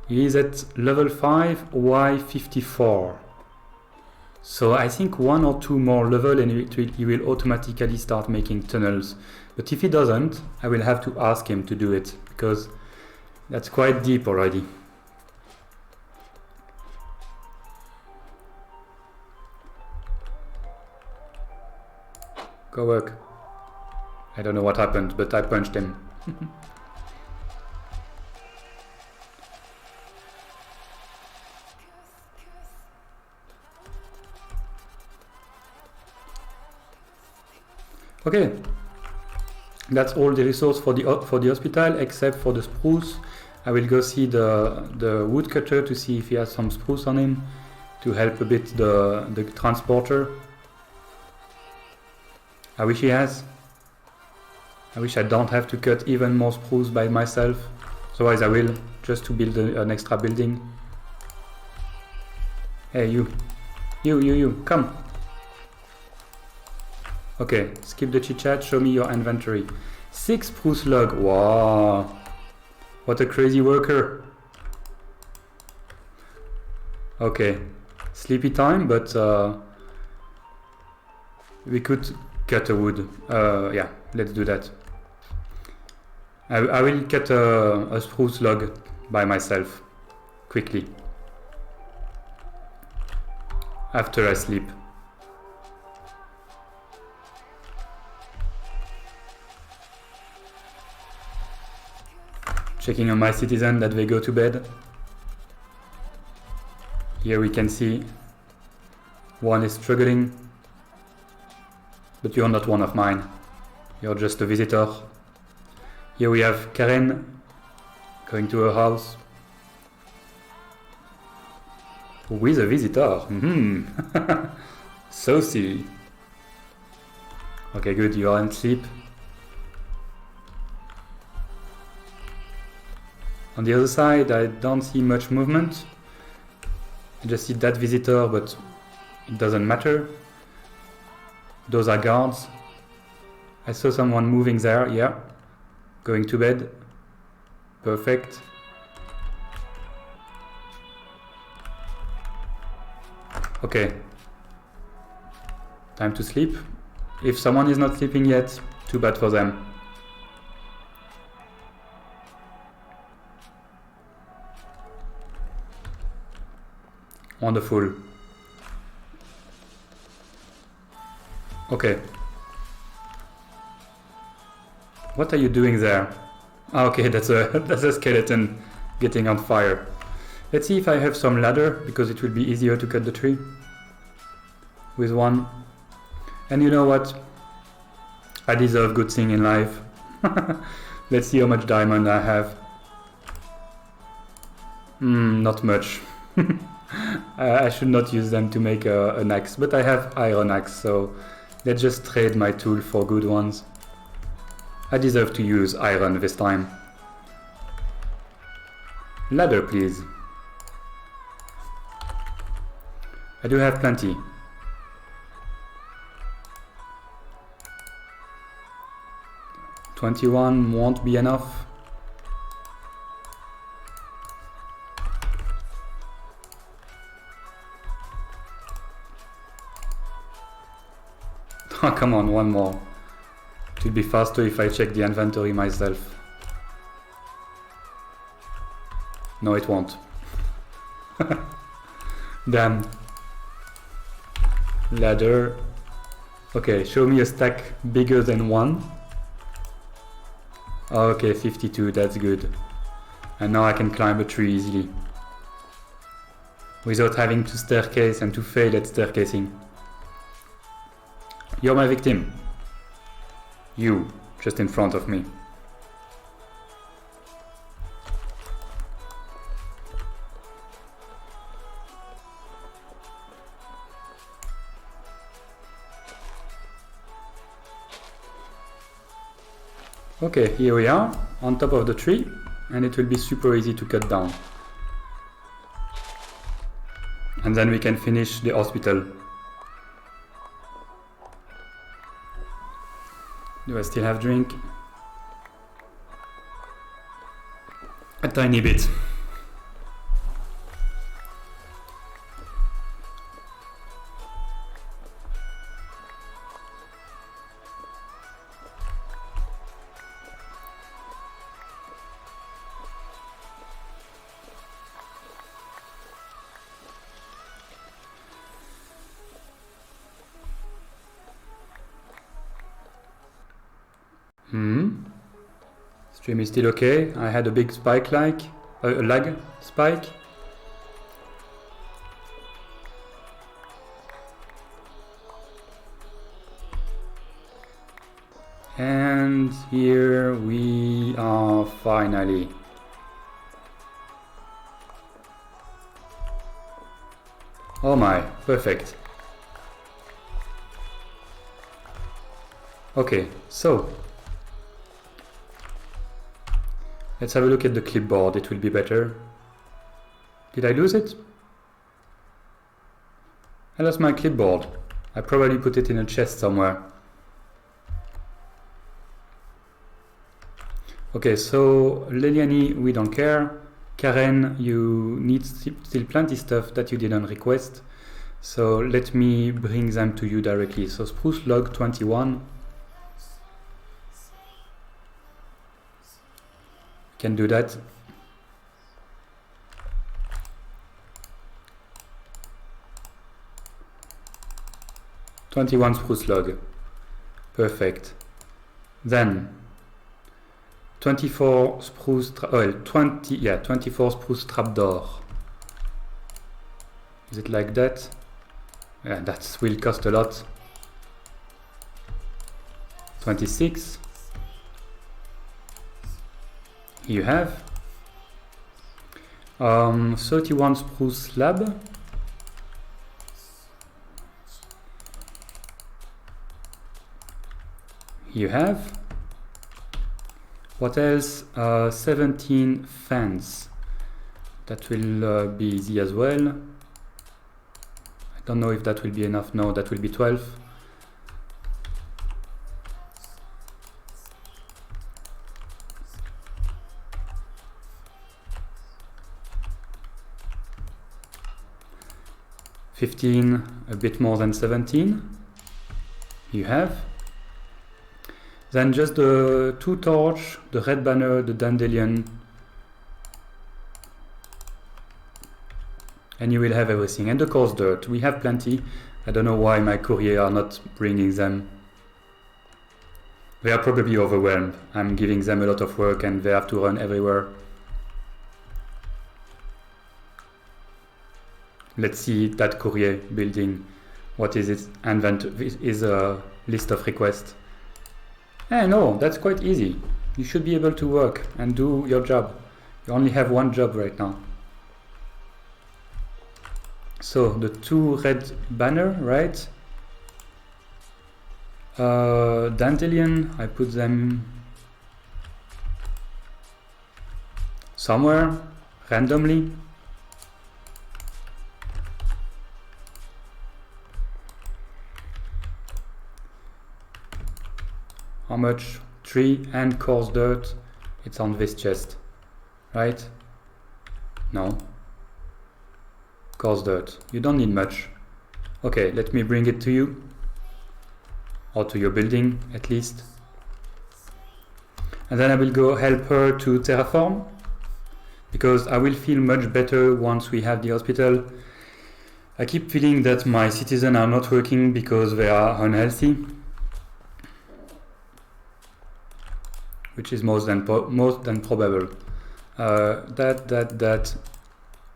A: He is at level 5, Y54. So I think 1 or 2 more level and he will automatically start making tunnels. But if he doesn't, I will have to ask him to do it, because that's quite deep already. Go work. I don't know what happened, but I punched him. Okay, that's all the resource for the hospital except for the spruce. I will go see the woodcutter to see if he has some spruce on him to help a bit the transporter. I wish he has. I wish I don't have to cut even more spruce by myself. Otherwise I will, just to build an extra building. Hey you, come. Okay, skip the chit chat, show me your inventory. 6 spruce log, wow. What a crazy worker. Okay, sleepy time, but we could cut a wood. Yeah, let's do that. I will cut a spruce log by myself, quickly, after I sleep. Checking on my citizen that they go to bed. Here we can see one is struggling, but you're not one of mine. You're just a visitor. Here we have Karen going to her house. With a visitor. So silly. Okay, good, you are in sleep. On the other side, I don't see much movement. I just see that visitor, but it doesn't matter. Those are guards. I saw someone moving there, yeah. Going to bed. Perfect. Okay. Time to sleep. If someone is not sleeping yet, too bad for them. Wonderful. Okay. What are you doing there? Ah, okay, that's a skeleton getting on fire. Let's see if I have some ladder, because it will be easier to cut the tree with one. And you know what? I deserve good thing in life. Let's see how much diamond I have. Not much. I should not use them to make an axe, but I have iron axe, so let's just trade my tool for good ones. I deserve to use iron this time. Ladder, please. I do have plenty. $21 won't be enough. Oh, come on, one more. It will be faster if I check the inventory myself. No, it won't. Damn. Ladder. Okay, show me a stack bigger than one. Okay, 52, that's good. And now I can climb a tree easily. Without having to staircase and to fail at staircasing. You're my victim. You, just in front of me. Okay, here we are, on top of the tree, and it will be super easy to cut down. And then we can finish the hospital. Do I still have drink? A tiny bit. Stream is still okay. I had a big spike a lag spike. And here we are finally. Oh my, perfect. Okay, so let's have a look at the clipboard, it will be better. Did I lose it? I lost my clipboard. I probably put it in a chest somewhere. Okay, so Leliani, we don't care. Karen, you need still plenty stuff that you didn't request. So let me bring them to you directly. So spruce log 21. Can do that. $21 spruce log. Perfect. Then 24 spruce, 24 spruce trapdoor. Is it like that? Yeah, that will cost a lot. 26. You have 31 spruce slab. You have what else? 17 fans. That will be easy as well. I don't know if that will be enough. No, that will be 12. A bit more than 17. You have. Then just the 2 torch, the red banner, the dandelion, and you will have everything. And the coarse dirt, we have plenty. I don't know why my courier are not bringing them. They are probably overwhelmed. I'm giving them a lot of work and they have to run everywhere. Let's see that courier building. What is it? Is a list of requests. No, that's quite easy. You should be able to work and do your job. You only have one job right now. So the 2 red banner, right? Dandelion, I put them somewhere randomly. How much? 3 and coarse dirt. It's on this chest, right? No. Coarse dirt. You don't need much. Okay, let me bring it to you. Or to your building, at least. And then I will go help her to terraform. Because I will feel much better once we have the hospital. I keep feeling that my citizens are not working because they are unhealthy. Which is most than probable.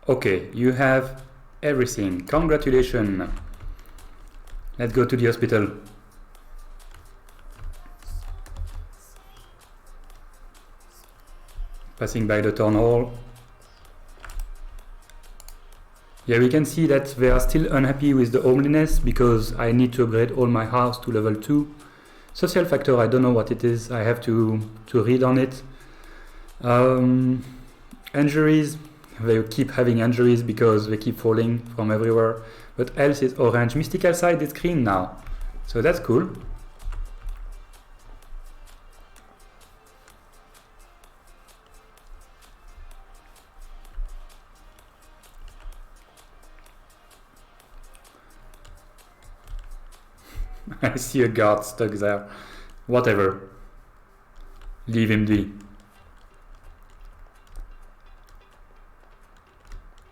A: Okay, you have everything. Congratulations. Let's go to the hospital. Passing by the town hall. Yeah, we can see that they are still unhappy with the homeliness because I need to upgrade all my house to level 2. Social factor, I don't know what it is. I have to read on it. Injuries, they keep having injuries because they keep falling from everywhere. But health is orange. Mystical side is green now. So that's cool. I see a guard stuck there. Whatever. Leave him be.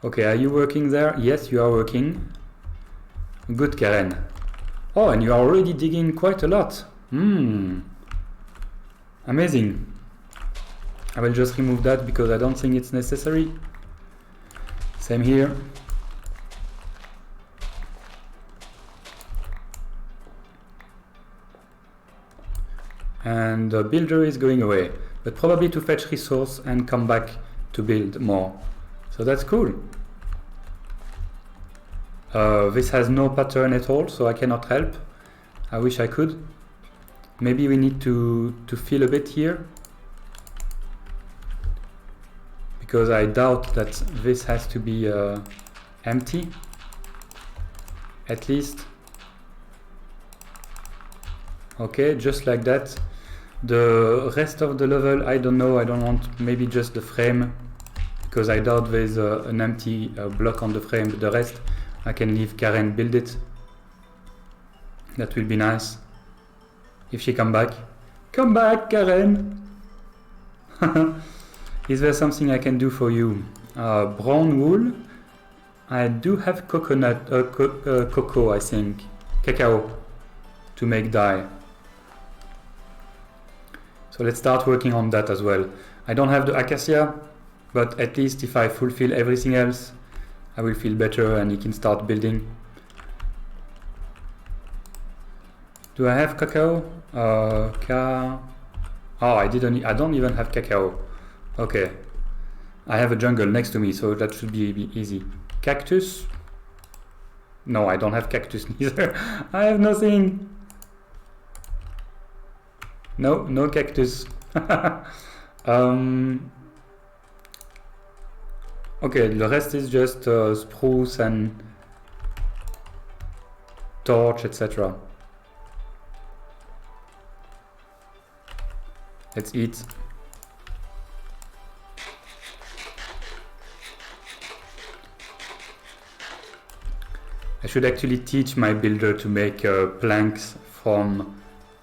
A: Okay, are you working there? Yes, you are working. Good, Karen. Oh, and you are already digging quite a lot. Amazing. I will just remove that because I don't think it's necessary. Same here. And the builder is going away, but probably to fetch resource and come back to build more. So that's cool. This has no pattern at all, so I cannot help. I wish I could. Maybe we need to fill a bit here, because I doubt that this has to be empty, at least. Okay, just like that. The rest of the level, I don't know, I don't want, maybe just the frame, because I doubt there's an empty block on the frame, but the rest I can leave Karen build it. That will be nice. If she come back. Come back, Karen! Is there something I can do for you? Brown wool. I do have coconut, cocoa, I think. Cacao to make dye. So let's start working on that as well. I don't have the acacia, but at least if I fulfill everything else, I will feel better and he can start building. Do I have cacao? Oh, I don't even have cacao. Okay. I have a jungle next to me, so that should be easy. Cactus? No, I don't have cactus neither. I have nothing. No cactus. Okay, the rest is just spruce and torch, etc. Let's eat. I should actually teach my builder to make planks from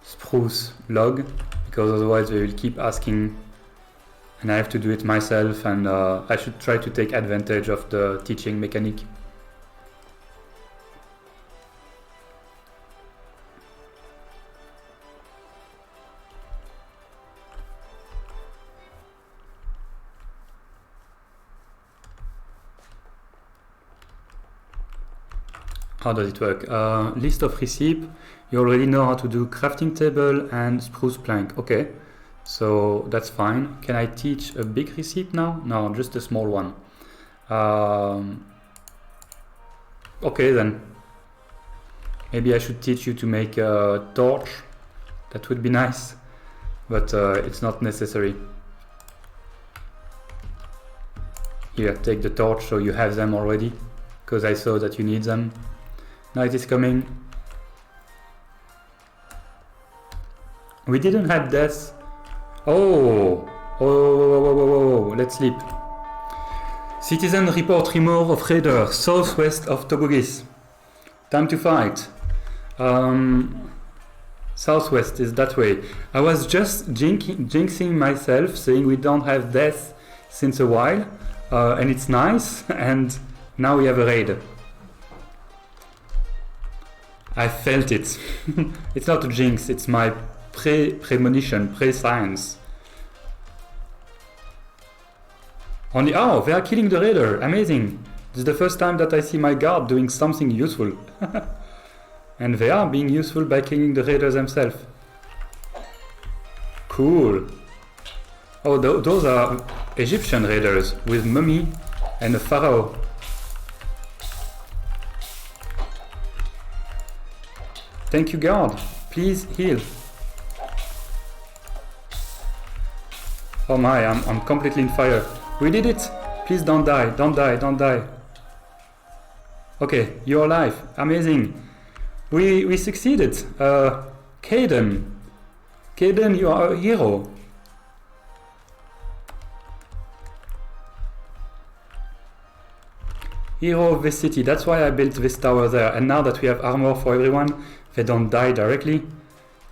A: spruce log, because otherwise they will keep asking and I have to do it myself, and I should try to take advantage of the teaching mechanic. How does it work? List of recipe. You already know how to do crafting table and spruce plank. Okay, so that's fine. Can I teach a big recipe now? No, just a small one. Okay then. Maybe I should teach you to make a torch. That would be nice, but it's not necessary. Here, take the torch so you have them already, because I saw that you need them. Night is coming. We didn't have death. Oh, let's sleep. Citizen report rumor of raider southwest of Tobogis. Time to fight. Southwest is that way. I was just jinxing myself, saying we don't have death since a while, and it's nice, and now we have a raid. I felt it. It's not a jinx, it's my premonition, pre-science. Oh, they are killing the raider. Amazing. This is the first time that I see my guard doing something useful. And they are being useful by killing the raiders themselves. Cool. Oh, those are Egyptian raiders with mummy and a pharaoh. Thank you, guard. Please heal. Oh my, I'm completely in fire. We did it. Please don't die. Don't die. Don't die. Okay, you're alive. Amazing. We succeeded. Caden, you are a hero. Hero of this city. That's why I built this tower there. And now that we have armor for everyone, they don't die directly.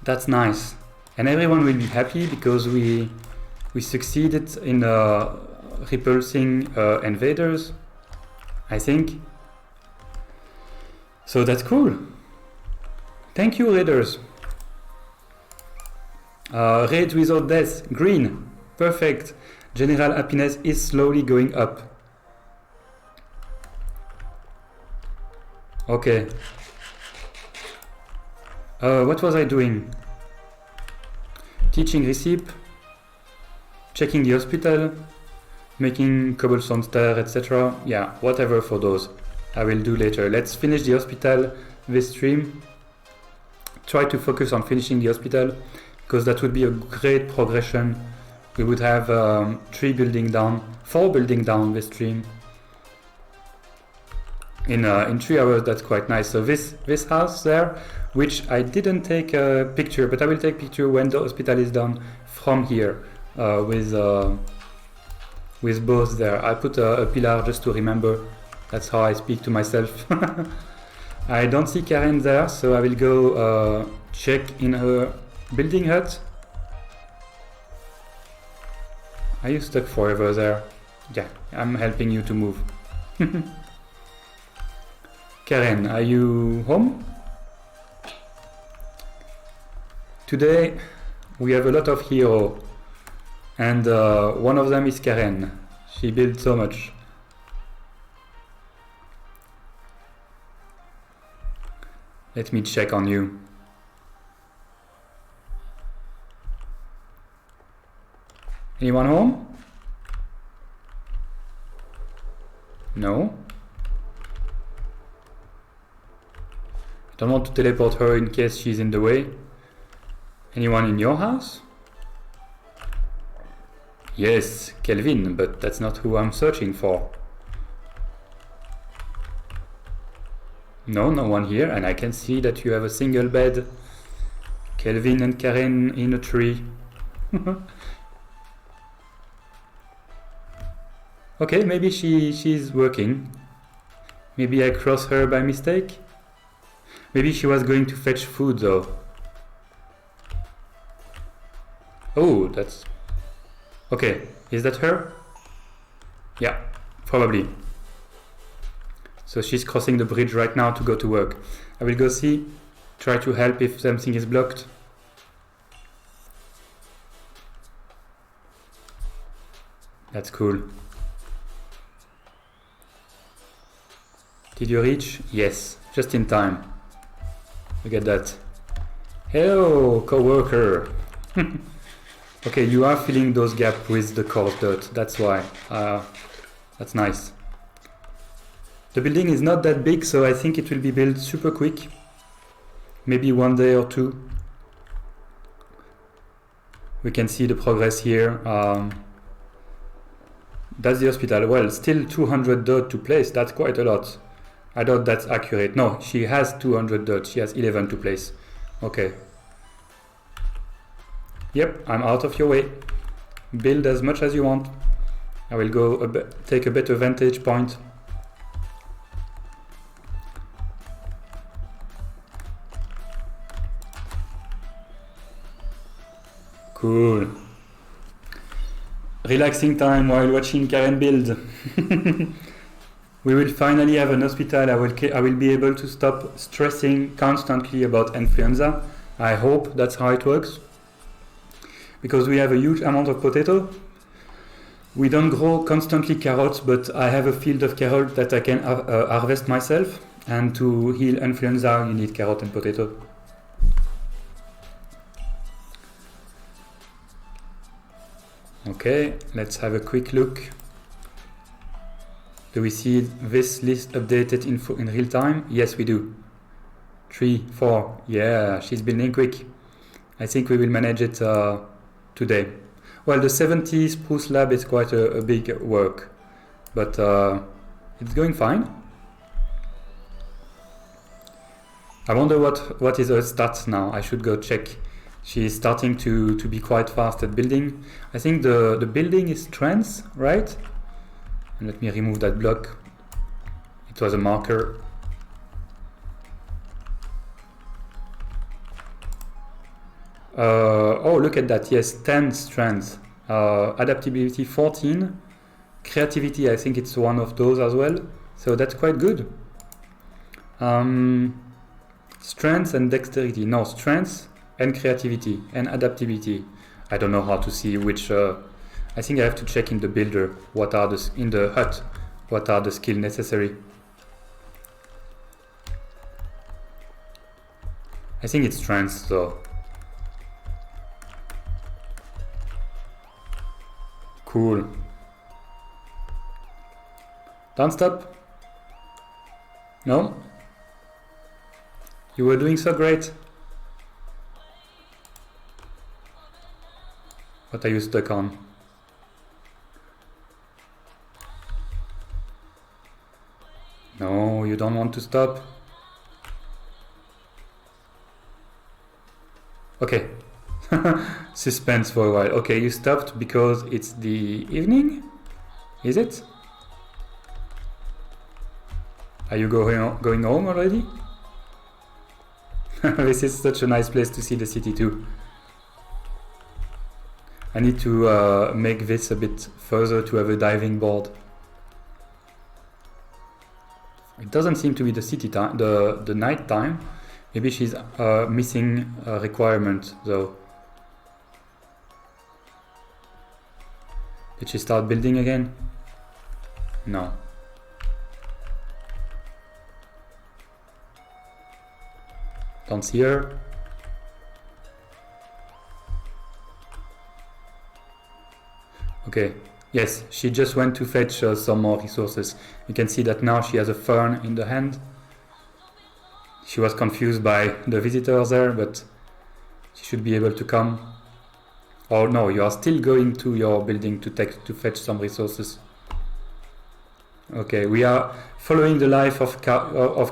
A: That's nice. And everyone will be happy because we succeeded in repulsing invaders, I think. So that's cool. Thank you, raiders. Raids without death. Green. Perfect. General happiness is slowly going up. Okay. What was I doing? Teaching recipe, checking the hospital, making cobblestone stair, etc. Yeah, whatever for those. I will do later. Let's finish the hospital this stream. Try to focus on finishing the hospital, because that would be a great progression. We would have 4 building down this stream. In 3 hours, that's quite nice. So this house there, which I didn't take a picture, but I will take a picture when the hospital is done from here, with both there. I put a pillar just to remember. That's how I speak to myself. I don't see Karen there, so I will go check in her building hut. Are you stuck forever there? Yeah, I'm helping you to move. Karen, are you home? Today We have a lot of heroes. And one of them is Karen. She built so much. Let me check on you. Anyone home? No. I don't want to teleport her in case she's in the way. Anyone in your house? Yes, Kelvin, but that's not who I'm searching for. No, no one here, and I can see that you have a single bed. Kelvin and Karen in a tree. Okay, maybe she's working. Maybe I crossed her by mistake. Maybe she was going to fetch food though. Oh, that's... Okay, is that her? Yeah, probably. So she's crossing the bridge right now to go to work. I will go see, try to help if something is blocked. That's cool. Did you reach? Yes, just in time. Look at that. Hello, co-worker. Okay, you are filling those gaps with the coarse dirt. That's why. That's nice. The building is not that big, so I think it will be built super quick. Maybe 1 day or 2. We can see the progress here. That's the hospital. Well, still 200 dirt to place. That's quite a lot. I thought that's accurate. No, she has 200 dirt. She has 11 to place. Okay. Yep, I'm out of your way. Build as much as you want. I will go take a better vantage point. Cool. Relaxing time while watching Karen build. We will finally have an hospital. I will be able to stop stressing constantly about influenza. I hope that's how it works. Because we have a huge amount of potato. We don't grow constantly carrots, but I have a field of carrots that I can harvest myself. And to heal influenza, you need carrot and potato. Okay, let's have a quick look. Do we see this list updated in real time? Yes, we do. 3, 4. Yeah, she's building quick. I think we will manage it today. Well, the 70 spruce lab is quite a big work, but it's going fine. I wonder what is her stats now. I should go check. She is starting to be quite fast at building. I think the building is strength, right? And let me remove that block. It was a marker. Oh, look at that. Yes, 10 strength. Adaptability 14. Creativity, I think it's one of those as well. So that's quite good. Strength and dexterity. No, strength and creativity and adaptability. I don't know how to see which. I think I have to check in the builder what are in the hut. What are the skills necessary? I think it's strength though. Cool. Don't stop. No? You were doing so great. What are you stuck on? No, you don't want to stop. Okay. Suspense for a while. Okay, you stopped because it's the evening? Is it? Are you going home already? This is such a nice place to see the city too. I need to make this a bit further to have a diving board. It doesn't seem to be the city time, the night time. Maybe she's missing a requirement though. Did she start building again? No. Don't see her. Okay, yes, she just went to fetch some more resources. You can see that now she has a fern in the hand. She was confused by the visitors there, but she should be able to come. Oh no, you are still going to your building to fetch some resources. Okay, we are following the life of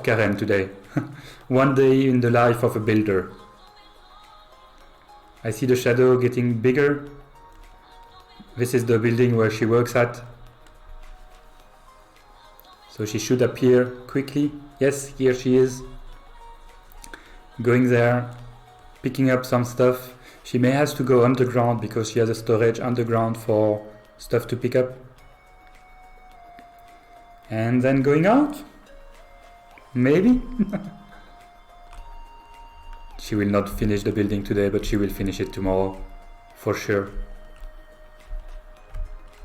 A: Karen today. One day in the life of a builder. I see the shadow getting bigger. This is the building where she works at. So she should appear quickly. Yes, here she is. Going there, picking up some stuff. She may have to go underground because she has a storage underground for stuff to pick up. And then going out? Maybe? She will not finish the building today, but she will finish it tomorrow. For sure.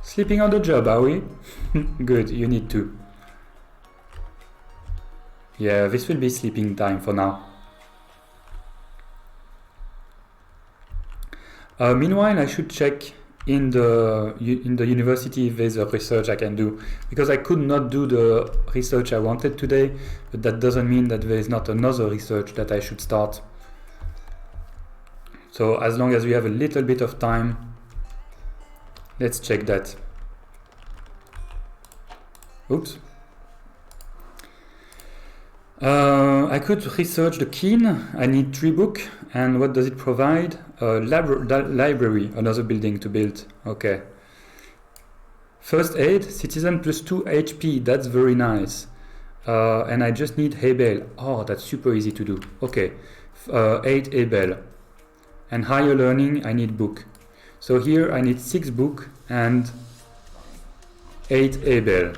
A: Sleeping on the job, are we? Good, you need to. Yeah, this will be sleeping time for now. Meanwhile, I should check in the university if there's a research I can do, because I could not do the research I wanted today, but that doesn't mean that there is not another research that I should start. So as long as we have a little bit of time, let's check that. Oops. I could research the Keen. I need 3 books. And what does it provide? Library, another building to build. Okay. First aid, citizen plus 2 HP. That's very nice. And I just need hay bale. Oh, that's super easy to do. Okay. 8 hay bale. And higher learning, I need book. So here I need 6 book and 8 hay bale.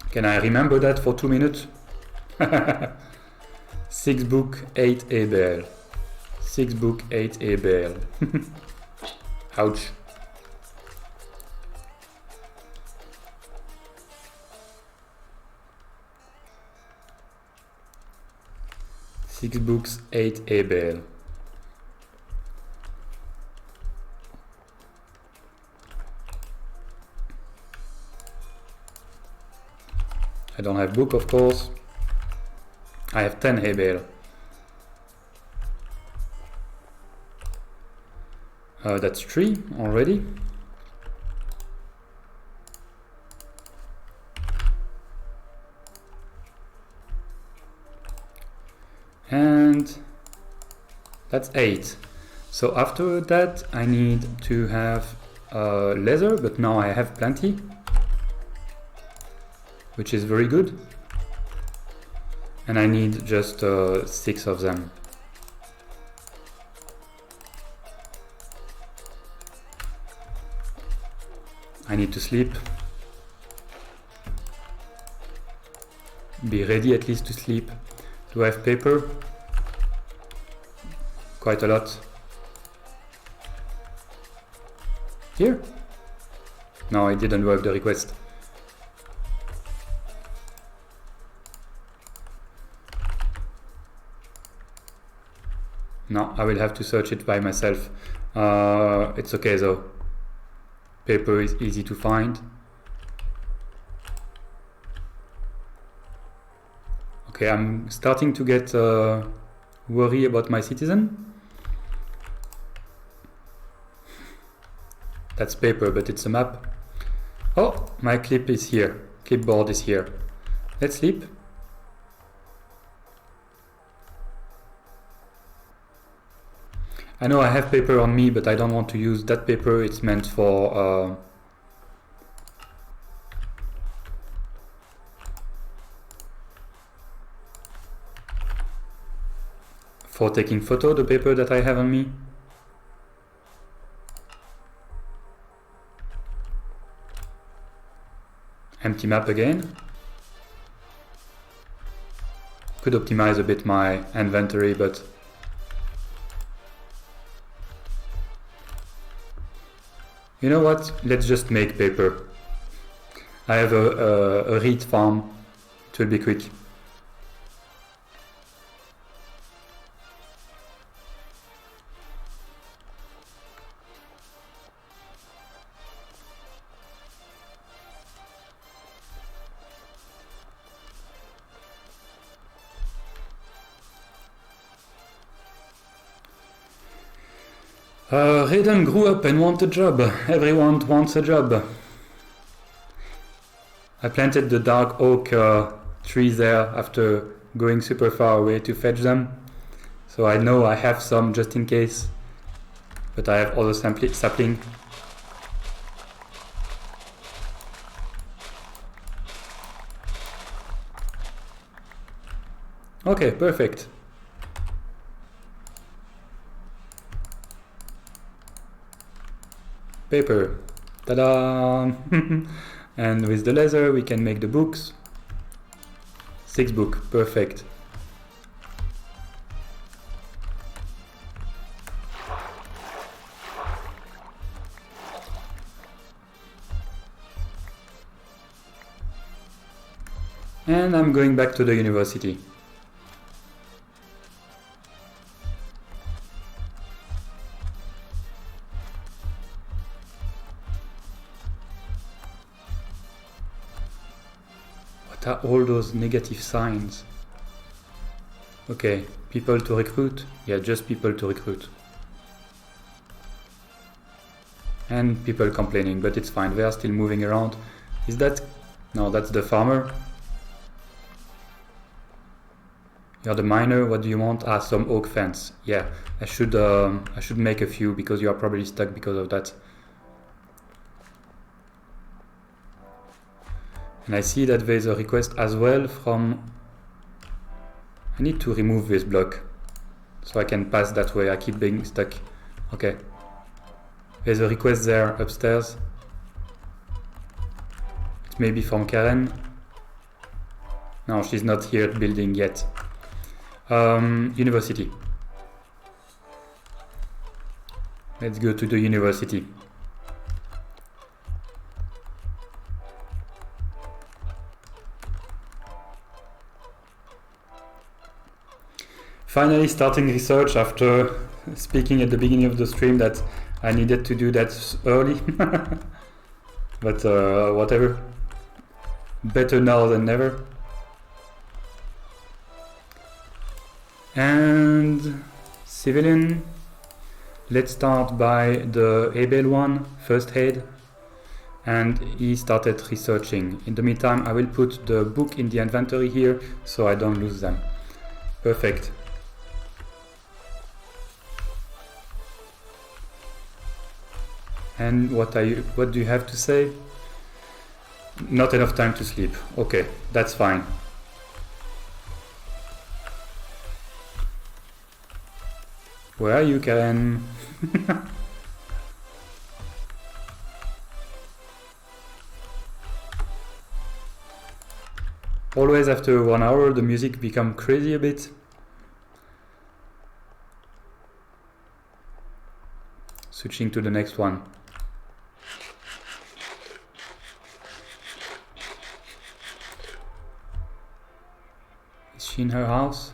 A: Can I remember that for 2 minutes? 6 book, 8 hay bale. 6 book, 8 hay bale. Ouch. Six books, 8 hay bale. I don't have book, of course. I have 10 hay bale. That's 3 already. And that's 8. So after that I need to have leather, but now I have plenty, which is very good. And I need just 6 of them. I need to sleep. Be ready at least to sleep. Do I have paper? Quite a lot. Here? No, I didn't have the request. No, I will have to search it by myself. It's okay though. Paper is easy to find. Okay, I'm starting to get worried about my citizen. That's paper, but it's a map. Oh, my clip is here. Clipboard is here. Let's sleep. I know I have paper on me, but I don't want to use that paper. It's meant for taking photo, the paper that I have on me. Empty map again. Could optimize a bit my inventory, but You know what? Let's just make paper. I have a reed farm. It will be quick. Raiden grew up and wants a job. Everyone wants a job. I planted the dark oak trees there after going super far away to fetch them. So I know I have some just in case. But I have other sapling. Okay, perfect. Paper. Ta-da! And with the leather we can make the books. 6 books, perfect. And I'm going back to the university. What are all those negative signs? Okay, people to recruit? Yeah, just people to recruit. And people complaining, but it's fine, they are still moving around. Is that... No, that's the farmer. You're the miner, what do you want? Ah, some oak fence. Yeah, I should make a few because you are probably stuck because of that. And I see that there's a request as well from... I need to remove this block so I can pass that way. I keep being stuck. Okay. There's a request there upstairs. It may be from Karen. No, she's not here building yet. University. Let's go to the university. Finally starting research after speaking at the beginning of the stream that I needed to do that early. But whatever. Better now than never. And civilian. Let's start by the Abel one, first aid. And he started researching. In the meantime, I will put the book in the inventory here so I don't lose them. Perfect. And what do you have to say? Not enough time to sleep. Okay, that's fine. Where are you, Karen? Always after 1 hour the music becomes crazy a bit. Switching to the next one. Is she in her house?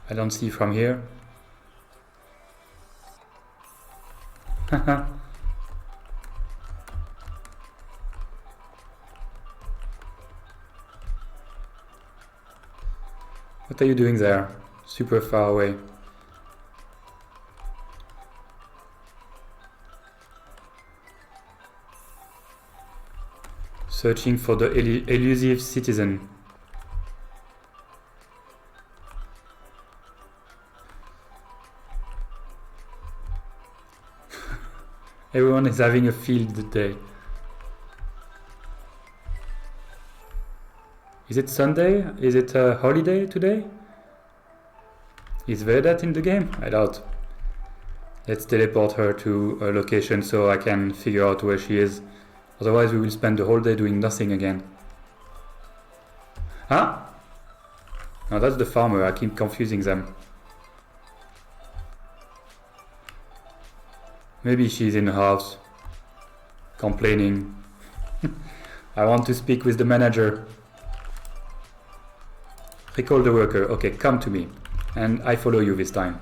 A: I don't see from here. What are you doing there? Super far away. Searching for the elusive citizen. Everyone is having a field day. Is it Sunday? Is it a holiday today? Is there that in the game? I doubt. Let's teleport her to a location so I can figure out where she is. Otherwise we will spend the whole day doing nothing again. Huh? No, that's the farmer. I keep confusing them. Maybe she's in the house, complaining. I want to speak with the manager. Recall the worker. Okay, come to me. And I follow you this time.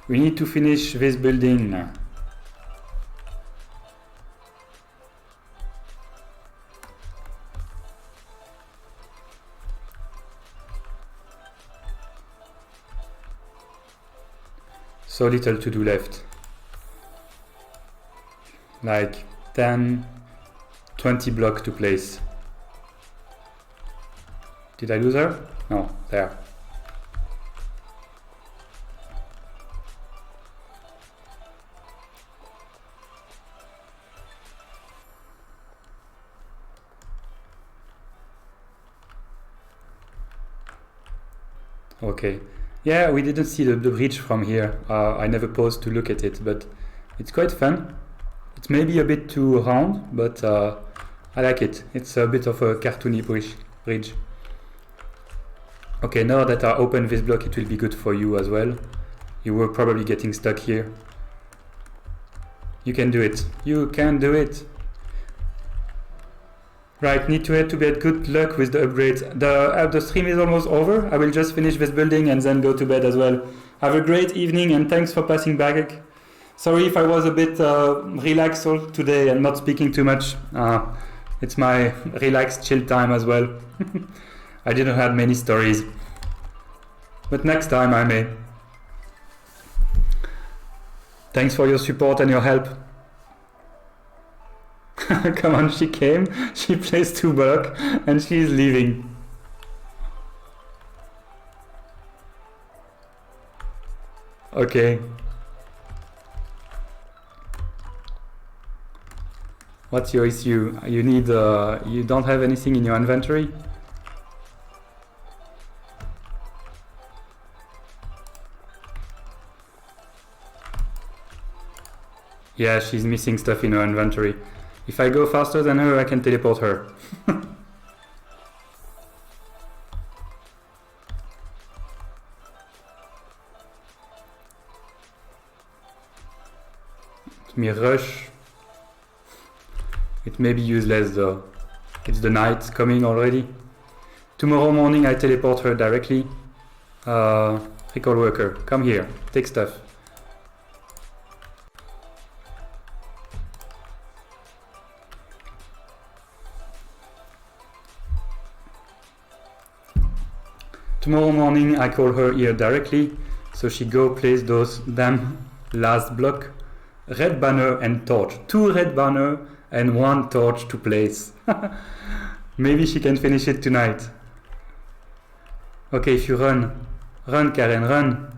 A: We need to finish this building. So little to do left. Like 10, 20 blocks to place. Did I lose her? No, there. Okay. Yeah, we didn't see the bridge from here. I never paused to look at it, but it's quite fun. It's maybe a bit too round, but I like it. It's a bit of a cartoony bridge. Okay, now that I open this block, it will be good for you as well. You were probably getting stuck here. You can do it. You can do it. Right, need to head to bed. Good luck with the upgrades. The stream is almost over. I will just finish this building and then go to bed as well. Have a great evening and thanks for passing back. Sorry if I was a bit relaxed today and not speaking too much. It's my relaxed chill time as well. I didn't have many stories. But next time I may. Thanks for your support and your help. Come on, she came, she placed 2 blocks and she's leaving. Okay. What's your issue? You need, you don't have anything in your inventory? Yeah, she's missing stuff in her inventory. If I go faster than her, I can teleport her. Let me rush. It may be useless though. It's the night coming already. Tomorrow morning I teleport her directly. Recall worker, come here, take stuff. Tomorrow morning I call her here directly, so she go place those damn last block. Red banner and torch. 2 red banner and 1 torch to place. Maybe she can finish it tonight. Okay, if you run. Run, Karen, run.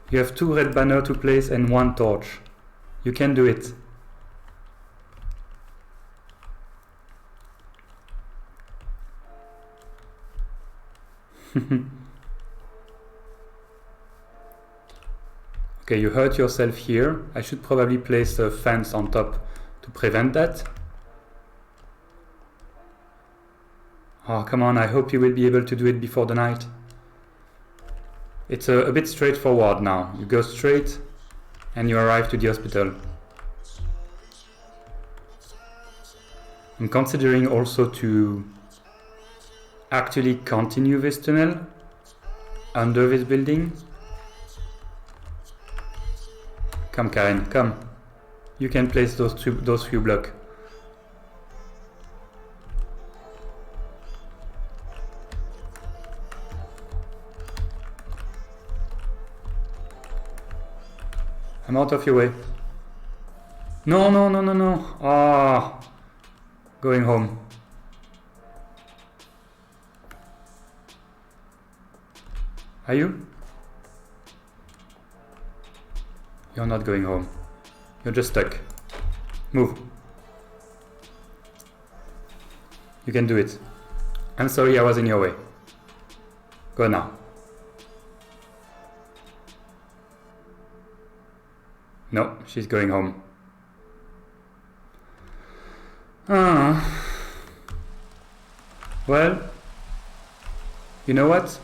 A: You have 2 red banner to place and 1 torch. You can do it. Okay, you hurt yourself here. I should probably place a fence on top to prevent that. Oh, come on, I hope you will be able to do it before the night. It's a bit straightforward now. You go straight and you arrive to the hospital. I'm considering also to actually continue this tunnel under this building. Come, Karen, come. You can place those few blocks. I'm out of your way. No, no, no, no, no. Ah, going home. Are you? You're not going home. You're just stuck. Move. You can do it. I'm sorry I was in your way. Go now. No, she's going home. Well, you know what?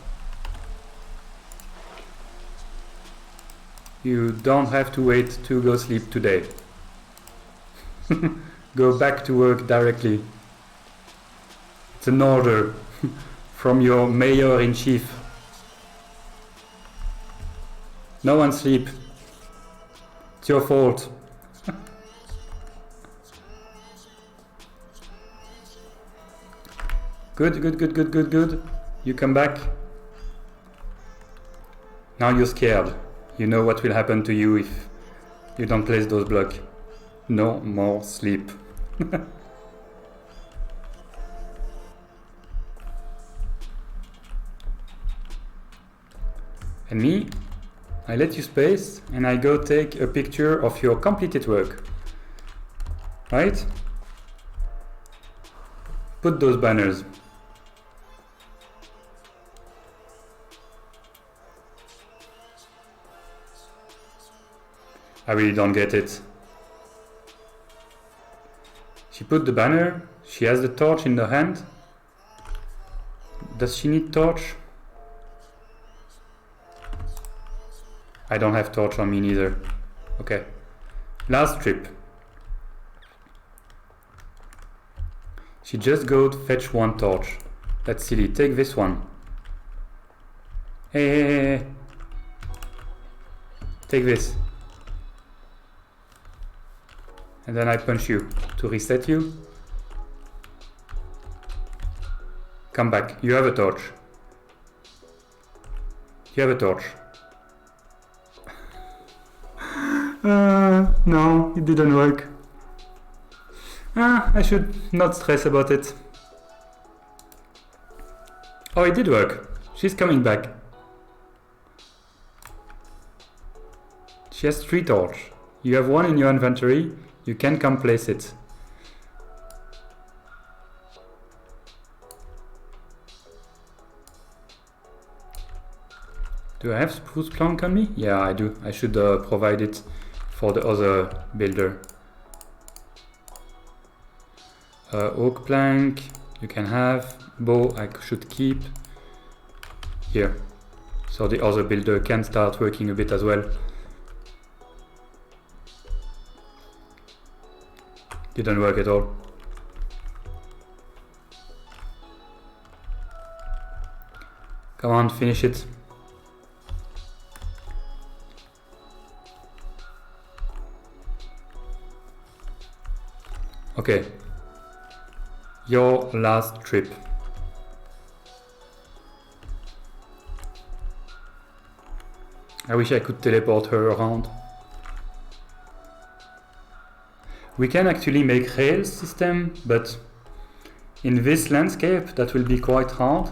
A: You don't have to wait to go sleep today. Go back to work directly. It's an order from your mayor-in-chief. No one sleep. It's your fault. Good. You come back. Now you're scared. You know what will happen to you if you don't place those blocks. No more sleep. And me, I let you space and I go take a picture of your completed work. Right? Put those banners. I really don't get it. She put the banner, she has the torch in her hand. Does she need torch? I don't have torch on me neither. Okay. Last trip. She just go to fetch one torch. That's silly. Take this one. Hey. Take this. And then I punch you to reset you. Come back. You have a torch. You have a torch. No, it didn't work. I should not stress about it. Oh, it did work. She's coming back. She has 3 torches. You have 1 in your inventory. You can come place it. Do I have spruce plank on me? Yeah, I do. I should provide it for the other builder. Oak plank, you can have. Bow, I should keep. Here. So the other builder can start working a bit as well. Didn't work at all. Come on, finish it. Okay. Your last trip. I wish I could teleport her around. We can actually make rail system, but in this landscape that will be quite hard.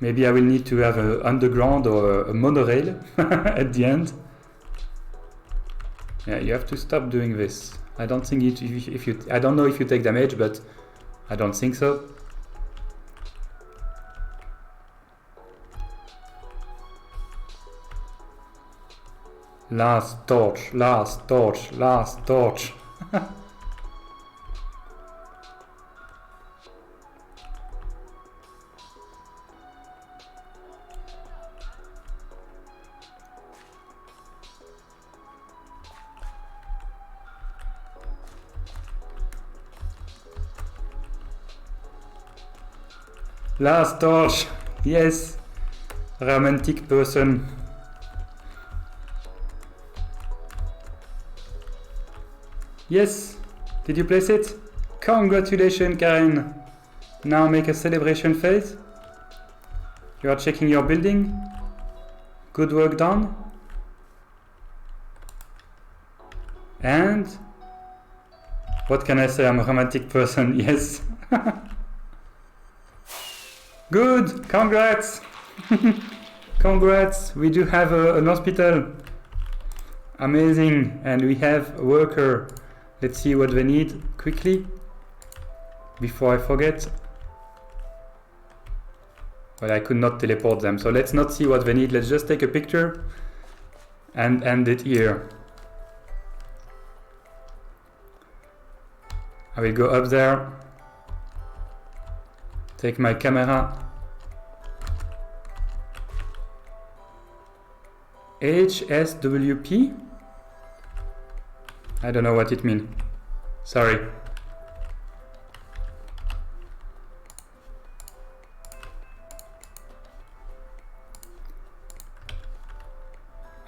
A: Maybe I will need to have an underground or a monorail at the end. Yeah, you have to stop doing this. I don't think I don't know if you take damage, but I don't think so. Last torch, last torch, last torch. Last torch, yes, romantic person. Yes, did you place it? Congratulations, Karen. Now make a celebration phase. You are checking your building. Good work done. And what can I say? I'm a romantic person, yes. Good, congrats. Congrats, we do have an hospital. Amazing, and we have a worker. Let's see what they need quickly before I forget. Well, I could not teleport them, so let's not see what they need. Let's just take a picture and end it here. I will go up there, take my camera. HSWP? I don't know what it means. Sorry.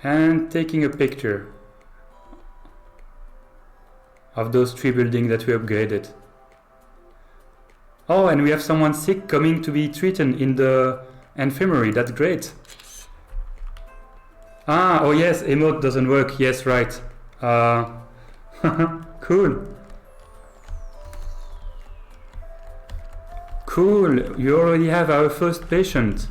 A: And taking a picture of those 3 buildings that we upgraded. Oh, and we have someone sick coming to be treated in the infirmary. That's great. Ah, oh yes, emote doesn't work. Yes, right. Cool. Cool. You already have our first patient.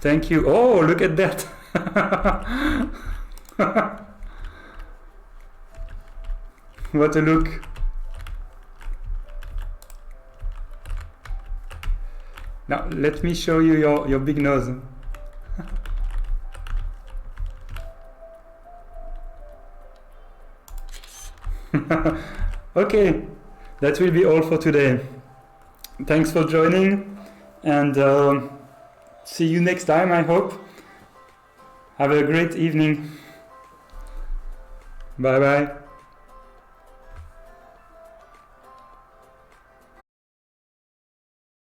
A: Thank you. Oh, look at that. What a look. Now, let me show you your big nose. Okay, that will be all for today. Thanks for joining, and see you next time, I hope. Have a great evening. Bye bye.